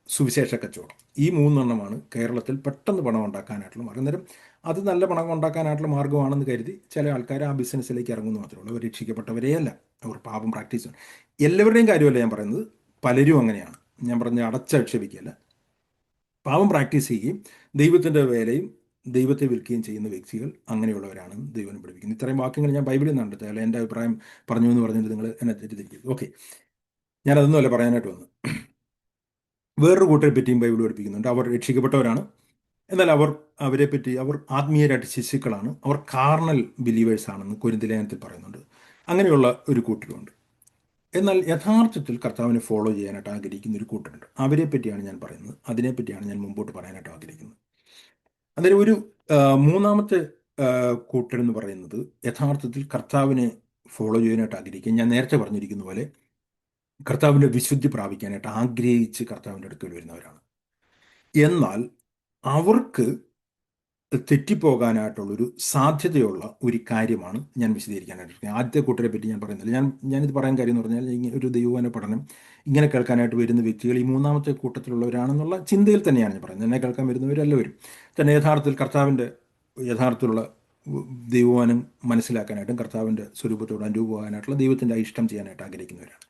സുവിശേഷ കച്ചവടം, ഈ മൂന്നെണ്ണമാണ് കേരളത്തിൽ പെട്ടെന്ന് പണം ഉണ്ടാക്കാനായിട്ടുള്ള മാർഗം. അന്നേരം അത് നല്ല പണം ഉണ്ടാക്കാനായിട്ടുള്ള മാർഗ്ഗമാണെന്ന് കരുതി ചില ആൾക്കാർ ആ ബിസിനസ്സിലേക്ക് ഇറങ്ങുന്നു മാത്രമേ ഉള്ളൂ. അവർ രക്ഷിക്കപ്പെട്ടവരെയല്ല, അവർ പാപം പ്രാക്ടീസ് ചെയ്യും. എല്ലാവരുടെയും കാര്യമല്ല ഞാൻ പറയുന്നത്, പലരും അങ്ങനെയാണ്. ഞാൻ പറഞ്ഞ അടച്ചാക്ഷേപിക്കുകയല്ല. പാവം പ്രാക്ടീസ് ചെയ്യുകയും ദൈവത്തിൻ്റെ വേലയും ദൈവത്തെ വിൽക്കുകയും ചെയ്യുന്ന വ്യക്തികൾ അങ്ങനെയുള്ളവരാണ് ദൈവം പഠിപ്പിക്കുന്നത്. ഇത്രയും വാക്യങ്ങൾ ഞാൻ ബൈബിളിൽ നിന്ന് കണ്ടെത്തുക, അല്ല എൻ്റെ അഭിപ്രായം പറഞ്ഞു എന്ന് പറഞ്ഞിട്ട് നിങ്ങൾ എന്നെ തെറ്റിദ്ധരിക്കരുത്. ഓക്കെ, ഞാനതൊന്നുമല്ല പറയാനായിട്ട് വന്നത്. വേറൊരു കൂട്ടരെ പറ്റിയും ബൈബിൾ പഠിപ്പിക്കുന്നുണ്ട്. അവർ രക്ഷിക്കപ്പെട്ടവരാണ്, എന്നാൽ അവർ ആത്മീയരായിട്ട് ശിശുക്കളാണ്, അവർ കാർണൽ ബിലീവേഴ്സ് ആണെന്ന് കൊരിന്ത്യലേഖനത്തിൽ പറയുന്നുണ്ട്. അങ്ങനെയുള്ള ഒരു കൂട്ടരുണ്ട്. എന്നാൽ യഥാർത്ഥത്തിൽ കർത്താവിനെ ഫോളോ ചെയ്യാനായിട്ട് ആഗ്രഹിക്കുന്ന ഒരു കൂട്ടരുണ്ട്. അവരെ പറ്റിയാണ് ഞാൻ പറയുന്നത്, അതിനെപ്പറ്റിയാണ് ഞാൻ മുമ്പോട്ട് പറയാനായിട്ട് ആഗ്രഹിക്കുന്നത്. അന്നേരം ഒരു മൂന്നാമത്തെ കൂട്ടരെന്ന് പറയുന്നത് യഥാർത്ഥത്തിൽ കർത്താവിനെ ഫോളോ ചെയ്യാനായിട്ട് ആഗ്രഹിക്കുക. ഞാൻ നേരത്തെ പറഞ്ഞിരിക്കുന്ന പോലെ കർത്താവിൻ്റെ വിശുദ്ധി പ്രാപിക്കാനായിട്ട് ആഗ്രഹിച്ച് കർത്താവിൻ്റെ അടുക്കൽ വരുന്നവരാണ്. എന്നാൽ അവർക്ക് തെറ്റിപ്പോകാനായിട്ടുള്ളൊരു സാധ്യതയുള്ള ഒരു കാര്യമാണ് ഞാൻ വിശദീകരിക്കാനായിട്ട്. ആദ്യത്തെ കൂട്ടരെ പറ്റി ഞാൻ പറയുന്നില്ല. ഞാനിത് പറയാൻ കാര്യം എന്ന് പറഞ്ഞാൽ, ഒരു ദൈവവചന പഠനം ഇങ്ങനെ കേൾക്കാനായിട്ട് വരുന്ന വ്യക്തികൾ ഈ മൂന്നാമത്തെ കൂട്ടത്തിലുള്ളവരാണെന്നുള്ള ചിന്തയിൽ തന്നെയാണ് ഞാൻ പറയുന്നത്. എന്നെ കേൾക്കാൻ വരുന്നവരെല്ലാവരും തന്നെ യഥാർത്ഥത്തിൽ കർത്താവിൻ്റെ യഥാർത്ഥത്തിലുള്ള ദൈവവചനം മനസ്സിലാക്കാനായിട്ടും കർത്താവിൻ്റെ സ്വരൂപത്തോട് അനുരൂപമാകാനായിട്ടുള്ള ദൈവത്തിൻ്റെ ഇഷ്ടം ചെയ്യാനായിട്ട് ആഗ്രഹിക്കുന്നവരാണ്.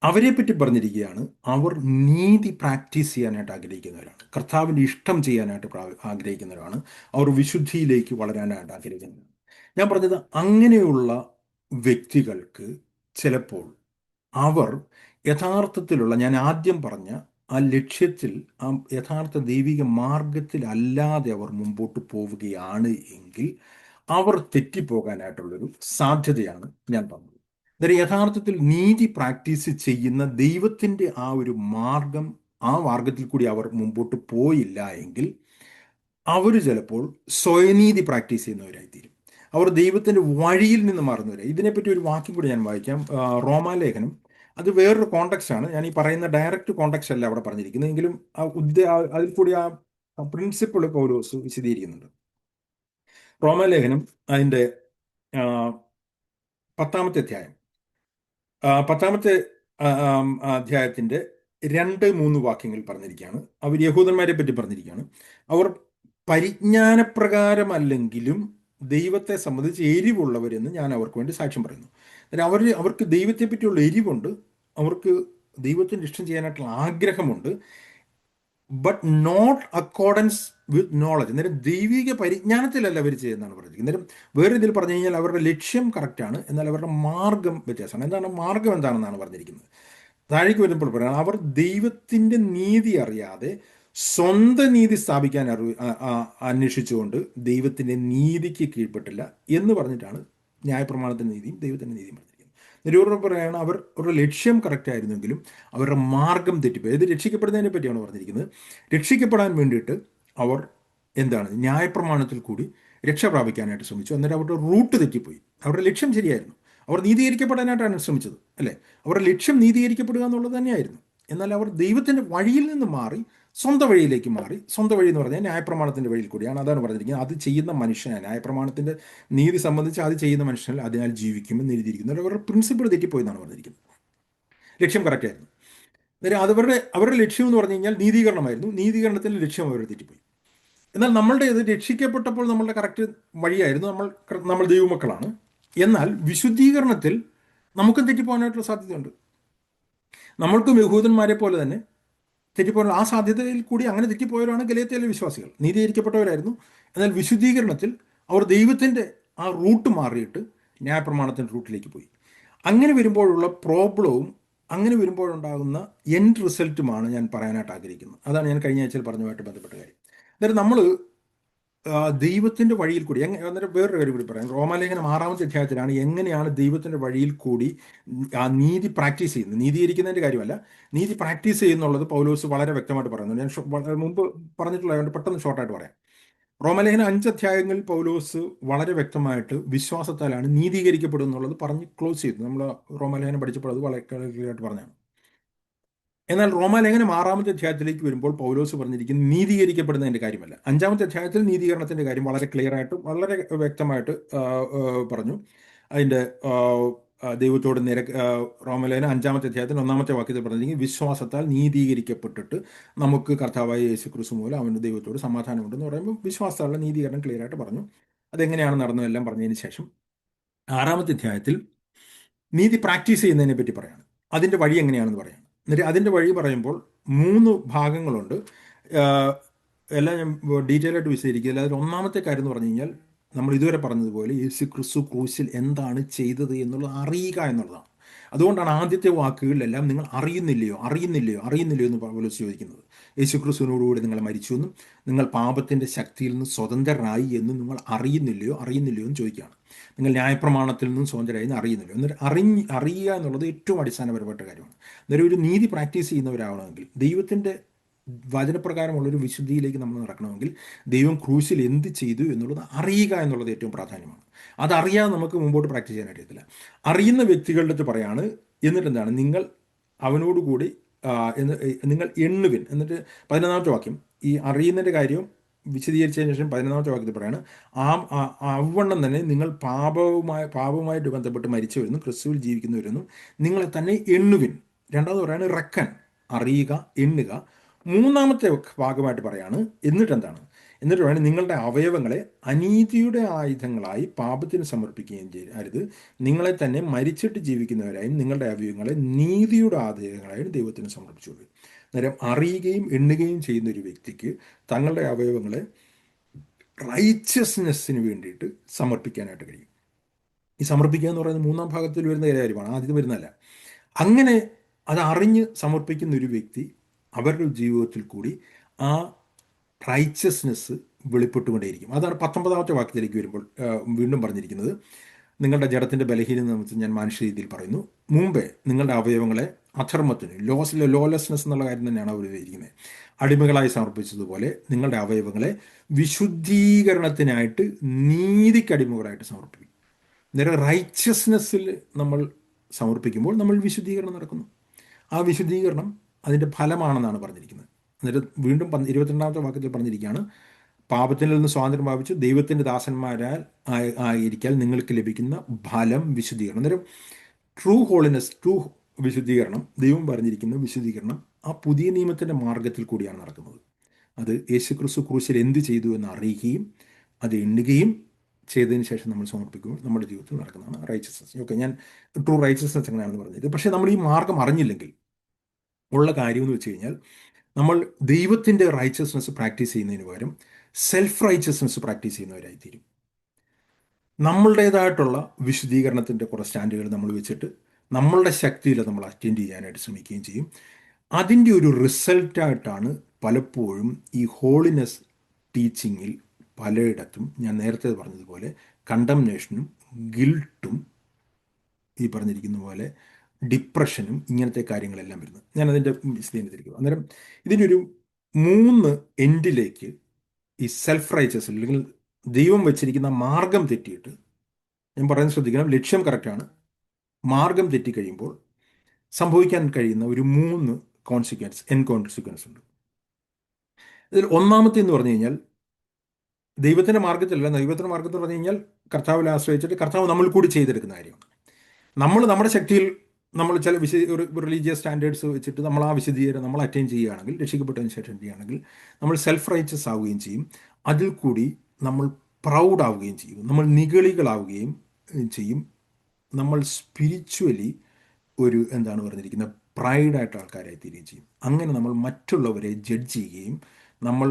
അവരെ പറ്റി പറഞ്ഞിരിക്കുകയാണ്, അവർ നീതി പ്രാക്ടീസ് ചെയ്യാനായിട്ട് ആഗ്രഹിക്കുന്നവരാണ്, കർത്താവിൻ്റെ ഇഷ്ടം ചെയ്യാനായിട്ട് ആഗ്രഹിക്കുന്നവരാണ്, അവർ വിശുദ്ധിയിലേക്ക് വളരാനായിട്ട് ആഗ്രഹിക്കുന്നവരാണ്. ഞാൻ പറഞ്ഞത് അങ്ങനെയുള്ള വ്യക്തികൾക്ക് ചിലപ്പോൾ അവർ യഥാർത്ഥത്തിലുള്ള, ഞാൻ ആദ്യം പറഞ്ഞ ആ ലക്ഷ്യത്തിൽ, ആ യഥാർത്ഥ ദൈവിക മാർഗത്തിൽ അല്ലാതെ അവർ മുമ്പോട്ട് പോവുകയാണ് എങ്കിൽ അവർ തെറ്റിപ്പോകാനായിട്ടുള്ളൊരു സാധ്യതയാണ് ഞാൻ പറഞ്ഞത്. അന്നേരം യഥാർത്ഥത്തിൽ നീതി പ്രാക്ടീസ് ചെയ്യുന്ന ദൈവത്തിൻ്റെ ആ ഒരു മാർഗം, ആ മാർഗത്തിൽ കൂടി അവർ മുമ്പോട്ട് പോയില്ല എങ്കിൽ അവർ ചിലപ്പോൾ സ്വയനീതി പ്രാക്ടീസ് ചെയ്യുന്നവരായിത്തീരും. അവർ ദൈവത്തിൻ്റെ വഴിയിൽ നിന്ന് മാറുന്നവരായി. ഇതിനെപ്പറ്റി ഒരു വാക്യം കൂടി ഞാൻ വായിക്കാം. റോമാലേഖനം, അത് വേറൊരു കോണ്ടെക്സ്റ്റ് ആണ്. ഞാൻ ഈ പറയുന്ന ഡയറക്റ്റ് കോണ്ടെക്സ്റ്റ് അല്ല അവിടെ പറഞ്ഞിരിക്കുന്നത്, എങ്കിലും അതിൽ കൂടി ആ പ്രിൻസിപ്പിൾ പൗലോസ് വിശദീകരിക്കുന്നുണ്ട്. റോമാലേഖനം അതിൻ്റെ 10-ാമത്തെ അധ്യായം, 10-ാമത്തെ അധ്യായത്തിൻ്റെ 2-3 വാക്യങ്ങൾ പറഞ്ഞിരിക്കുകയാണ്. അവർ യഹൂദന്മാരെ പറ്റി പറഞ്ഞിരിക്കുകയാണ്. അവർ പരിജ്ഞാനപ്രകാരമല്ലെങ്കിലും ദൈവത്തെ സംബന്ധിച്ച് എരിവുള്ളവരെന്ന് ഞാൻ അവർക്ക് വേണ്ടി സാക്ഷ്യം പറയുന്നു. അവർക്ക് ദൈവത്തെ പറ്റിയുള്ള എരിവുണ്ട്, അവർക്ക് ദൈവത്തിൻ്റെ ഇഷ്ടം ചെയ്യാനായിട്ടുള്ള ആഗ്രഹമുണ്ട്, but not accordance with knowledge. അന്നേരം ദൈവിക പരിജ്ഞാനത്തിലല്ല അവർ ചെയ്യുന്നതാണ് പറഞ്ഞിരിക്കുന്നത്. അന്നേരം വേറെ ഇതിൽ പറഞ്ഞു കഴിഞ്ഞാൽ അവരുടെ ലക്ഷ്യം കറക്റ്റാണ്, എന്നാൽ അവരുടെ മാർഗം വ്യത്യാസമാണ്. എന്താണ് മാർഗം എന്താണെന്നാണ് പറഞ്ഞിരിക്കുന്നത്. താഴേക്ക് വരുമ്പോൾ പറയുന്നത്, അവർ ദൈവത്തിൻ്റെ നീതി അറിയാതെ സ്വന്തം നീതി സ്ഥാപിക്കാൻ അന്വേഷിച്ചുകൊണ്ട് ദൈവത്തിൻ്റെ നീതിക്ക് കീഴ്പ്പെട്ടില്ല എന്ന് പറഞ്ഞിട്ടാണ് ന്യായപ്രമാണത്തിൻ്റെ നീതിയും ദൈവത്തിൻ്റെ നീതിയും പറഞ്ഞിരിക്കുന്നത്. നിരൂപണം പറയുകയാണ്, അവരുടെ ലക്ഷ്യം കറക്റ്റ് ആയിരുന്നെങ്കിലും അവരുടെ മാർഗം തെറ്റിപ്പോയി. ഇത് രക്ഷിക്കപ്പെടുന്നതിനെ പറ്റിയാണ് പറഞ്ഞിരിക്കുന്നത്. രക്ഷിക്കപ്പെടാൻ വേണ്ടിയിട്ട് അവർ എന്താണ്, ന്യായപ്രമാണത്തിൽ കൂടി രക്ഷ പ്രാപിക്കാനായിട്ട് ശ്രമിച്ചു. അന്നേരം അവരുടെ റൂട്ട് തെറ്റിപ്പോയി. അവരുടെ ലക്ഷ്യം ശരിയായിരുന്നു, അവർ നീതീകരിക്കപ്പെടാനായിട്ടാണ് ശ്രമിച്ചത്, അല്ലേ? അവരുടെ ലക്ഷ്യം നീതീകരിക്കപ്പെടുക എന്നുള്ളത് തന്നെയായിരുന്നു. എന്നാൽ അവർ ദൈവത്തിൻ്റെ വഴിയിൽ നിന്ന് മാറി സ്വന്തം വഴിയിലേക്ക് മാറി. സ്വന്തം വഴി എന്ന് പറഞ്ഞാൽ ന്യായപ്രമാണത്തിൻ്റെ വഴിയിൽ കൂടിയാണ്. അതാണ് പറഞ്ഞിരിക്കുന്നത്, അത് ചെയ്യുന്ന മനുഷ്യനാണ്, ന്യായപ്രമാണത്തിൻ്റെ നീതി സംബന്ധിച്ച് അത് ചെയ്യുന്ന മനുഷ്യൻ അതിനാൽ ജീവിക്കുമെന്ന് എഴുതിയിരിക്കുന്നത്. അവരുടെ പ്രിൻസിപ്പിൾ തെറ്റിപ്പോയി എന്നാണ് പറഞ്ഞിരിക്കുന്നത്. ലക്ഷ്യം കറക്റ്റ് ആയിരുന്നു. അന്നേരം അവരുടെ ലക്ഷ്യം എന്ന് പറഞ്ഞു കഴിഞ്ഞാൽ നീതീകരണമായിരുന്നു. നീതീകരണത്തിൻ്റെ ലക്ഷ്യം അവർ തെറ്റിപ്പോയി. എന്നാൽ നമ്മളുടെ ഇത് രക്ഷിക്കപ്പെട്ടപ്പോൾ നമ്മളുടെ കറക്റ്റ് വഴിയായിരുന്നു. നമ്മൾ ദൈവമക്കളാണ്. എന്നാൽ വിശുദ്ധീകരണത്തിൽ നമുക്കും തെറ്റിപ്പോകാനായിട്ടുള്ള സാധ്യതയുണ്ട്. നമ്മൾക്കും യഹൂദന്മാരെ പോലെ തന്നെ തെറ്റിപ്പോകാനുള്ള ആ സാധ്യതയിൽ കൂടി അങ്ങനെ തെറ്റിപ്പോയവരാണ് ഗലാത്യയിലെ വിശ്വാസികൾ. നീതീകരിക്കപ്പെട്ടവരായിരുന്നു. എന്നാൽ വിശുദ്ധീകരണത്തിൽ അവർ ദൈവത്തിൻ്റെ ആ റൂട്ട് മാറിയിട്ട് ന്യായപ്രമാണത്തിൻ്റെ റൂട്ടിലേക്ക് പോയി. അങ്ങനെ വരുമ്പോഴുള്ള പ്രോബ്ലവും അങ്ങനെ വരുമ്പോഴുണ്ടാകുന്ന എൻഡ് റിസൾട്ടുമാണ് ഞാൻ പറയാനായിട്ട് ആഗ്രഹിക്കുന്നത്. അതാണ് ഞാൻ കഴിഞ്ഞ ആഴ്ചയിൽ പറഞ്ഞതുമായിട്ട് ബന്ധപ്പെട്ട കാര്യം. അന്നേരം നമ്മൾ ദൈവത്തിൻ്റെ വഴിയിൽ കൂടി അന്നേരം വേറൊരു കാര്യം കൂടി പറയാം. റോമാലേഖനം 6-ാമത്തെ അധ്യായത്തിലാണ് എങ്ങനെയാണ് ദൈവത്തിൻ്റെ വഴിയിൽ കൂടി ആ നീതി പ്രാക്ടീസ് ചെയ്യുന്നത്. നീതീകരിക്കുന്നതിൻ്റെ കാര്യമല്ല, നീതി പ്രാക്ടീസ് ചെയ്യുന്നുള്ളത് പൗലോസ് വളരെ വ്യക്തമായിട്ട് പറയുന്നു. ഞാൻ വളരെ മുമ്പ് പറഞ്ഞിട്ടുള്ളതുകൊണ്ട് പെട്ടെന്ന് ഷോർട്ടായിട്ട് പറയാം. റോമാലേഖനം 5 അധ്യായങ്ങളിൽ പൗലോസ് വളരെ വ്യക്തമായിട്ട് വിശ്വാസത്താലാണ് നീതീകരിക്കപ്പെടും എന്നുള്ളത് പറഞ്ഞ് ക്ലോസ് ചെയ്തു. നമ്മൾ റോമാലേഖനം പഠിച്ചപ്പോൾ അത് വളരെ ക്ലിയറായിട്ട് പറഞ്ഞാണ്. എന്നാൽ റോമാലേഖനം 6-ാമത്തെ അധ്യായത്തിലേക്ക് വരുമ്പോൾ പൗലോസ് പറഞ്ഞിരിക്കുന്നത് നീതീകരിക്കപ്പെടുന്നതിൻ്റെ കാര്യമല്ല. 5-ാമത്തെ അധ്യായത്തിൽ നീതീകരണത്തിൻ്റെ കാര്യം വളരെ ക്ലിയർ ആയിട്ട് വളരെ വ്യക്തമായിട്ട് പറഞ്ഞു. അതിൻ്റെ ദൈവത്തോട് റോമാലേഖനം 5-ാമത്തെ അധ്യായത്തിൽ 1-ാമത്തെ വാക്യത്തിൽ പറഞ്ഞിരിക്കുന്നത് വിശ്വാസത്താൽ നീതീകരിക്കപ്പെട്ടിട്ട് നമുക്ക് കർത്താവായ യേശുക്രിസ്തു മൂലം അവൻ്റെ ദൈവത്തോട് സമാധാനമുണ്ടെന്ന് പറയുമ്പോൾ വിശ്വാസത്താലുള്ള നീതീകരണം ക്ലിയർ ആയിട്ട് പറഞ്ഞു. അതെങ്ങനെയാണ് നടന്നതെല്ലാം പറഞ്ഞതിന് ശേഷം 6-ാമത്തെ അധ്യായത്തിൽ നീതി പ്രാക്ടീസ് ചെയ്യുന്നതിനെ പറ്റി പറയാണ്. അതിൻ്റെ വഴി എങ്ങനെയാണെന്ന് പറയാണ്. എന്നിട്ട് അതിൻ്റെ വഴി പറയുമ്പോൾ 3 ഭാഗങ്ങളുണ്ട്. എല്ലാം ഞാൻ ഡീറ്റെയിൽ ആയിട്ട് വിശദീകരിക്കില്ല. അതിൽ 1-ാമത്തെ കാര്യം എന്ന് പറഞ്ഞു കഴിഞ്ഞാൽ നമ്മൾ ഇതുവരെ പറഞ്ഞതുപോലെ യേശു ക്രിസ്തു ക്രൂശിൽ എന്താണ് ചെയ്തത് എന്നുള്ളത് അറിയുക എന്നുള്ളതാണ്. അതുകൊണ്ടാണ് ആദ്യത്തെ വാക്കുകളിലെല്ലാം നിങ്ങൾ അറിയുന്നില്ലയോ അറിയുന്നില്ലയോ അറിയുന്നില്ലയോ എന്ന് പൗലോസ് ചോദിക്കുന്നത്. യേശു ക്രിസ്തുവിനോടുകൂടി നിങ്ങൾ മരിച്ചു എന്നും നിങ്ങൾ പാപത്തിൻ്റെ ശക്തിയിൽ നിന്ന് സ്വതന്ത്രരായി എന്നും നിങ്ങൾ അറിയുന്നില്ലയോ അറിയുന്നില്ലയോ എന്ന് ചോദിക്കുകയാണ്. നിങ്ങൾ ന്യായപ്രമാണത്തിൽ നിന്നും സ്വതന്ത്രരായി എന്ന് അറിയുന്നില്ലയോ. എന്നിട്ട് അറിയുക എന്നുള്ളത് ഏറ്റവും അടിസ്ഥാനപരപ്പെട്ട കാര്യമാണ്. അന്നേരം ഒരു നീതി പ്രാക്ടീസ് ചെയ്യുന്നവരാവണമെങ്കിൽ, ദൈവത്തിൻ്റെ വചനപ്രകാരമുള്ളൊരു വിശുദ്ധിയിലേക്ക് നമ്മൾ നടക്കണമെങ്കിൽ ദൈവം ക്രൂശിൽ എന്ത് ചെയ്തു എന്നുള്ളത് അറിയുക എന്നുള്ളത് ഏറ്റവും പ്രാധാന്യമാണ്. അതറിയാതെ നമുക്ക് മുമ്പോട്ട് പ്രാക്ടീസ് ചെയ്യാൻ അറിയത്തില്ല. അറിയുന്ന വ്യക്തികളുടെ അടുത്ത് പറയാണ്, എന്നിട്ട് എന്താണ് നിങ്ങൾ അവനോടുകൂടി നിങ്ങൾ എണ്ണുവിൻ. എന്നിട്ട് 11-ാമത്തെ വാക്യം ഈ അറിയുന്നതിൻ്റെ കാര്യം വിശദീകരിച്ചതിന് ശേഷം 11-ാമത്തെ വാക്യത്തിൽ പറയാണ്, അവണ്ണം തന്നെ നിങ്ങൾ പാപവുമായിട്ട് ബന്ധപ്പെട്ട് മരിച്ചവരെന്നും ക്രിസ്തുവിൽ ജീവിക്കുന്നവരെന്നും നിങ്ങളെ തന്നെ എണ്ണുവിൻ. രണ്ടാമത് പറയാണ് റെക്കൺ, അറിയുക, എണ്ണുക. 3-ാമത്തെ ഭാഗമായിട്ട് പറയാണ് എന്നിട്ട് എന്താണ്, എന്നിട്ട് വേണം നിങ്ങളുടെ അവയവങ്ങളെ അനീതിയുടെ ആയുധങ്ങളായി പാപത്തിന് സമർപ്പിക്കുകയും ചെയ്യരുത്. നിങ്ങളെ തന്നെ മരിച്ചിട്ട് ജീവിക്കുന്നവരായും നിങ്ങളുടെ അവയവങ്ങളെ നീതിയുടെ ആയുധങ്ങളായും ദൈവത്തിന് സമർപ്പിച്ചുകൊള്ളു. അന്നേരം അറിയുകയും എണ്ണുകയും ചെയ്യുന്ന ഒരു വ്യക്തിക്ക് തങ്ങളുടെ അവയവങ്ങളെ റൈച്ചസ്നെസ്സിന് വേണ്ടിയിട്ട് സമർപ്പിക്കാനായിട്ട് കഴിയും. ഈ സമർപ്പിക്കുക എന്ന് പറയുന്നത് 3-ാം ഭാഗത്തിൽ വരുന്ന കാര്യമാണ്, ആദ്യം വരുന്നതല്ല. അങ്ങനെ അത് അറിഞ്ഞ് സമർപ്പിക്കുന്ന ഒരു വ്യക്തി അവരുടെ ജീവിതത്തിൽ കൂടി ആ റൈച്ചസ്നെസ് വെളിപ്പെട്ടുകൊണ്ടേയിരിക്കും. അതാണ് 19-ാമത്തെ വാക്യത്തിലേക്ക് വരുമ്പോൾ വീണ്ടും പറഞ്ഞിരിക്കുന്നത്, നിങ്ങളുടെ ജഡത്തിൻ്റെ ബലഹീനത നിമിത്തം ഞാൻ മനുഷ്യ രീതിയിൽ പറയുന്നു, മുമ്പേ നിങ്ങളുടെ അവയവങ്ങളെ അധർമ്മത്തിന് ലോലെസ്നെസ് എന്നുള്ള കാര്യം തന്നെയാണ് അവർ വിവരിക്കുന്നത്, അടിമകളായി സമർപ്പിച്ചതുപോലെ നിങ്ങളുടെ അവയവങ്ങളെ വിശുദ്ധീകരണത്തിനായിട്ട് നീതിക്കടിമകളായിട്ട് സമർപ്പിക്കും. നേരെ റൈച്ചസ്നെസ്സിൽ നമ്മൾ സമർപ്പിക്കുമ്പോൾ നമ്മൾ വിശുദ്ധീകരണം നടക്കുന്നു. ആ വിശുദ്ധീകരണം അതിൻ്റെ ഫലമാണെന്നാണ് പറഞ്ഞിരിക്കുന്നത്. എന്നിട്ട് വീണ്ടും 22-ാമത്തെ വാക്യത്തിൽ പറഞ്ഞിരിക്കുകയാണ്, പാപത്തിൽ നിന്ന് സ്വാതന്ത്ര്യം പ്രാപിച്ച് ദൈവത്തിൻ്റെ ദാസന്മാരാൽ ആയിരിക്കാൻ നിങ്ങൾക്ക് ലഭിക്കുന്ന ഫലം വിശുദ്ധീകരണം. അന്നേരം ട്രൂ ഹോളിനെസ്, ട്രൂ വിശുദ്ധീകരണം, ദൈവം പറഞ്ഞിരിക്കുന്ന വിശുദ്ധീകരണം ആ പുതിയ നിയമത്തിൻ്റെ മാർഗത്തിൽ കൂടിയാണ് നടക്കുന്നത്. അത് യേശുക്രിസ്തു ക്രൂശിൽ എന്ത് ചെയ്തു എന്ന് അറിയുകയും അത് എണ്ണുകയും ചെയ്തതിന് ശേഷം നമ്മൾ സമർപ്പിക്കുമ്പോൾ നമ്മുടെ ജീവിതത്തിൽ നടക്കുന്നതാണ് റൈച്ചസ്നസ്. ഓക്കെ, ഞാൻ ട്രൂ റൈച്ചസ്നസ് എങ്ങനെയാണെന്ന് പറഞ്ഞത്. പക്ഷേ നമ്മൾ ഈ മാർഗം അറിഞ്ഞില്ലെങ്കിൽ ഉള്ള കാര്യമെന്ന് വെച്ച് കഴിഞ്ഞാൽ നമ്മൾ ദൈവത്തിൻ്റെ റൈച്ചസ്നസ് പ്രാക്ടീസ് ചെയ്യുന്നതിന് പകരം സെൽഫ് റൈച്ചസ്നസ് പ്രാക്ടീസ് ചെയ്യുന്നവരായിത്തീരും. നമ്മളുടേതായിട്ടുള്ള വിശുദ്ധീകരണത്തിൻ്റെ കുറേ സ്റ്റാൻഡുകൾ നമ്മൾ വെച്ചിട്ട് നമ്മളുടെ ശക്തിയിൽ നമ്മൾ അറ്റൻഡ് ചെയ്യാനായിട്ട് ശ്രമിക്കുകയും ചെയ്യും. അതിൻ്റെ ഒരു റിസൾട്ടായിട്ടാണ് പലപ്പോഴും ഈ ഹോളിനെസ് ടീച്ചിങ്ങിൽ പലയിടത്തും ഞാൻ നേരത്തെ പറഞ്ഞതുപോലെ കണ്ടംനേഷനും ഗിൽട്ടും ഈ പറഞ്ഞിരിക്കുന്ന പോലെ ഡിപ്രഷനും ഇങ്ങനത്തെ കാര്യങ്ങളെല്ലാം വരുന്നത്. ഞാനതിൻ്റെ വിശദീകരിക്കും. അന്നേരം ഇതിനൊരു 3 എൻഡിലേക്ക് ഈ സെൽഫ് റൈച്ചസ് അല്ലെങ്കിൽ ദൈവം വെച്ചിരിക്കുന്ന മാർഗം തെറ്റിയിട്ട്, ഞാൻ പറയുന്നത് ശ്രദ്ധിക്കണം, ലക്ഷ്യം കറക്റ്റാണ്, മാർഗം തെറ്റിക്കഴിയുമ്പോൾ സംഭവിക്കാൻ കഴിയുന്ന ഒരു 3 കോൺസിക്വൻസ് ഉണ്ട്. ഇതിൽ 1-ാമത്തെ എന്ന് പറഞ്ഞു കഴിഞ്ഞാൽ ദൈവത്തിൻ്റെ മാർഗത്തിലല്ല, ദൈവത്തിൻ്റെ മാർഗത്തിൽ പറഞ്ഞു കഴിഞ്ഞാൽ കർത്താവിൽ ആശ്രയിച്ചിട്ട് കർത്താവ് നമ്മൾ കൂടി ചെയ്തെടുക്കുന്ന കാര്യമാണ്. നമ്മൾ നമ്മുടെ ശക്തിയിൽ നമ്മൾ ചില ഒരു റിലീജിയസ് സ്റ്റാൻഡേർഡ്സ് വെച്ചിട്ട് നമ്മൾ ആ വിശദീകരണം നമ്മൾ അറ്റൈൻ ചെയ്യുകയാണെങ്കിൽ, രക്ഷിക്കപ്പെട്ടതിന് ശേഷം ചെയ്യുകയാണെങ്കിൽ, നമ്മൾ സെൽഫ് റൈച്ചസ് ആവുകയും ചെയ്യും. അതിൽ കൂടി നമ്മൾ പ്രൗഡ് ആവുകയും ചെയ്യും, നമ്മൾ നിഗളികളാവുകയും ചെയ്യും. നമ്മൾ സ്പിരിച്വലി ഒരു എന്താണ് പറഞ്ഞിരിക്കുന്നത്, പ്രൈഡായിട്ട് ആൾക്കാരായി തീരുകയും ചെയ്യും. അങ്ങനെ നമ്മൾ മറ്റുള്ളവരെ ജഡ്ജ് ചെയ്യുകയും, നമ്മൾ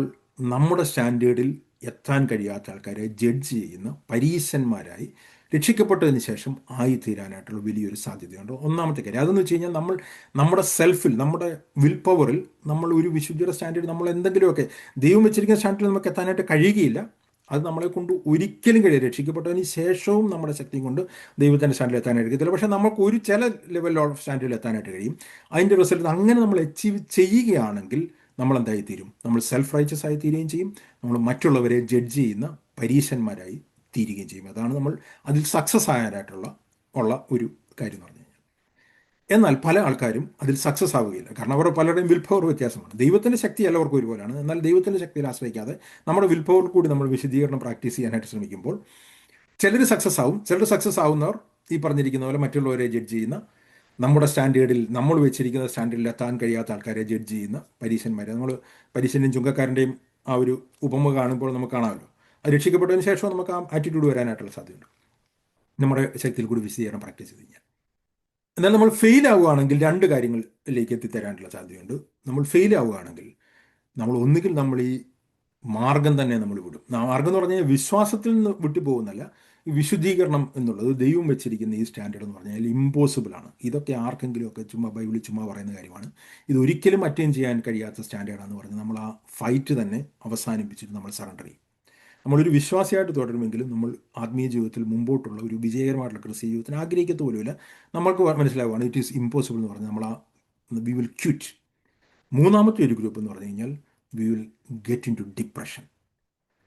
നമ്മുടെ സ്റ്റാൻഡേർഡിൽ എത്താൻ കഴിയാത്ത ആൾക്കാരെ ജഡ്ജ് ചെയ്യുന്ന പരീശന്മാരായി രക്ഷിക്കപ്പെട്ടതിന് ശേഷം ആയിത്തീരാനായിട്ടുള്ള വലിയൊരു സാധ്യതയുണ്ട്. ഒന്നാമത്തെ കാര്യം അതെന്ന് വെച്ച് കഴിഞ്ഞാൽ, നമ്മുടെ സെൽഫിൽ, നമ്മുടെ വിൽ പവറിൽ നമ്മൾ ഒരു വിശുദ്ധിയുടെ സ്റ്റാൻഡേർഡ്, നമ്മൾ എന്തെങ്കിലുമൊക്കെ ദൈവം വെച്ചിരിക്കുന്ന സ്റ്റാൻഡേർഡിൽ നമുക്ക് എത്താനായിട്ട് കഴിയുകയില്ല. അത് നമ്മളെ കൊണ്ട് ഒരിക്കലും കഴിയും. രക്ഷിക്കപ്പെട്ടതിന് ശേഷവും നമ്മുടെ ശക്തിയും കൊണ്ട് ദൈവത്തിൻ്റെ സ്റ്റാൻഡിൽ എത്താനായിട്ട് കഴിയത്തില്ല. പക്ഷേ നമുക്ക് ഒരു ചില ലെവൽ ഓഫ് സ്റ്റാൻഡിൽ എത്താനായിട്ട് കഴിയും. അതിൻ്റെ റിസൾട്ട് അങ്ങനെ നമ്മൾ അച്ചീവ് ചെയ്യുകയാണെങ്കിൽ നമ്മൾ എന്തായിത്തീരും? നമ്മൾ സെൽഫ് റൈച്ചസ് ആയി തീരുകയും ചെയ്യും. നമ്മൾ മറ്റുള്ളവരെ ജഡ്ജ് ചെയ്യുന്ന പരീശന്മാരായി തീരുകയും ചെയ്യും. അതാണ് നമ്മൾ അതിൽ സക്സസ് ആകാനായിട്ടുള്ള ഒരു കാര്യം എന്ന് പറഞ്ഞു കഴിഞ്ഞാൽ. എന്നാൽ പല ആൾക്കാരും അതിൽ സക്സസ് ആവുകയില്ല. കാരണം അവരുടെ പലരുടെയും വിൽ പവർ വ്യത്യാസമാണ്. ദൈവത്തിൻ്റെ ശക്തി എല്ലാവർക്കും ഒരുപോലെയാണ്. എന്നാൽ ദൈവത്തിൻ്റെ ശക്തിയിൽ ആശ്രയിക്കാതെ നമ്മുടെ വിൽ പവർ കൂടി നമ്മൾ വിശദീകരണം പ്രാക്ടീസ് ചെയ്യാനായിട്ട് ശ്രമിക്കുമ്പോൾ ചിലർ സക്സസ് ആവും. ചിലർ സക്സസ് ആവുന്നവർ ഈ പറഞ്ഞിരിക്കുന്ന പോലെ മറ്റുള്ളവരെ ജഡ്ജ് ചെയ്യുന്ന, നമ്മുടെ സ്റ്റാൻഡേർഡിൽ, നമ്മൾ വെച്ചിരിക്കുന്ന സ്റ്റാൻഡേർഡിൽ എത്താൻ കഴിയാത്ത ആൾക്കാരെ ജഡ്ജ് ചെയ്യുന്ന പരീശന്മാരെ. നമ്മൾ പരീശൻ്റെയും ചുങ്കക്കാരൻ്റെയും ആ ഒരു ഉപമ കാണുമ്പോൾ നമുക്ക് കാണാമല്ലോ. അത് രക്ഷിക്കപ്പെട്ടതിന് ശേഷം നമുക്ക് ആ ആറ്റിറ്റ്യൂഡ് വരാനായിട്ടുള്ള സാധ്യതയുണ്ട്, നമ്മുടെ ശക്തിയിൽ കൂടി വിശദീകരണം പ്രാക്ടീസ് ചെയ്ത് കഴിഞ്ഞാൽ. എന്നാൽ നമ്മൾ ഫെയിൽ ആവുകയാണെങ്കിൽ രണ്ട് കാര്യങ്ങളിലേക്ക് എത്തിത്തരാനുള്ള സാധ്യതയുണ്ട്. നമ്മൾ ഫെയിൽ ആവുകയാണെങ്കിൽ ഒന്നുകിൽ നമ്മൾ ഈ മാർഗം തന്നെ നമ്മൾ വിടും. മാർഗം എന്ന് പറഞ്ഞാൽ വിശ്വാസത്തിൽ നിന്ന് വിട്ടുപോകുന്നല്ല. ഈ വിശുദ്ധീകരണം എന്നുള്ളത് ദൈവം വെച്ചിരിക്കുന്ന ഈ സ്റ്റാൻഡേർഡ് എന്ന് പറഞ്ഞാൽ ഇമ്പോസിബിൾ ആണ്. ഇതൊക്കെ ആർക്കെങ്കിലുമൊക്കെ ചുമ്മാ ബൈബിളിൽ ചുമ്മാ പറയുന്ന കാര്യമാണ്. ഇതൊരിക്കലും അറ്റൈൻ ചെയ്യാൻ കഴിയാത്ത സ്റ്റാൻഡേർഡാണെന്ന് പറഞ്ഞ് നമ്മൾ ആ ഫൈറ്റ് തന്നെ അവസാനിപ്പിച്ചിട്ട് നമ്മൾ സറണ്ടർ ചെയ്യും. നമ്മളൊരു വിശ്വാസിയായിട്ട് തുടരുമെങ്കിലും നമ്മൾ ആത്മീയ ജീവിതത്തിൽ മുമ്പോട്ടുള്ള ഒരു വിജയകരമായിട്ടുള്ള ക്രിസ്തീയ ജീവിതത്തിന് ആഗ്രഹിക്കത്ത പോലുമില്ല. നമ്മൾക്ക് മനസ്സിലാവുകയാണ് ഇറ്റ് ഈസ് ഇമ്പോസിബിൾ എന്ന് പറഞ്ഞാൽ നമ്മൾ വി വിൽ ക്വിറ്റ്. മൂന്നാമത്തെ ഒരു ഗ്രൂപ്പ് എന്ന് പറഞ്ഞു കഴിഞ്ഞാൽ we will get into depression.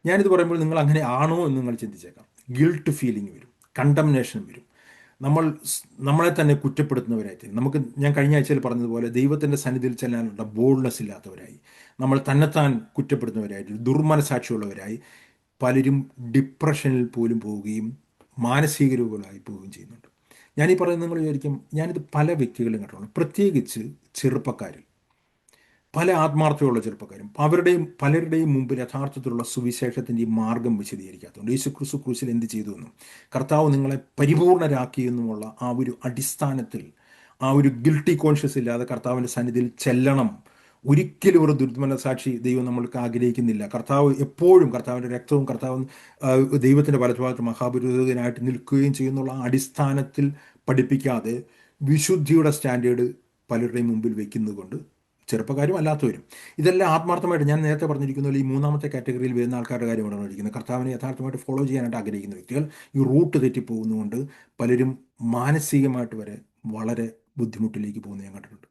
ഞാനിത് പറയുമ്പോൾ നിങ്ങൾ അങ്ങനെ ആണോ എന്ന് നിങ്ങൾ ചിന്തിച്ചേക്കാം. ഗിൽട്ട് ഫീലിംഗ് വരും, കണ്ടംനേഷൻ വരും. നമ്മളെ തന്നെ കുറ്റപ്പെടുത്തുന്നവരായി ഞാൻ കഴിഞ്ഞ ആഴ്ചയിൽ പറഞ്ഞതുപോലെ ദൈവത്തിൻ്റെ സന്നിധിയിൽ ചെല്ലാനുള്ള ബോൾഡ്നെസ് ഇല്ലാത്തവരായി, നമ്മൾ തന്നെത്താൻ കുറ്റപ്പെടുത്തുന്നവരായിട്ട് ദുർമനസാക്ഷിയുള്ളവരായി പലരും ഡിപ്രഷനിൽ പോലും പോവുകയും മാനസിക രോഗികളായി പോവുകയും ചെയ്യുന്നുണ്ട്. ഞാനീ പറയുന്നത് നിങ്ങൾ വിചാരിക്കും, ഞാനിത് പല വ്യക്തികളും കണ്ടിട്ടുണ്ട്, പ്രത്യേകിച്ച് ചെറുപ്പക്കാരിൽ. പല ആത്മാർത്ഥതയുള്ള ചെറുപ്പക്കാരും പലരുടെയും മുമ്പിൽ യഥാർത്ഥത്തിലുള്ള സുവിശേഷത്തിൻ്റെ ഈ മാർഗം വിശദീകരിക്കാത്തതുകൊണ്ട്, യേശു ക്രിസ്തു ക്രൂശിൽ എന്ത് ചെയ്തു എന്നും കർത്താവ് നിങ്ങളെ പരിപൂർണരാക്കിയെന്നുമുള്ള ആ ഒരു അടിസ്ഥാനത്തിൽ, ആ ഒരു ഗിൽട്ടി കോൺഷ്യസ് ഇല്ലാതെ കർത്താവിൻ്റെ സന്നിധിയിൽ ചെല്ലണം. ഒരിക്കലും ഒരു ദുർമനസാക്ഷി ദൈവം നമ്മൾക്ക് ആഗ്രഹിക്കുന്നില്ല. കർത്താവ് എപ്പോഴും കർത്താവിൻ്റെ രക്തവും ദൈവത്തിൻ്റെ വലതുഭാഗത്ത് മഹാപുരോഹിതനായിട്ട് നിൽക്കുകയും ചെയ്യുന്നുള്ള ആ അടിസ്ഥാനത്തിൽ പഠിപ്പിക്കാതെ വിശുദ്ധിയുടെ സ്റ്റാൻഡേർഡ് പലരുടെയും മുമ്പിൽ വയ്ക്കുന്നത് കൊണ്ട് ചെറുപ്പക്കാരും അല്ലാത്തവരും ഇതെല്ലാം ആത്മാർത്ഥമായിട്ട്, ഞാൻ നേരത്തെ പറഞ്ഞിരിക്കുന്ന പോലെ ഈ മൂന്നാമത്തെ കാറ്റഗറിയിൽ വരുന്ന ആൾക്കാരുടെ കാര്യമാണ് പറഞ്ഞിരിക്കുന്നത്. കർത്താവിനെ യഥാർത്ഥമായിട്ട് ഫോളോ ചെയ്യാനായിട്ട് ആഗ്രഹിക്കുന്ന വ്യക്തികൾ ഈ റൂട്ട് തെറ്റിപ്പോകുന്നതുകൊണ്ട് പലരും മാനസികമായിട്ട് വരെ വളരെ ബുദ്ധിമുട്ടിലേക്ക് പോകുന്നത് ഞാൻ കണ്ടിട്ടുണ്ട്.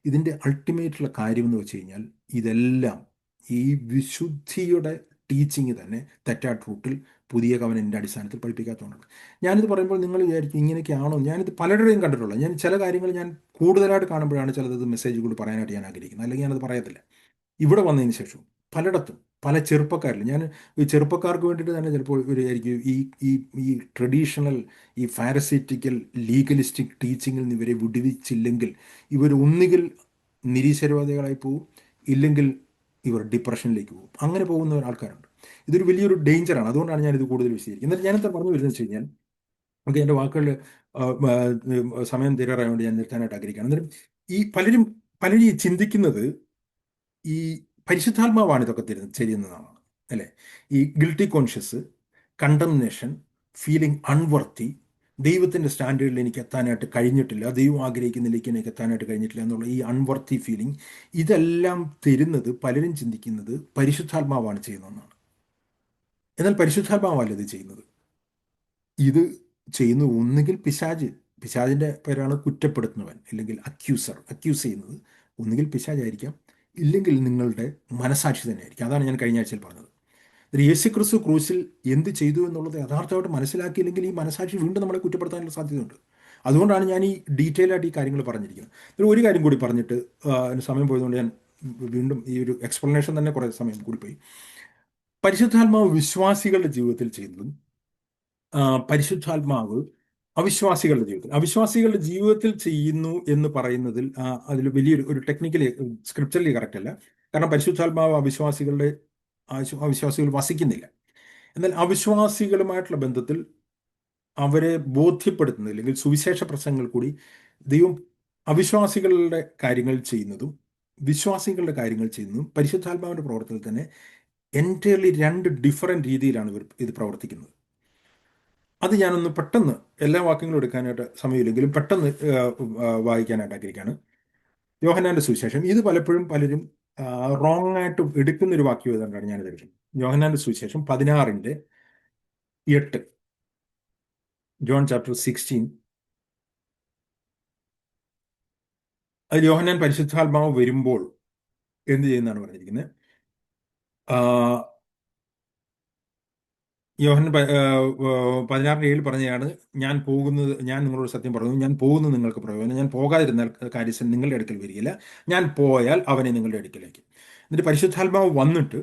ഇതിൻ്റെ അൾട്ടിമേറ്റുള്ള കാര്യം എന്ന് വെച്ച് കഴിഞ്ഞാൽ ഇതെല്ലാം ഈ വിശുദ്ധിയുടെ ടീച്ചിങ് തന്നെ തെറ്റായിട്ട് റൂട്ടിൽ പുതിയ കവനൻ്റെ അടിസ്ഥാനത്തിൽ പഠിപ്പിക്കാത്തതുകൊണ്ടാണ്. ഞാനിത് പറയുമ്പോൾ നിങ്ങൾ വിചാരിക്കും ഇങ്ങനെയൊക്കെയാണോ. ഞാനിത് പലരുടെയും കണ്ടിട്ടുള്ള, ഞാൻ ചില കാര്യങ്ങൾ ഞാൻ കൂടുതലായിട്ട് കാണുമ്പോഴാണ് ചിലത് മെസ്സേജ് കൂടി പറയാനായിട്ട് ഞാൻ ആഗ്രഹിക്കുന്നത്, അല്ലെങ്കിൽ ഞാനത് പറയത്തില്ല. ഇവിടെ വന്നതിന് ശേഷം പലയിടത്തും പല ചെറുപ്പക്കാരിൽ ഞാൻ ഈ ചെറുപ്പക്കാർക്ക് വേണ്ടിയിട്ട് തന്നെ ചിലപ്പോൾ ആയിരിക്കും ഈ ഈ ഈ ട്രഡീഷണൽ ഈ ഫാരസൈറ്റിക്കൽ ലീഗലിസ്റ്റിക് ടീച്ചിങ്ങിൽ നിന്ന് ഇവരെ വിടുവിച്ചില്ലെങ്കിൽ ഇവർ ഒന്നുകിൽ നിരീശ്വരവാദികളായി പോകും, ഇല്ലെങ്കിൽ ഇവർ ഡിപ്രഷനിലേക്ക് പോകും. അങ്ങനെ പോകുന്ന ആൾക്കാരുണ്ട്. ഇതൊരു വലിയൊരു ഡേഞ്ചറാണ്. അതുകൊണ്ടാണ് ഞാനിത് കൂടുതൽ വിശദീകരിക്കുന്നത്. എന്നിട്ട് ഞാനെന്താ പറഞ്ഞു വരുന്നത് വെച്ച് കഴിഞ്ഞാൽ, നമുക്ക് എൻ്റെ വാക്കുകളിൽ സമയം തീരാറായതുകൊണ്ട് ഞാൻ നിർത്താനായിട്ട് ആഗ്രഹിക്കുകയാണ്. അന്നേരം ഈ പലരും ഈ ചിന്തിക്കുന്നത് ഈ പരിശുദ്ധാത്മാവാണ് ഇതൊക്കെ ചെയ്യുന്നതാണ്, അല്ലേ? ഈ guilty conscious, condemnation, feeling unworthy, ദൈവത്തിൻ്റെ സ്റ്റാൻഡേർഡിൽ എനിക്ക് എത്താനായിട്ട് കഴിഞ്ഞിട്ടില്ല, ദൈവം ആഗ്രഹിക്കുന്നിലേക്ക് എനിക്ക് എത്താനായിട്ട് കഴിഞ്ഞിട്ടില്ല എന്നുള്ള ഈ അൺവർത്തി ഫീലിംഗ്, ഇതെല്ലാം തരുന്നത് പലരും ചിന്തിക്കുന്നത് പരിശുദ്ധാത്മാവാണ് ചെയ്യുന്നതെന്നാണ്. എന്നാൽ പരിശുദ്ധാത്മാവല്ല ഇത് ചെയ്യുന്നത്. ഇത് ചെയ്യുന്നത് ഒന്നുകിൽ പിശാചിൻ്റെ പേരാണ് കുറ്റപ്പെടുത്തുന്നവൻ, ഇല്ലെങ്കിൽ അക്യൂസ് ചെയ്യുന്നത് ഒന്നുകിൽ പിശാചായിരിക്കാം, ഇല്ലെങ്കിൽ നിങ്ങളുടെ മനസാക്ഷി തന്നെ ആയിരിക്കും. അതാണ് ഞാൻ കഴിഞ്ഞ ആഴ്ചയിൽ പറഞ്ഞത്. യേശു ക്രിസ്തു ക്രൂശിൽ എന്ത് ചെയ്തു എന്നുള്ളത് യഥാർത്ഥമായിട്ട് മനസ്സിലാക്കിയില്ലെങ്കിൽ ഈ മനസാക്ഷി വീണ്ടും നമ്മളെ കുറ്റപ്പെടുത്താനുള്ള സാധ്യതയുണ്ട്. അതുകൊണ്ടാണ് ഞാൻ ഈ ഡീറ്റെയിൽ ആയിട്ട് ഈ കാര്യങ്ങൾ പറഞ്ഞിരിക്കുന്നത്. ഒരു കാര്യം കൂടി പറഞ്ഞിട്ട് സമയം പോയതുകൊണ്ട് ഞാൻ വീണ്ടും ഈ ഒരു എക്സ്പ്ലനേഷൻ തന്നെ കുറേ സമയം കൂടിപ്പോയി. പരിശുദ്ധാത്മാവ് വിശ്വാസികളുടെ ജീവിതത്തിൽ ചെയ്യുന്നതും പരിശുദ്ധാത്മാവ് അവിശ്വാസികളുടെ ജീവിതത്തിൽ ചെയ്യുന്നു എന്ന് പറയുന്നതിൽ അതിൽ വലിയൊരു ടെക്നിക്കലി സ്ക്രിപ്ചറലി കറക്റ്റ് അല്ല. കാരണം പരിശുദ്ധാത്മാവ് അവിശ്വാസികൾ വസിക്കുന്നില്ല. എന്നാൽ അവിശ്വാസികളുമായിട്ടുള്ള ബന്ധത്തിൽ അവരെ ബോധ്യപ്പെടുത്തുന്നത്, അല്ലെങ്കിൽ സുവിശേഷ പ്രസംഗങ്ങൾ കൂടി ദൈവം അവിശ്വാസികളുടെ കാര്യങ്ങൾ ചെയ്യുന്നതും വിശ്വാസികളുടെ കാര്യങ്ങൾ ചെയ്യുന്നതും പരിശുദ്ധാത്മാവിന്റെ പ്രവർത്തനത്തിൽ തന്നെ എൻറ്റയർലി രണ്ട് ഡിഫറെന്റ് രീതിയിലാണ് ഇത് പ്രവർത്തിക്കുന്നത്. അത് ഞാനൊന്ന് പെട്ടെന്ന് എല്ലാ വാക്യങ്ങളും എടുക്കാനായിട്ട് സമയമില്ലെങ്കിലും പെട്ടെന്ന് വായിക്കാനായിട്ട് ആഗ്രഹിക്കുകയാണ്. യോഹന്നാന്റെ സുവിശേഷം, ഇത് പലപ്പോഴും പലരും റോങ് ആയിട്ട് എടുക്കുന്ന ഒരു വാക്യം ഏതാണ്ടാണ് ഞാനിത് എടുക്കുന്നത്. യോഹന്നാന്റെ സുവിശേഷം 16:8, ജോൺ ചാപ്റ്റർ 16. അത് യോഹന്നാൻ പരിശുദ്ധാത്മാവ് വരുമ്പോൾ എന്ത് ചെയ്യുന്നതാണ് പറഞ്ഞിരിക്കുന്നത്. യോഹൻ 16:7 പറഞ്ഞതാണ്, ഞാൻ നിങ്ങളോട് സത്യം പറയുന്നു, ഞാൻ പോകുന്നത് നിങ്ങൾക്ക് പ്രയോജനം, ഞാൻ പോകാതിരുന്നാൽ കാര്യസ്ഥൻ നിങ്ങളുടെ അടുക്കൽ വരികയില്ല, ഞാൻ പോയാൽ അവനെ നിങ്ങളുടെ അടുക്കലേക്ക്. എന്നിട്ട് പരിശുദ്ധാത്മാവ് വന്നിട്ട്,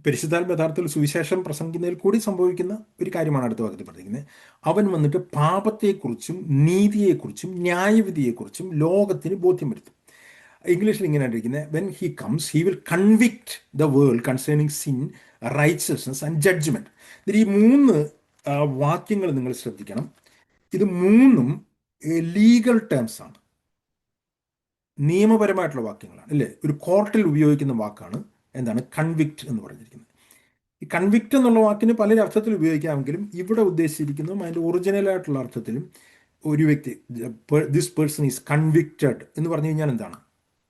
പരിശുദ്ധാത്മ യഥാർത്ഥത്തിൽ സുവിശേഷം പ്രസംഗിക്കുന്നതിൽ കൂടി സംഭവിക്കുന്ന ഒരു കാര്യമാണ് അടുത്ത ഭാഗത്ത് പറഞ്ഞിരിക്കുന്നത്. അവൻ വന്നിട്ട് പാപത്തെക്കുറിച്ചും നീതിയെക്കുറിച്ചും ന്യായവിധിയെക്കുറിച്ചും ലോകത്തിന് ബോധ്യം വരുത്തും. ഇംഗ്ലീഷിൽ ഇങ്ങനെയാണ് ഇരിക്കുന്നത്, when he comes he will convict the world concerning sin, righteousness and judgment. ഈ മൂന്ന് വാക്യങ്ങൾ നിങ്ങൾ ശ്രദ്ധിക്കണം. ഇത് മൂന്നും ലീഗൽ ടേംസ് ആണ്, നിയമപരമായിട്ടുള്ള വാക്യങ്ങളാണ്, അല്ലേ? ഒരു കോർട്ടിൽ ഉപയോഗിക്കുന്ന വാക്കാണ് എന്താണ് കൺവിക്ട് എന്ന് പറഞ്ഞിരിക്കുന്നത്. ഈ കൺവിക്ട് എന്നുള്ള വാക്കിന് പല അർത്ഥത്തിൽ ഉപയോഗിക്കാമെങ്കിലും ഇവിടെ ഉദ്ദേശിച്ചിരിക്കുന്നതും അതിൻ്റെ ഒറിജിനലായിട്ടുള്ള അർത്ഥത്തിലും ഒരു വ്യക്തി, ദിസ് പേഴ്സൺ ഈസ് കൺവിക്റ്റഡ് എന്ന് പറഞ്ഞു കഴിഞ്ഞാൽ എന്താണ്?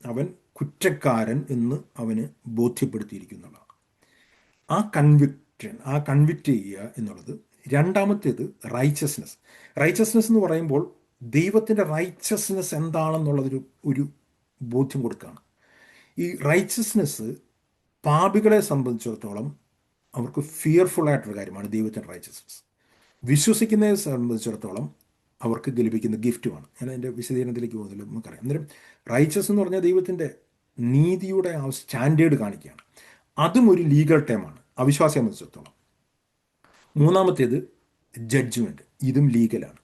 അവൻ കുറ്റക്കാരൻ എന്ന് അവന് ബോധ്യപ്പെടുത്തിയിരിക്കുന്നതാണ്. ആ കൺവിക്റ്റ് ചെയ്യുക എന്നുള്ളത്. രണ്ടാമത്തേത് റൈച്ചസ്നെസ്. റൈച്ചസ്നെസ് എന്ന് പറയുമ്പോൾ ദൈവത്തിൻ്റെ റൈച്ചസ്നെസ് എന്താണെന്നുള്ളതൊരു ഒരു ബോധ്യം കൊടുക്കുകയാണ്. ഈ റൈച്ചസ്നെസ് പാപികളെ സംബന്ധിച്ചിടത്തോളം അവർക്ക് ഫിയർഫുൾ ആയിട്ടൊരു കാര്യമാണ് ദൈവത്തിൻ്റെ റൈച്ചസ്നെസ്. വിശ്വസിക്കുന്നതിനെ സംബന്ധിച്ചിടത്തോളം അവർക്ക് ലഭിക്കുന്ന ഗിഫ്റ്റുമാണ്. ഞാൻ അതിൻ്റെ വിശദീകരണത്തിലേക്ക് പോകുന്നില്ല, നമുക്കറിയാം. അന്നേരം റൈച്ചസ് എന്ന് പറഞ്ഞാൽ ദൈവത്തിൻ്റെ നീതിയുടെ ആ സ്റ്റാൻഡേർഡ് കാണിക്കുകയാണ്. അതും ഒരു ലീഗൽ ടേമാണ് അവിശ്വാസിയെ സംബന്ധിച്ചിടത്തോളം. മൂന്നാമത്തേത് ജഡ്ജ്മെൻറ്റ്, ഇതും ലീഗലാണ്.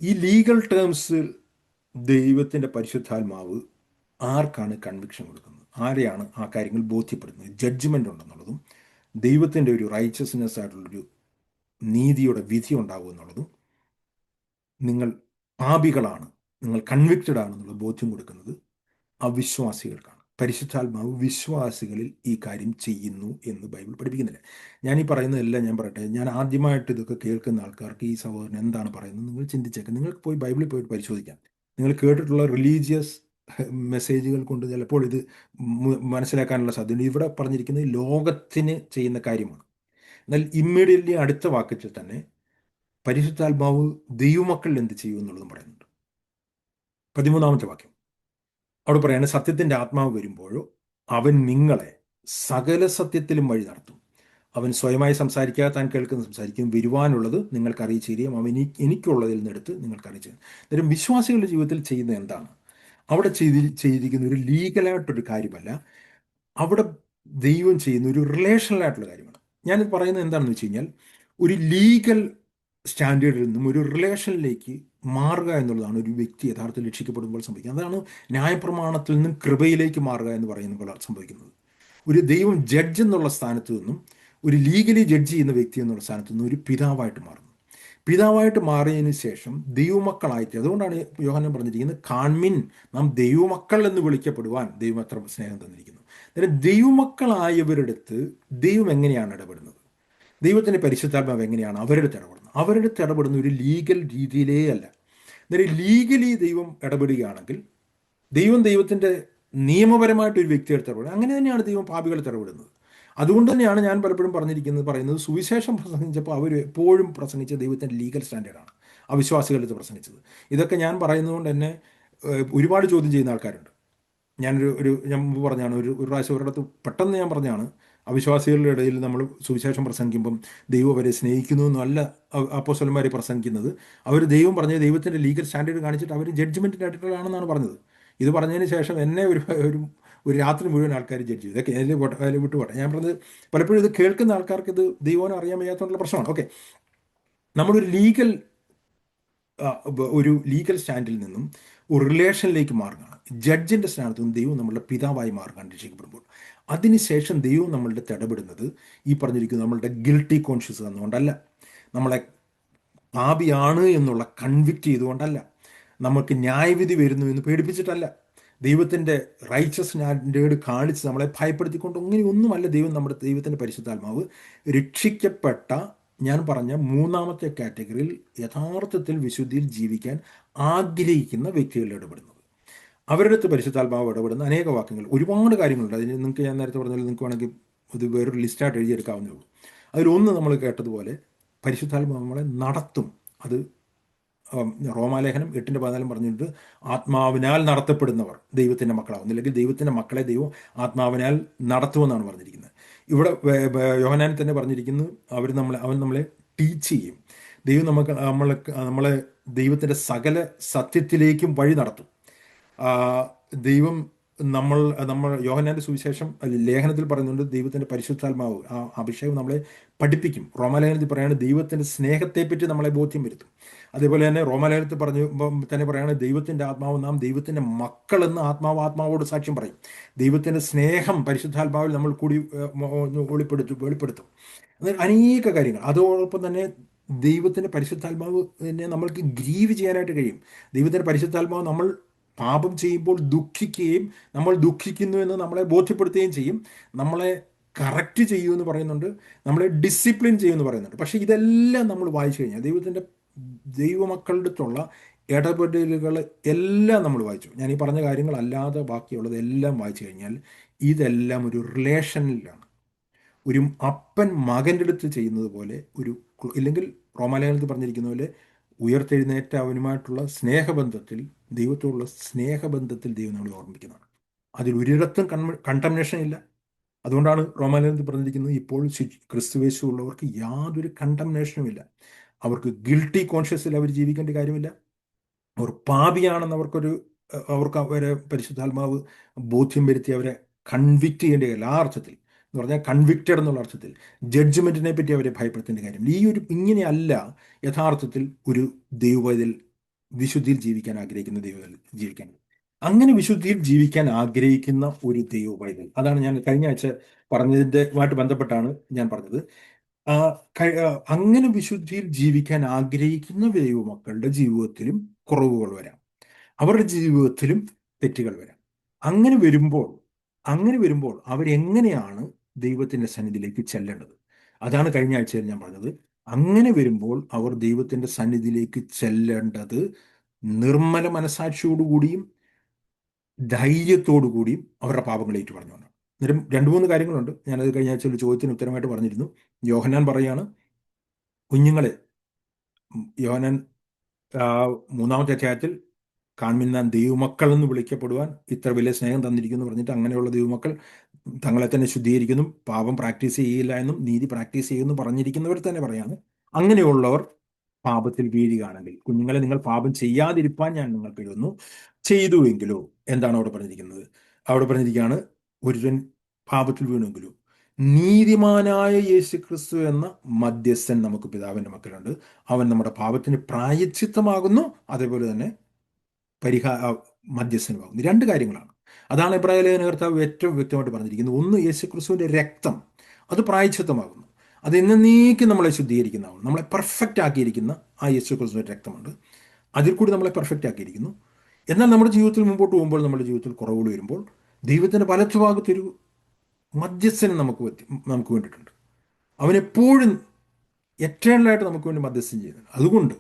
ഈ ലീഗൽ ടേംസിൽ ദൈവത്തിൻ്റെ പരിശുദ്ധാത്മാവ് ആർക്കാണ് കൺവിക്ഷൻ കൊടുക്കുന്നത്, ആരെയാണ് ആ കാര്യങ്ങൾ ബോധ്യപ്പെടുന്നത്, ജഡ്ജ്മെൻ്റ് ഉണ്ടെന്നുള്ളതും ദൈവത്തിൻ്റെ ഒരു റൈച്ചസ്നെസ് ആയിട്ടുള്ളൊരു നീതിയുടെ വിധി ഉണ്ടാകും എന്നുള്ളതും, നിങ്ങൾ പാപികളാണ്, നിങ്ങൾ കൺവിക്റ്റഡ് ആണെന്നുള്ള ബോധ്യം കൊടുക്കുന്നത് അവിശ്വാസികൾക്കാണ്. പരിശുദ്ധാത്മാവ് വിശ്വാസികളിൽ ഈ കാര്യം ചെയ്യുന്നു എന്ന് ബൈബിൾ പഠിപ്പിക്കുന്നില്ല. ഞാൻ ഈ പറയുന്നതെല്ലാം ഞാൻ പറയട്ടെ, ഞാൻ ആദ്യമായിട്ട് ഇതൊക്കെ കേൾക്കുന്ന ആൾക്കാർക്ക് ഈ സഹോദരൻ എന്താണ് പറയുന്നത് നിങ്ങൾ ചിന്തിച്ചേക്കാം. നിങ്ങൾക്ക് പോയി ബൈബിളിൽ പോയിട്ട് പരിശോധിക്കാം. നിങ്ങൾ കേട്ടിട്ടുള്ള റിലീജിയസ് മെസ്സേജുകൾ കൊണ്ട് ചിലപ്പോൾ ഇത് മനസ്സിലാക്കാനുള്ള സാധ്യത. ഇവിടെ പറഞ്ഞിരിക്കുന്നത് ലോകത്തിന് ചെയ്യുന്ന കാര്യമാണ്. എന്നാൽ ഇമ്മീഡിയറ്റ്ലി അടുത്ത വാക്യത്തിൽ തന്നെ പരിശുദ്ധാത്മാവ് ദൈവമക്കളിൽ എന്ത് ചെയ്യും എന്നുള്ളതും പറയുന്നുണ്ട്. 13-ാമത്തെ വാക്യം അവിടെ പറയാണ്, സത്യത്തിൻ്റെ ആത്മാവ് വരുമ്പോഴോ അവൻ നിങ്ങളെ സകല സത്യത്തിലും വഴി നടത്തും. അവൻ സ്വയമായി സംസാരിക്കാതെ താൻ കേൾക്കുന്ന സംസാരിക്കും, വരുവാനുള്ളത് നിങ്ങൾക്ക് അറിയിച്ചു തരികയും അവൻ എനിക്കുള്ളതിൽ നിന്നെടുത്ത് നിങ്ങൾക്ക് അറിയിച്ചു തരും. അന്നേരം വിശ്വാസികളുടെ ജീവിതത്തിൽ ചെയ്യുന്നത് എന്താണ്? അവിടെ ചെയ്തിരിക്കുന്ന ഒരു ലീഗലായിട്ടൊരു കാര്യമല്ല, അവിടെ ദൈവം ചെയ്യുന്ന ഒരു റിലേഷണലായിട്ടുള്ള കാര്യമാണ്. ഞാനിത് പറയുന്നത് എന്താണെന്ന് വെച്ച് കഴിഞ്ഞാൽ, ഒരു ലീഗൽ സ്റ്റാൻഡേർഡിൽ നിന്നും ഒരു റിലേഷനിലേക്ക് മാറുക എന്നുള്ളതാണ് ഒരു വ്യക്തി യഥാർത്ഥത്തിൽ രക്ഷിക്കപ്പെടുമ്പോൾ സംഭവിക്കുന്നത്. അതാണ് ന്യായപ്രമാണത്തിൽ നിന്നും കൃപയിലേക്ക് മാറുക എന്ന് പറയുമ്പോൾ സംഭവിക്കുന്നത്. ഒരു ദൈവം ജഡ്ജ് എന്നുള്ള സ്ഥാനത്ത് നിന്നും ഒരു ലീഗലി ജഡ്ജ് ചെയ്യുന്ന വ്യക്തി എന്നുള്ള സ്ഥാനത്ത് നിന്നും ഒരു പിതാവായിട്ട് മാറുന്നു. പിതാവായിട്ട് മാറിയതിന് ശേഷം ദൈവമക്കളായിട്ട്, അതുകൊണ്ടാണ് യോഹന്നാൻ പറഞ്ഞിരിക്കുന്നത്, കാൺമിൻ, നാം ദൈവമക്കൾ എന്ന് വിളിക്കപ്പെടുവാൻ ദൈവം എത്ര സ്നേഹം തന്നിരിക്കുന്നു. അന്നേരം ദൈവമക്കളായവരുടെ അടുത്ത് ദൈവം എങ്ങനെയാണ് ഇടപെടുന്നത്, ദൈവത്തിൻ്റെ പരിശുദ്ധാത്മാവ് എങ്ങനെയാണ് അവരുടെ അടുത്ത് ഇടപെടുന്നത്? അവരുടെ അടുത്ത് ഇടപെടുന്ന ഒരു ലീഗൽ രീതിയിലേ അല്ല. അന്നേരം ലീഗലി ദൈവം ഇടപെടുകയാണെങ്കിൽ ദൈവത്തിൻ്റെ നിയമപരമായിട്ട് ഒരു വ്യക്തി എടുത്ത് ഇടപെടുക. അങ്ങനെ തന്നെയാണ് ദൈവം പാപികളെ ഇടപെടുന്നത്. അതുകൊണ്ട് തന്നെയാണ് ഞാൻ പലപ്പോഴും പറയുന്നത് സുവിശേഷം പ്രസംഗിച്ചപ്പോൾ അവർ എപ്പോഴും പ്രസംഗിച്ച ദൈവത്തിൻ്റെ ലീഗൽ സ്റ്റാൻഡേർഡാണ് അവിശ്വാസികളുടെ പ്രസംഗിച്ചത്. ഇതൊക്കെ ഞാൻ പറയുന്നതുകൊണ്ട് തന്നെ ഒരുപാട് ചോദ്യം ചെയ്യുന്ന ആൾക്കാരുണ്ട്. ഞാൻ മുമ്പ് പറഞ്ഞാണ്, ഒരു പ്രാവശ്യം ഒരിടത്ത് പെട്ടെന്ന് ഞാൻ പറഞ്ഞാണ്, അവിശ്വാസികളുടെ ഇടയിൽ നമ്മൾ സുവിശേഷം പ്രസംഗിക്കുമ്പം ദൈവം അവരെ സ്നേഹിക്കുന്നു എന്നല്ല അപ്പോസ്തലന്മാർ പ്രസംഗിക്കുന്നത്. അവർ ദൈവം പറഞ്ഞ ദൈവത്തിൻ്റെ ലീഗൽ സ്റ്റാൻഡേർഡ് കാണിച്ചിട്ട് അവർ ജഡ്ജ്മെൻറ്റിൻ്റെ അടുക്കളാണെന്നാണ് പറഞ്ഞത്. ഇത് പറഞ്ഞതിന് ശേഷം എന്നെ ഒരു രാത്രി മുഴുവൻ ആൾക്കാർ ജഡ്ജ് ചെയ്തു. ഇതൊക്കെ അതിൽ വിട്ടുപോട്ടെ. ഞാൻ പറഞ്ഞത് പലപ്പോഴും ഇത് കേൾക്കുന്ന ആൾക്കാർക്ക് ഇത് ദൈവം അറിയാൻ വയ്യാത്തതുള്ള പ്രശ്നമാണ്. ഓക്കെ, നമ്മളൊരു ലീഗൽ ഒരു ലീഗൽ സ്റ്റാൻഡിൽ നിന്നും ഒരു റിലേഷനിലേക്ക് മാറുകയാണ്. ജഡ്ജിൻ്റെ സ്ഥാനത്ത് നിന്ന് ദൈവം നമ്മളുടെ പിതാവായി മാറുകയാണ് രക്ഷിക്കപ്പെടുമ്പോൾ. അതിനുശേഷം ദൈവം നമ്മളുടെ ഇടപെടുന്നത് ഈ പറഞ്ഞിരിക്കുന്നത് നമ്മളുടെ ഗിൽട്ടി കോൺഷ്യസ് എന്നുകൊണ്ടല്ല, നമ്മളെ പാപിയാണ് എന്നുള്ള കൺവിക്റ്റ് ചെയ്തുകൊണ്ടല്ല, നമുക്ക് ന്യായവിധി വരുന്നു എന്ന് പേടിപ്പിച്ചിട്ടല്ല, ദൈവത്തിൻ്റെ റൈച്ചസ് സ്റ്റാൻഡേർഡ് കാണിച്ച് നമ്മളെ ഭയപ്പെടുത്തിക്കൊണ്ട് അങ്ങനെയൊന്നുമല്ല. ദൈവത്തിൻ്റെ പരിശുദ്ധാത്മാവ് രക്ഷിക്കപ്പെട്ട, ഞാൻ പറഞ്ഞ മൂന്നാമത്തെ കാറ്റഗറിയിൽ യഥാർത്ഥത്തിൽ വിശുദ്ധിയിൽ ജീവിക്കാൻ ആഗ്രഹിക്കുന്ന വ്യക്തികളിൽ ഇടപെടുന്നത്. അവരുടെ അടുത്ത് പരിശുദ്ധാത്മാവ് ഇടപെടുന്ന അനേക വാക്യങ്ങൾ, ഒരുപാട് കാര്യങ്ങളുണ്ട്. അതിന് നിങ്ങൾക്ക് ഞാൻ നേരത്തെ പറഞ്ഞാൽ നിങ്ങൾക്ക് വേണമെങ്കിൽ ഇത് വേറൊരു ലിസ്റ്റായിട്ട് എഴുതിയെടുക്കാവുന്നേ ഉള്ളൂ. അതിലൊന്ന് നമ്മൾ കേട്ടതുപോലെ പരിശുദ്ധാത്മാവ് നമ്മളെ നടത്തും. അത് റോമാലേഖനം 8:14 പറഞ്ഞിട്ട് ആത്മാവിനാൽ നടത്തപ്പെടുന്നവർ ദൈവത്തിൻ്റെ മക്കളാവുന്നു, അല്ലെങ്കിൽ ദൈവത്തിൻ്റെ മക്കളെ ദൈവം ആത്മാവിനാൽ നടത്തുമെന്നാണ് പറഞ്ഞിരിക്കുന്നത്. ഇവിടെ യോഹന്നാൻ തന്നെ പറഞ്ഞിരിക്കുന്നു, അവൻ നമ്മളെ ടീച്ച് ചെയ്യും. ദൈവം നമ്മളെ ദൈവത്തിൻ്റെ സകല സത്യത്തിലേക്കും വഴി നടത്തും. ദൈവം നമ്മൾ യോഹന്നാന്റെ സുവിശേഷം ലേഖനത്തിൽ പറയുന്നുണ്ട്, ദൈവത്തിൻ്റെ പരിശുദ്ധാത്മാവ് ആ അഭിഷേകം നമ്മളെ പഠിപ്പിക്കും. റോമാലേഖനത്തിൽ പറയാണ് ദൈവത്തിൻ്റെ സ്നേഹത്തെപ്പറ്റി നമ്മളെ ബോധ്യം വരുത്തും. അതേപോലെ തന്നെ റോമാലേഖനത്തിൽ തന്നെ പറയാണ് ദൈവത്തിൻ്റെ ആത്മാവ്, നാം ദൈവത്തിൻ്റെ മക്കളെന്ന് ആത്മാവോട് സാക്ഷ്യം പറയും. ദൈവത്തിൻ്റെ സ്നേഹം പരിശുദ്ധാത്മാവിൽ നമ്മൾ കൂടി വെളിപ്പെടുത്തും. അനേക കാര്യങ്ങൾ. അതോടൊപ്പം തന്നെ ദൈവത്തിൻ്റെ പരിശുദ്ധാത്മാവ് തന്നെ നമ്മൾക്ക് ഗ്രീവ് ചെയ്യാനായിട്ട് കഴിയും. ദൈവത്തിൻ്റെ പരിശുദ്ധാത്മാവ് നമ്മൾ പാപം ചെയ്യുമ്പോൾ ദുഃഖിക്കുകയും നമ്മൾ ദുഃഖിക്കുന്നു എന്ന് നമ്മളെ ബോധ്യപ്പെടുത്തുകയും ചെയ്യും. നമ്മളെ കറക്റ്റ് ചെയ്യുമെന്ന് പറയുന്നുണ്ട്, നമ്മളെ ഡിസിപ്ലിൻ ചെയ്യുമെന്ന് പറയുന്നുണ്ട്. പക്ഷേ ഇതെല്ലാം നമ്മൾ വായിച്ചു കഴിഞ്ഞാൽ ദൈവമക്കളുടെ അടുത്തുള്ള ഇടപെടലുകൾ എല്ലാം നമ്മൾ വായിച്ചു. ഞാൻ ഈ പറഞ്ഞ കാര്യങ്ങളല്ലാതെ ബാക്കിയുള്ളത് എല്ലാം വായിച്ചു കഴിഞ്ഞാൽ ഇതെല്ലാം ഒരു റിലേഷനിലാണ്. ഒരു അപ്പൻ മകൻ്റെ അടുത്ത് ചെയ്യുന്നത് പോലെ ഇല്ലെങ്കിൽ റോമാലേഖനത്തിൽ പറഞ്ഞിരിക്കുന്ന പോലെ ഉയർത്തെഴുന്നേറ്റ അവനുമായിട്ടുള്ള സ്നേഹബന്ധത്തിൽ, ദൈവത്തോടുള്ള സ്നേഹബന്ധത്തിൽ ദൈവം നമ്മളെ ഓർമ്മിക്കുന്നതാണ്. അതിൽ ഒരിടത്തും കണ്ടംനേഷൻ ഇല്ല. അതുകൊണ്ടാണ് റോമാലേഖനത്തിൽ പറഞ്ഞിരിക്കുന്നത്, ഇപ്പോൾ ക്രിസ്തുവേശു ഉള്ളവർക്ക് യാതൊരു കണ്ടംനേഷനും ഇല്ല. അവർക്ക് ഗിൽട്ടി കോൺഷ്യസിൽ അവർ ജീവിക്കേണ്ട കാര്യമില്ല. അവർ പാപിയാണെന്ന് അവർക്ക് അവരെ പരിശുദ്ധാത്മാവ് ബോധ്യം വരുത്തി അവരെ കൺവിക്റ്റ് ചെയ്യേണ്ട കാര്യമില്ല. ആ അർത്ഥത്തിൽ എന്ന് പറഞ്ഞാൽ കൺവിക്റ്റഡ് എന്നുള്ള അർത്ഥത്തിൽ ജഡ്ജ്മെൻറ്റിനെ പറ്റി അവരെ ഭയപ്പെടുത്തേണ്ട കാര്യമില്ല. ഇങ്ങനെയല്ല യഥാർത്ഥത്തിൽ ഒരു ദൈവത്തിൽ വിശുദ്ധിയിൽ ജീവിക്കാൻ ആഗ്രഹിക്കുന്ന ദൈവത്തിൽ ജീവിക്കാൻ. അങ്ങനെ വിശുദ്ധിയിൽ ജീവിക്കാൻ ആഗ്രഹിക്കുന്ന ഒരു ദൈവവൈതൽ, അതാണ് ഞാൻ കഴിഞ്ഞ ആഴ്ച പറഞ്ഞതിൻ്റെമായിട്ട് ബന്ധപ്പെട്ടാണ് ഞാൻ പറഞ്ഞത്. അങ്ങനെ വിശുദ്ധിയിൽ ജീവിക്കാൻ ആഗ്രഹിക്കുന്ന ദൈവമക്കളുടെ ജീവിതത്തിലും കുറവുകൾ വരാം, അവരുടെ ജീവിതത്തിലും തെറ്റുകൾ വരാം. അങ്ങനെ വരുമ്പോൾ അവരെങ്ങനെയാണ് ദൈവത്തിൻ്റെ സന്നിധിയിലേക്ക് ചെല്ലേണ്ടത്? അതാണ് കഴിഞ്ഞ ആഴ്ചയിൽ ഞാൻ പറഞ്ഞത്. അങ്ങനെ വരുമ്പോൾ അവർ ദൈവത്തിൻ്റെ സന്നിധിയിലേക്ക് ചെല്ലേണ്ടത് നിർമ്മല മനസാക്ഷിയോടുകൂടിയും ധൈര്യത്തോടു കൂടിയും അവരുടെ പാപങ്ങൾ ഏറ്റു പറഞ്ഞുകൊണ്ടാണ്. അന്നേരം 2-3 കാര്യങ്ങളുണ്ട്. ഞാനത് കഴിഞ്ഞ ആഴ്ച ഒരു ചോദ്യത്തിന് ഉത്തരമായിട്ട് പറഞ്ഞിരുന്നു. യോഹന്നാൻ പറയാണ്, കുഞ്ഞുങ്ങളെ, യോഹന്നാൻ 3-ാമത്തെ അധ്യായത്തിൽ കാൺമിൻ നാം ദൈവമക്കൾ എന്ന് വിളിക്കപ്പെടുവാൻ ഇത്ര വലിയ സ്നേഹം തന്നിരിക്കുന്നു പറഞ്ഞിട്ട്, അങ്ങനെയുള്ള ദൈവമക്കൾ തങ്ങളെ തന്നെ ശുദ്ധീകരിക്കുന്നു, പാപം പ്രാക്ടീസ് ചെയ്യില്ല എന്നും നീതി പ്രാക്ടീസ് ചെയ്യുന്നു പറഞ്ഞിരിക്കുന്നവർ തന്നെ പറയാണ്, അങ്ങനെയുള്ളവർ പാപത്തിൽ വീഴുകയാണെങ്കിൽ, കുഞ്ഞുങ്ങളെ നിങ്ങൾ പാപം ചെയ്യാതിരിപ്പാൻ ഞാൻ നിങ്ങൾക്ക് എഴുതുന്നു, ചെയ്തുവെങ്കിലോ എന്താണ് അവിടെ പറഞ്ഞിരിക്കുന്നത്? അവിടെ പറഞ്ഞിരിക്കുകയാണ്, ഒരുവൻ പാപത്തിൽ വീണെങ്കിലോ നീതിമാനായ യേശു ക്രിസ്തു എന്ന മധ്യസ്ഥൻ നമുക്ക് പിതാവിൻ്റെ മക്കളുണ്ട്, അവൻ നമ്മുടെ പാപത്തിന് പ്രായശ്ചിത്തമാകുന്നു, അതേപോലെ തന്നെ മധ്യസ്ഥനുമാകുന്നു. 2 കാര്യങ്ങളാണ്. അതാണ് എബ്രായ ലേഖന കർത്താവ് ഏറ്റവും വ്യക്തമായിട്ട് പറഞ്ഞിരിക്കുന്നത്. ഒന്ന്, യേശു ക്രിസ്തുവിൻ്റെ രക്തം, അത് പ്രായശ്ചിത്തമാകുന്നു, അത് എന്നേക്കും നമ്മളെ ശുദ്ധീകരിക്കുന്നതാണ്, നമ്മളെ പെർഫെക്റ്റ് ആക്കിയിരിക്കുന്ന ആ യേശു ക്രിസ്തുവിൻ്റെ രക്തമുണ്ട്, അതിൽ കൂടി നമ്മളെ പെർഫെക്റ്റ് ആക്കിയിരിക്കുന്നു. എന്നാൽ നമ്മുടെ ജീവിതത്തിൽ മുമ്പോട്ട് പോകുമ്പോൾ, നമ്മുടെ ജീവിതത്തിൽ കുറവുകൾ വരുമ്പോൾ, ദൈവത്തിൻ്റെ വലത്തുഭാഗത്തൊരു മധ്യസ്ഥന് നമുക്ക് വേണ്ടിയിട്ടുണ്ട്. അവനെപ്പോഴും എറ്റേണലായിട്ട് നമുക്ക് വേണ്ടി മധ്യസ്ഥം ചെയ്യുന്നുണ്ട്. അതുകൊണ്ട്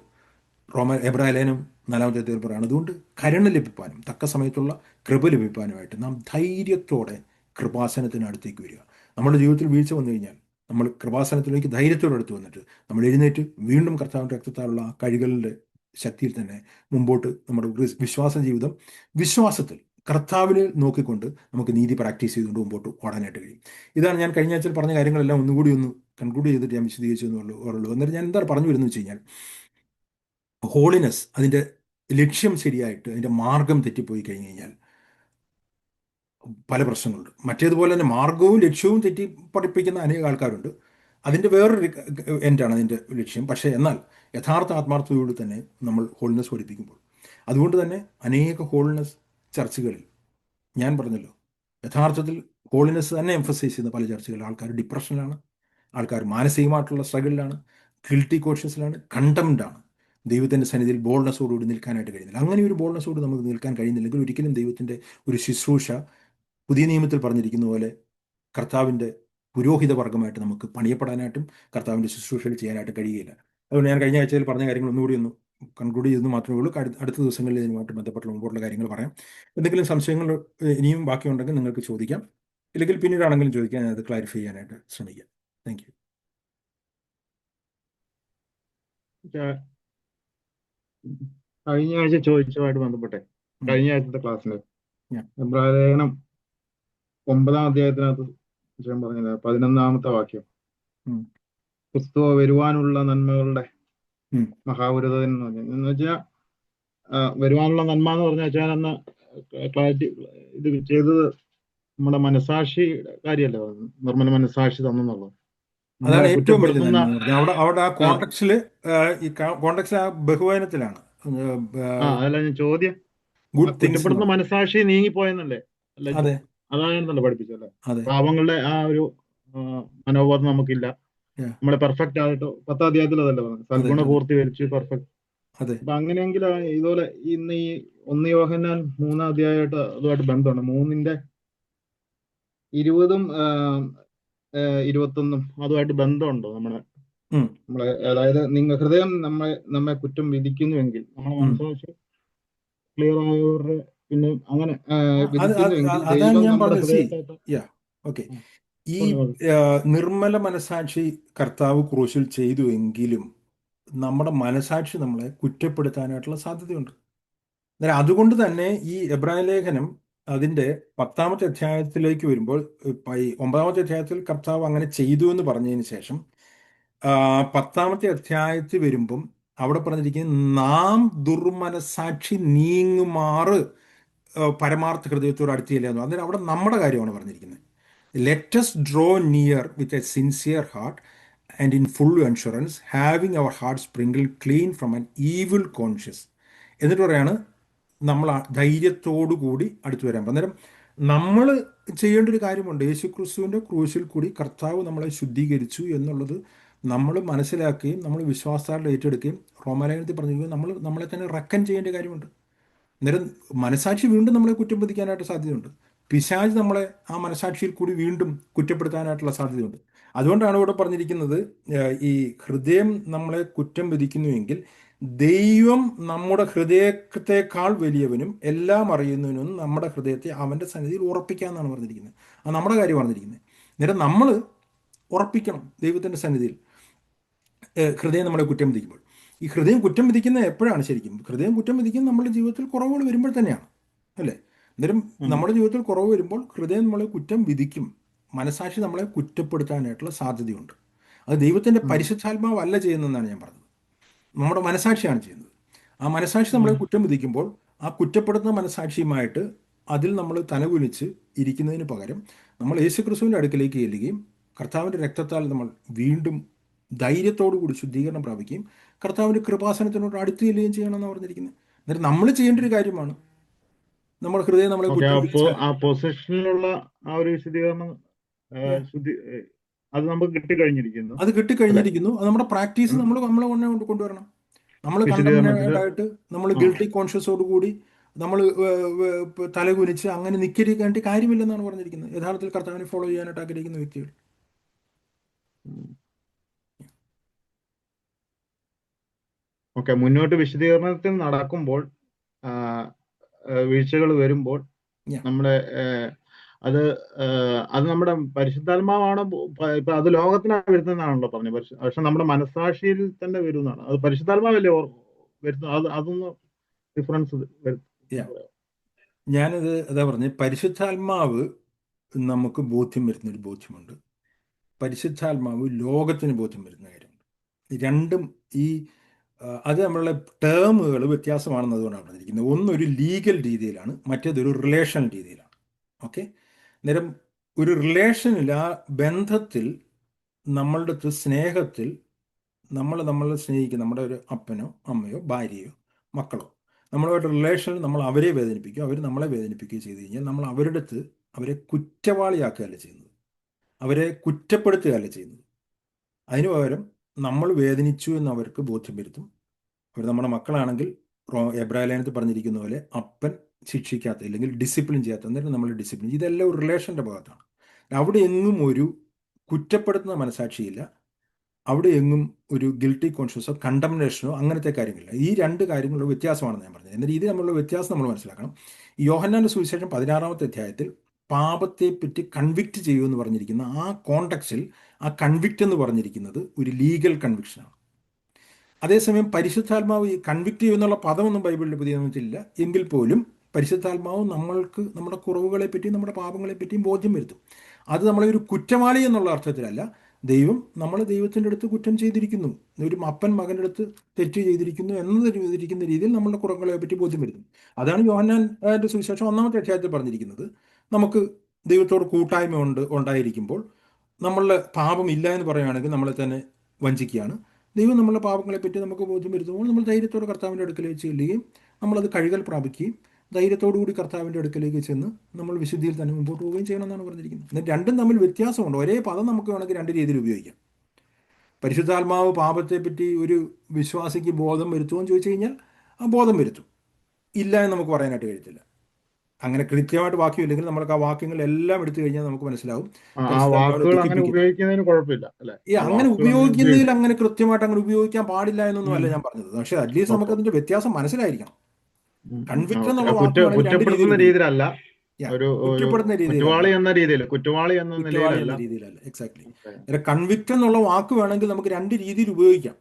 എബ്രായ ലേഖനം 4-ാമത്തെ അധ്യായത്തിൽ പറയുകയാണ്, അതുകൊണ്ട് കരുണ ലഭിപ്പാനും തക്ക സമയത്തുള്ള കൃപ ലഭിപ്പാനുമായിട്ട് നാം ധൈര്യത്തോടെ കൃപാസനത്തിന് അടുത്തേക്ക് വരിക. നമ്മുടെ ജീവിതത്തിൽ വീഴ്ച വന്നു കഴിഞ്ഞാൽ നമ്മൾ കൃപാസനത്തിലേക്ക് ധൈര്യത്തോടെ അടുത്ത് വന്നിട്ട് നമ്മൾ എഴുന്നേറ്റ് വീണ്ടും കർത്താവിൻ്റെ രക്തത്താലുള്ള കഴുകലിൻ്റെ ശക്തിയിൽ തന്നെ മുമ്പോട്ട് നമ്മുടെ വിശ്വാസ ജീവിതം വിശ്വാസത്തിൽ കർത്താവിനെ നോക്കിക്കൊണ്ട് നമുക്ക് നീതി പ്രാക്ടീസ് ചെയ്തുകൊണ്ട് മുമ്പോട്ട് ഓടാനായിട്ട് കഴിയും. ഇതാണ് ഞാൻ കഴിഞ്ഞ ആഴ്ചയിൽ പറഞ്ഞ കാര്യങ്ങളെല്ലാം ഒന്നുകൂടി ഒന്ന് കൺക്ലൂഡ് ചെയ്തിട്ട് ഞാൻ വിശദീകരിച്ചു എന്നുള്ളൂ. എന്നിട്ട് ഞാൻ എന്താണ് പറഞ്ഞു വരുന്നത് വെച്ച് കഴിഞ്ഞാൽ, ഹോളിനെസ്, അതിൻ്റെ ലക്ഷ്യം ശരിയായിട്ട് അതിൻ്റെ മാർഗം തെറ്റിപ്പോയി കഴിഞ്ഞ് കഴിഞ്ഞാൽ പല പ്രശ്നങ്ങളുണ്ട്. മറ്റേതുപോലെ തന്നെ മാർഗവും ലക്ഷ്യവും തെറ്റി പഠിപ്പിക്കുന്ന അനേക ആൾക്കാരുണ്ട്. അതിൻ്റെ വേറൊരു എൻഡാണ് അതിൻ്റെ ലക്ഷ്യം. പക്ഷേ എന്നാൽ യഥാർത്ഥ ആത്മാർത്ഥതയോട് തന്നെ നമ്മൾ ഹോളിനെസ് പഠിപ്പിക്കുമ്പോൾ. അതുകൊണ്ട് തന്നെ അനേക ഹോളിനെസ് ചർച്ചുകളിൽ ഞാൻ പറഞ്ഞല്ലോ, യഥാർത്ഥത്തിൽ ഹോളിനെസ് തന്നെ എംഫസൈസ് ചെയ്യുന്ന പല ചർച്ചകളിൽ ആൾക്കാർ ഡിപ്രഷനിലാണ്, ആൾക്കാർ മാനസികമായിട്ടുള്ള സ്ട്രഗിളിലാണ്, ഗിൽറ്റി കോൺഷ്യസിലാണ്, കണ്ടംപ്റ്റാണ്. ദൈവത്തിൻ്റെ സന്നിധിയിൽ ബോൾനെസ്സോടുകൂടി നിൽക്കാനായിട്ട് കഴിയുന്നില്ല. അങ്ങനെ ഒരു ബോൾനെസ്സോട് നമുക്ക് നിൽക്കാൻ കഴിയുന്നില്ലെങ്കിൽ ഒരിക്കലും ദൈവത്തിൻ്റെ ഒരു ശുശ്രൂഷ പുതിയ നിയമത്തിൽ പറഞ്ഞിരിക്കുന്ന പോലെ കർത്താവിൻ്റെ പുരോഹിത വർഗമായിട്ട് നമുക്ക് പണിയപ്പെടാനായിട്ടും കർത്താവിൻ്റെ ശുശ്രൂഷകൾ ചെയ്യാനായിട്ട് കഴിയുകയില്ല. അതുകൊണ്ട് ഞാൻ കഴിഞ്ഞ ആഴ്ചയിൽ പറഞ്ഞ കാര്യങ്ങൾ ഒന്നുകൂടി ഒന്ന് കൺക്ലൂഡ് ചെയ്തെന്ന് മാത്രമേ ഉള്ളൂ. അടുത്ത ദിവസങ്ങളിൽ ഇതിനുമായിട്ട് ബന്ധപ്പെട്ട മുമ്പോട്ടുള്ള കാര്യങ്ങൾ പറയാം. എന്തെങ്കിലും സംശയങ്ങൾ ഇനിയും ബാക്കിയുണ്ടെങ്കിൽ നിങ്ങൾക്ക് ചോദിക്കാം, ഇല്ലെങ്കിൽ പിന്നീടാണെങ്കിലും ചോദിക്കാൻ, അത് ക്ലാരിഫൈ ചെയ്യാനായിട്ട് ശ്രമിക്കാം. Thank you. കഴിഞ്ഞ ആഴ്ച ചോദിച്ചതുമായിട്ട് ബന്ധപ്പെട്ടെ കഴിഞ്ഞ ആഴ്ചത്തെ ക്ലാസ്സിൽ Yeah. എബ്രായ ലേഖനം 9-ാം അധ്യായത്തിനകത്ത് വിഷയം പറഞ്ഞത് 11-ാമത്തെ വാക്യം, ക്രിസ്തു വരുവാനുള്ള നന്മകളുടെ മഹാപുരതൻ എന്ന് പറഞ്ഞു. എന്ന് വെച്ചാൽ വരുവാനുള്ള നന്മ എന്ന് പറഞ്ഞാൽ വെച്ചാൽ അന്ന് ക്ലാരിറ്റി ഇത് ചെയ്തത് നമ്മുടെ മനസാക്ഷി കാര്യമല്ലേ, നിർമ്മല മനസാക്ഷി തന്നെന്നുള്ളത്. അതാണ് ഏറ്റവും വലിയ നന്മ എന്ന് പറഞ്ഞാൽ അവിടെ ആ കോണ്ടക്സില് ഈ കോണ്ടക്സ് ആ ബഹുവചനത്തിലാണ്. അതല്ല ഞാൻ ചോദ്യം, കുറ്റപ്പെടുന്ന മനസാക്ഷി നീങ്ങിപ്പോയെന്നല്ലേ, അല്ല അതാണെന്നല്ലേ പഠിപ്പിച്ചല്ലേ. പാവങ്ങളുടെ ആ ഒരു മനോബോധം നമുക്കില്ല, നമ്മളെ പെർഫെക്റ്റ് ആയിട്ട് 10-ാം അധ്യായത്തിൽ അതല്ലേ പറഞ്ഞത്, സദ്ഗുണ പൂർത്തി വരിച്ചു പെർഫെക്റ്റ്. അപ്പൊ അങ്ങനെയെങ്കിൽ ഇതുപോലെ ഇന്ന് ഈ 1 യോഹന്നാൻ 3-ാം അധ്യായമായിട്ട് അതുമായിട്ട് ബന്ധമുണ്ട്. 3-ന്റെ 20-ഉം 21 അതുമായിട്ട് ബന്ധമുണ്ടോ നമ്മളെ അതായത് ഹൃദയം നമ്മെ കുറ്റം വിധിക്കുന്നുവെങ്കിൽ നമ്മളെ മനസ്സാക്ഷി ക്ലിയർ ആയവരുടെ പിന്നെ അങ്ങനെ ഈ നിർമ്മല മനസാക്ഷി കർത്താവ് ക്രൂശിൽ ചെയ്തു എങ്കിലും നമ്മുടെ മനസാക്ഷി നമ്മളെ കുറ്റപ്പെടുത്താനായിട്ടുള്ള സാധ്യതയുണ്ട്. അന്നേരം അതുകൊണ്ട് തന്നെ ഈ എബ്രായ ലേഖനം അതിൻ്റെ 10-ാമത്തെ അധ്യായത്തിലേക്ക് വരുമ്പോൾ, 9-ാമത്തെ അധ്യായത്തിൽ കർത്താവ് അങ്ങനെ ചെയ്തു എന്ന് പറഞ്ഞതിന് ശേഷം 10-ാമത്തെ അധ്യായത്തിൽ വരുമ്പം അവിടെ പറഞ്ഞിരിക്കുന്നത് നാം ദുർമനസാക്ഷി നീങ്ങുമാറ് പരമാർത്ഥ ഹൃദയത്തോട് അടുത്തില്ല എന്ന്. അന്നേരം അവിടെ നമ്മുടെ കാര്യമാണ് പറഞ്ഞിരിക്കുന്നത്. Let us draw near with a sincere heart and in full assurance, having our hearts sprinkled clean from an evil conscience. എന്നിട്ട് പറയാണ് നമ്മൾ ധൈര്യത്തോടു കൂടി അടുത്ത് വരാൻ. അന്നേരം നമ്മൾ ചെയ്യേണ്ട ഒരു കാര്യമുണ്ട്. യേശു ക്രിസ്തുവിൻ്റെ ക്രൂശിൽ കൂടി കർത്താവ് നമ്മളെ ശുദ്ധീകരിച്ചു എന്നുള്ളത് നമ്മൾ മനസ്സിലാക്കുകയും നമ്മൾ വിശ്വാസത്താൽ ഏറ്റെടുക്കുകയും റോമാലേഖനത്തിൽ പറഞ്ഞിരിക്കുകയും നമ്മളെ തന്നെ റെക്കൺ ചെയ്യേണ്ട കാര്യമുണ്ട്. അന്നേരം മനസാക്ഷി വീണ്ടും നമ്മളെ കുറ്റം വിധിക്കാനായിട്ട് സാധ്യതയുണ്ട്. പിശാച് നമ്മളെ ആ മനസാക്ഷിയിൽ കൂടി വീണ്ടും കുറ്റപ്പെടുത്താനായിട്ടുള്ള സാധ്യതയുണ്ട്. അതുകൊണ്ടാണ് ഇവിടെ പറഞ്ഞിരിക്കുന്നത്, ഈ ഹൃദയം നമ്മളെ കുറ്റം വിധിക്കുന്നുവെങ്കിൽ ദൈവം നമ്മുടെ ഹൃദയത്തെക്കാൾ വലിയവനും എല്ലാം അറിയുന്നവനും നമ്മുടെ ഹൃദയത്തെ അവൻ്റെ സന്നിധിയിൽ ഉറപ്പിക്കാമെന്നാണ് പറഞ്ഞിരിക്കുന്നത്. അത് നമ്മുടെ കാര്യം പറഞ്ഞിരിക്കുന്നത്. അന്നേരം നമ്മൾ ഉറപ്പിക്കണം ദൈവത്തിൻ്റെ സന്നിധിയിൽ ഹൃദയം നമ്മളെ കുറ്റം വിധിക്കുമ്പോൾ. ഈ ഹൃദയം കുറ്റം വിധിക്കുന്നത് എപ്പോഴാണ്? ശരിക്കും ഹൃദയം കുറ്റം വിധിക്കുന്നത് നമ്മുടെ ജീവിതത്തിൽ കുറവുകൾ വരുമ്പോൾ തന്നെയാണ്, അല്ലേ? അന്നേരം നമ്മുടെ ജീവിതത്തിൽ കുറവ് വരുമ്പോൾ ഹൃദയം നമ്മളെ കുറ്റം വിധിക്കും. മനസാക്ഷി നമ്മളെ കുറ്റപ്പെടുത്താനായിട്ടുള്ള സാധ്യതയുണ്ട്. അത് ദൈവത്തിൻ്റെ പരിശുദ്ധാത്മാവല്ല ചെയ്യുന്നതെന്നാണ് ഞാൻ പറഞ്ഞത്, നമ്മുടെ മനസാക്ഷിയാണ് ചെയ്യുന്നത്. ആ മനസാക്ഷി നമ്മളെ കുറ്റം വിധിക്കുമ്പോൾ ആ കുറ്റപ്പെടുത്തുന്ന മനസാക്ഷിയുമായിട്ട് അതിൽ നമ്മൾ തലകുനിച്ച് ഇരിക്കുന്നതിന് പകരം നമ്മൾ യേശു ക്രിസ്തുവിൻ്റെ അടുക്കിലേക്ക് ചെല്ലുകയും കർത്താവിൻ്റെ രക്തത്താൽ നമ്മൾ വീണ്ടും ധൈര്യത്തോടു കൂടി ശുദ്ധീകരണം പ്രാപിക്കുകയും കർത്താവിൻ്റെ കൃപാസനത്തിനോട് അടുത്ത് ചെല്ലുകയും ചെയ്യണമെന്ന് പറഞ്ഞിരിക്കുന്നത്. അന്നേരം നമ്മൾ ചെയ്യേണ്ട ഒരു കാര്യമാണ്. നമ്മുടെ ഹൃദയം നമ്മളെ ആ പൊസിഷനിലുള്ള ആ ഒരു വിശദീകരണം അത് നമുക്ക് കിട്ടിക്കഴിഞ്ഞിരിക്കുന്നു. അത് നമ്മുടെ പ്രാക്ടീസ് നമ്മൾ കൊണ്ടുവരണം. നമ്മൾ കണ്ടമായിട്ട് നമ്മൾ ഗിൽറ്റി കോൺഷ്യസോട് കൂടി നമ്മൾ തലകുനിച്ച് അങ്ങനെ നിൽക്കേണ്ട കാര്യമില്ലെന്നാണ് പറഞ്ഞിരിക്കുന്നത്. യഥാർത്ഥത്തിൽ കർത്താവിനെ ഫോളോ ചെയ്യാനായിട്ട് ആഗ്രഹിക്കുന്ന വ്യക്തികൾ. ഓക്കെ, മുന്നോട്ട് വിശദീകരണത്തിൽ നടക്കുമ്പോൾ വീഴ്ചകൾ വരുമ്പോൾ നമ്മുടെ അത് നമ്മുടെ പരിശുദ്ധാത്മാവാണ്. ഇപ്പൊ അത് ലോകത്തിനാണ് വരുന്നതെന്നാണല്ലോ പറഞ്ഞത്. പക്ഷെ നമ്മുടെ മനസാക്ഷിയിൽ തന്നെ വരുന്നതാണ്. അത് പരിശുദ്ധാത്മാവല്ലേ വരുന്നത്. അതൊന്ന് ഡിഫറൻസ് ഞാനത് അതാ പറഞ്ഞത്. പരിശുദ്ധാത്മാവ് നമുക്ക് ബോധ്യം വരുന്നൊരു ബോധ്യമുണ്ട്, പരിശുദ്ധാത്മാവ് ലോകത്തിന് ബോധ്യം വരുന്ന കാര്യമുണ്ട്. രണ്ടും അത് നമ്മളുടെ ടേമുകൾ വ്യത്യാസമാണെന്നതുകൊണ്ടാണ് പറഞ്ഞിരിക്കുന്നത്. ഒന്നൊരു ലീഗൽ രീതിയിലാണ്, മറ്റേതൊരു റിലേഷൻ രീതിയിലാണ്. ഓക്കെ, നേരം ഒരു റിലേഷനിൽ, ആ ബന്ധത്തിൽ, നമ്മളുടെ അടുത്ത് സ്നേഹത്തിൽ നമ്മളെ സ്നേഹിക്കുന്ന നമ്മുടെ ഒരു അപ്പനോ അമ്മയോ ഭാര്യയോ മക്കളോ നമ്മളുമായിട്ട് റിലേഷനിൽ നമ്മൾ അവരെ വേദനിപ്പിക്കുകയോ അവർ നമ്മളെ വേദനിപ്പിക്കുകയോ ചെയ്തു കഴിഞ്ഞാൽ നമ്മൾ അവരുടെ അടുത്ത് അവരെ കുറ്റവാളിയാക്കുകയല്ല ചെയ്യുന്നത്, അവരെ കുറ്റപ്പെടുത്തുകയല്ല ചെയ്യുന്നത്. അതിനു പകരം നമ്മൾ വേദനിച്ചു എന്ന് അവർക്ക് ബോധ്യം വരുത്തും. അവർ നമ്മുടെ മക്കളാണെങ്കിൽ എബ്രായ ലേഖനത്തിൽ പറഞ്ഞിരിക്കുന്ന പോലെ അപ്പൻ ശിക്ഷിക്കാത്ത അല്ലെങ്കിൽ ഡിസിപ്ലിൻ ചെയ്യാത്ത, എന്നിട്ട് നമ്മൾ ഡിസിപ്ലിൻ, ഇതെല്ലാം ഒരു റിലേഷൻ്റെ ഭാഗത്താണ്. അവിടെ എങ്ങും ഒരു കുറ്റപ്പെടുത്തുന്ന മനസാക്ഷിയില്ല, അവിടെ എങ്ങും ഒരു ഗിൽട്ടി കോൺഷ്യസോ കണ്ടംനേഷനോ അങ്ങനത്തെ കാര്യങ്ങളില്ല. ഈ രണ്ട് കാര്യങ്ങളുടെ വ്യത്യാസമാണെന്ന് ഞാൻ പറഞ്ഞത്. എന്ന രീതിയിൽ നമ്മളുള്ള വ്യത്യാസം നമ്മൾ മനസ്സിലാക്കണം. യോഹന്നാന്റെ സുവിശേഷം 16-ാമത്തെ അധ്യായത്തിൽ പാപത്തെ പറ്റി കൺവിക്റ്റ് ചെയ്യുമെന്ന് പറഞ്ഞിരിക്കുന്ന ആ കോണ്ടക്സ്റ്റിൽ ആ കൺവിക്റ്റ് എന്ന് പറഞ്ഞിരിക്കുന്നത് ഒരു ലീഗൽ കൺവിക്ഷനാണ്. അതേസമയം പരിശുദ്ധാത്മാവ് ഈ കൺവിക്റ്റ് ചെയ്യുന്നുള്ള പദമൊന്നും ബൈബിളിൽ പുതിയ നിയമത്തിലില്ല. എങ്കിൽ പോലും പരിശുദ്ധാത്മാവ് നമ്മൾക്ക് നമ്മുടെ കുറവുകളെ പറ്റിയും നമ്മുടെ പാപങ്ങളെ പറ്റിയും ബോധ്യം വരുത്തും. അത് നമ്മളെ ഒരു കുറ്റവാളി എന്നുള്ള അർത്ഥത്തിലല്ല. നമ്മൾ ദൈവത്തിൻ്റെ അടുത്ത് കുറ്റം ചെയ്തിരിക്കുന്നു, ഒരു അപ്പൻ മകൻ്റെ അടുത്ത് തെറ്റ് ചെയ്തിരിക്കുന്നു എന്നതിരിക്കുന്ന രീതിയിൽ നമ്മളുടെ കുറവുകളെ പറ്റി ബോധ്യം വരുത്തും. അതാണ് യോഹന്നാന്റെ സുവിശേഷം 1-ാമത്തെ അധ്യായത്തിൽ പറഞ്ഞിരിക്കുന്നത്. നമുക്ക് ദൈവത്തോട് കൂട്ടായ്മ ഉണ്ടായിരിക്കുമ്പോൾ നമ്മളുടെ പാപം ഇല്ല എന്ന് പറയുകയാണെങ്കിൽ നമ്മളെ തന്നെ വഞ്ചിക്കുകയാണ്. ദൈവം നമ്മളുടെ പാപങ്ങളെ പറ്റി നമുക്ക് ബോധ്യം വരുത്തുമ്പോൾ നമ്മൾ ധൈര്യത്തോടെ കർത്താവിൻ്റെ അടുക്കലേക്ക് ചെല്ലുകയും നമ്മളത് കഴുകൽ പ്രാപിക്കുകയും ധൈര്യത്തോടുകൂടി കർത്താവിൻ്റെ അടുക്കലേക്ക് ചെന്ന് നമ്മൾ വിശുദ്ധിയിൽ തന്നെ മുമ്പോട്ട് പോവുകയും ചെയ്യണമെന്നാണ് പറഞ്ഞിരിക്കുന്നത്. എന്നിട്ട് രണ്ടും തമ്മിൽ വ്യത്യാസമുണ്ട്. ഒരേ പദം നമുക്ക് വേണമെങ്കിൽ രണ്ട് രീതിയിൽ ഉപയോഗിക്കാം. പരിശുദ്ധാത്മാവ് പാപത്തെപ്പറ്റി ഒരു വിശ്വാസിക്ക് ബോധം വരുത്തുമെന്ന് ചോദിച്ചു കഴിഞ്ഞാൽ ആ ബോധം വരുത്തും, ഇല്ല എന്ന് നമുക്ക് പറയാനായിട്ട് കഴിയത്തില്ല. അങ്ങനെ കൃത്യമായിട്ട് വാക്യമില്ലെങ്കിൽ നമുക്ക് ആ വാക്യങ്ങളെല്ലാം എടുത്തു കഴിഞ്ഞാൽ നമുക്ക് മനസ്സിലാവും ആ വാക്കുകൾ അങ്ങനെ ഉപയോഗിക്കുന്നതിന് കുഴപ്പമില്ല അല്ലെ? അങ്ങനെ ഉപയോഗിക്കുന്നതിൽ അങ്ങനെ കൃത്യമായിട്ട് അങ്ങനെ ഉപയോഗിക്കാൻ പാടില്ല എന്നൊന്നും അല്ല ഞാൻ പറഞ്ഞത്. പക്ഷെ അറ്റ്ലീസ്റ്റ് നമുക്ക് അതിന്റെ വ്യത്യാസം മനസ്സിലായിരിക്കണം. കൺവിക്ട് എന്നുള്ള കുറ്റപ്പെടുത്തുന്ന രീതിയിലല്ല, കുറ്റപ്പെടുത്തുന്ന കുറ്റവാളി എന്ന രീതിയിലല്ല. എക്സാക്ട്ലി. കൺവിക്ട് എന്നുള്ള വാക്ക് വേണമെങ്കിൽ നമുക്ക് രണ്ട് രീതിയിൽ ഉപയോഗിക്കാം.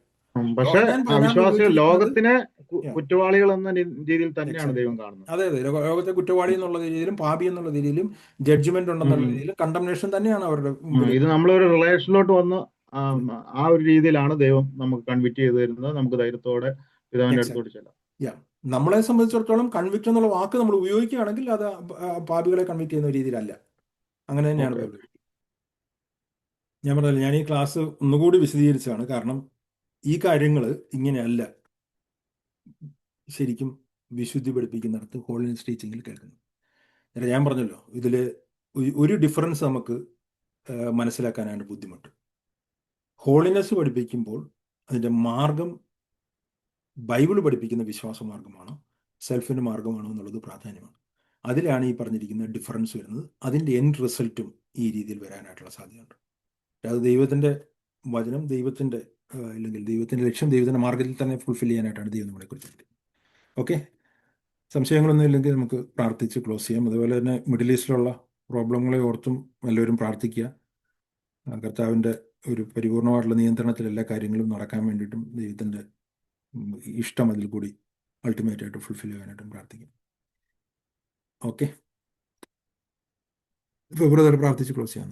പക്ഷെ അവിശ്വാസികൾ ലോകത്തിനെ കുറ്റവാളികൾ എന്ന രീതിയിൽ തന്നെയാണ് ദൈവം കാണുന്നത്. അതെ, ലോകത്തെ കുറ്റവാളി എന്നുള്ള രീതിയിലും പാപി എന്നുള്ള രീതിയിലും ജഡ്ജ്മെന്റ് ഉണ്ടെന്നുള്ള രീതിയിലും കണ്ടംനേഷൻ തന്നെയാണ് അവരുടെ. ഇത് നമ്മളൊരു റിലേഷനിലോട്ട് വന്ന് ആ ഒരു രീതിയിലാണ് ദൈവം നമുക്ക് കൺവിക്ട് ചെയ്ത് തരുന്നത്. നമുക്ക് ധൈര്യത്തോടെ പിതാവിന്റെ അടുത്തോട്ട് ചെല്ലാം. നമ്മളെ സംബന്ധിച്ചിടത്തോളം കൺവിക്ട് എന്നുള്ള വാക്ക് നമ്മൾ ഉപയോഗിക്കുകയാണെങ്കിൽ അത് പാപികളെ കൺവിക്ട് ചെയ്യുന്ന രീതിയിലല്ല. അങ്ങനെ തന്നെയാണ് ഞാൻ പറഞ്ഞത്. ഞാൻ ഈ ക്ലാസ് ഒന്നുകൂടി വിശദീകരിച്ചതാണ്. കാരണം ഈ കാര്യങ്ങൾ ഇങ്ങനെയല്ല ശരിക്കും വിശുദ്ധി പഠിപ്പിക്കുന്നിടത്ത് ഹോളിനെസ് ടീച്ചിങ്ങിൽ കേൾക്കുന്നത്. ഞാൻ പറഞ്ഞല്ലോ, ഇതിൽ ഒരു ഡിഫറൻസ് നമുക്ക് മനസ്സിലാക്കാനാണ് ബുദ്ധിമുട്ട്. ഹോളിനെസ് പഠിപ്പിക്കുമ്പോൾ അതിൻ്റെ മാർഗം ബൈബിൾ പഠിപ്പിക്കുന്ന വിശ്വാസ മാർഗമാണോ സെൽഫിൻ്റെ മാർഗമാണോ എന്നുള്ളത് പ്രാധാന്യമാണ്. അതിലാണ് ഈ പറഞ്ഞിരിക്കുന്ന ഡിഫറൻസ് വരുന്നത്. അതിൻ്റെ എൻഡ് റിസൾട്ടും ഈ രീതിയിൽ വരാനായിട്ടുള്ള സാധ്യതയുണ്ട്. അത് ദൈവത്തിൻ്റെ വചനം, ദൈവത്തിൻ്റെ അല്ലെങ്കിൽ ദൈവത്തിൻ്റെ ലക്ഷ്യം, ദൈവത്തിൻ്റെ മാർഗത്തിൽ തന്നെ ഫുൾഫിൽ ചെയ്യാനായിട്ടാണ് ദൈവം നമ്മളെ കുറിച്ച്. ഓക്കെ, സംശയങ്ങളൊന്നും ഇല്ലെങ്കിൽ നമുക്ക് പ്രാർത്ഥിച്ച് ക്ലോസ് ചെയ്യാം. അതുപോലെ തന്നെ മിഡിൽ ഈസ്റ്റിലുള്ള പ്രോബ്ലങ്ങളെ ഓർത്തും എല്ലാവരും പ്രാർത്ഥിക്കുക. കർത്താവിൻ്റെ ഒരു പരിപൂർണമായിട്ടുള്ള നിയന്ത്രണത്തിൽ എല്ലാ കാര്യങ്ങളും നടക്കാൻ വേണ്ടിയിട്ടും ദൈവത്തിൻ്റെ ഇഷ്ടം അതിൽ കൂടി അൾട്ടിമേറ്റ് ആയിട്ട് ഫുൾഫിൽ ചെയ്യാനായിട്ടും പ്രാർത്ഥിക്കും. ഓക്കെ, ബ്രദർ പ്രാർത്ഥിച്ച് ക്ലോസ് ചെയ്യാം.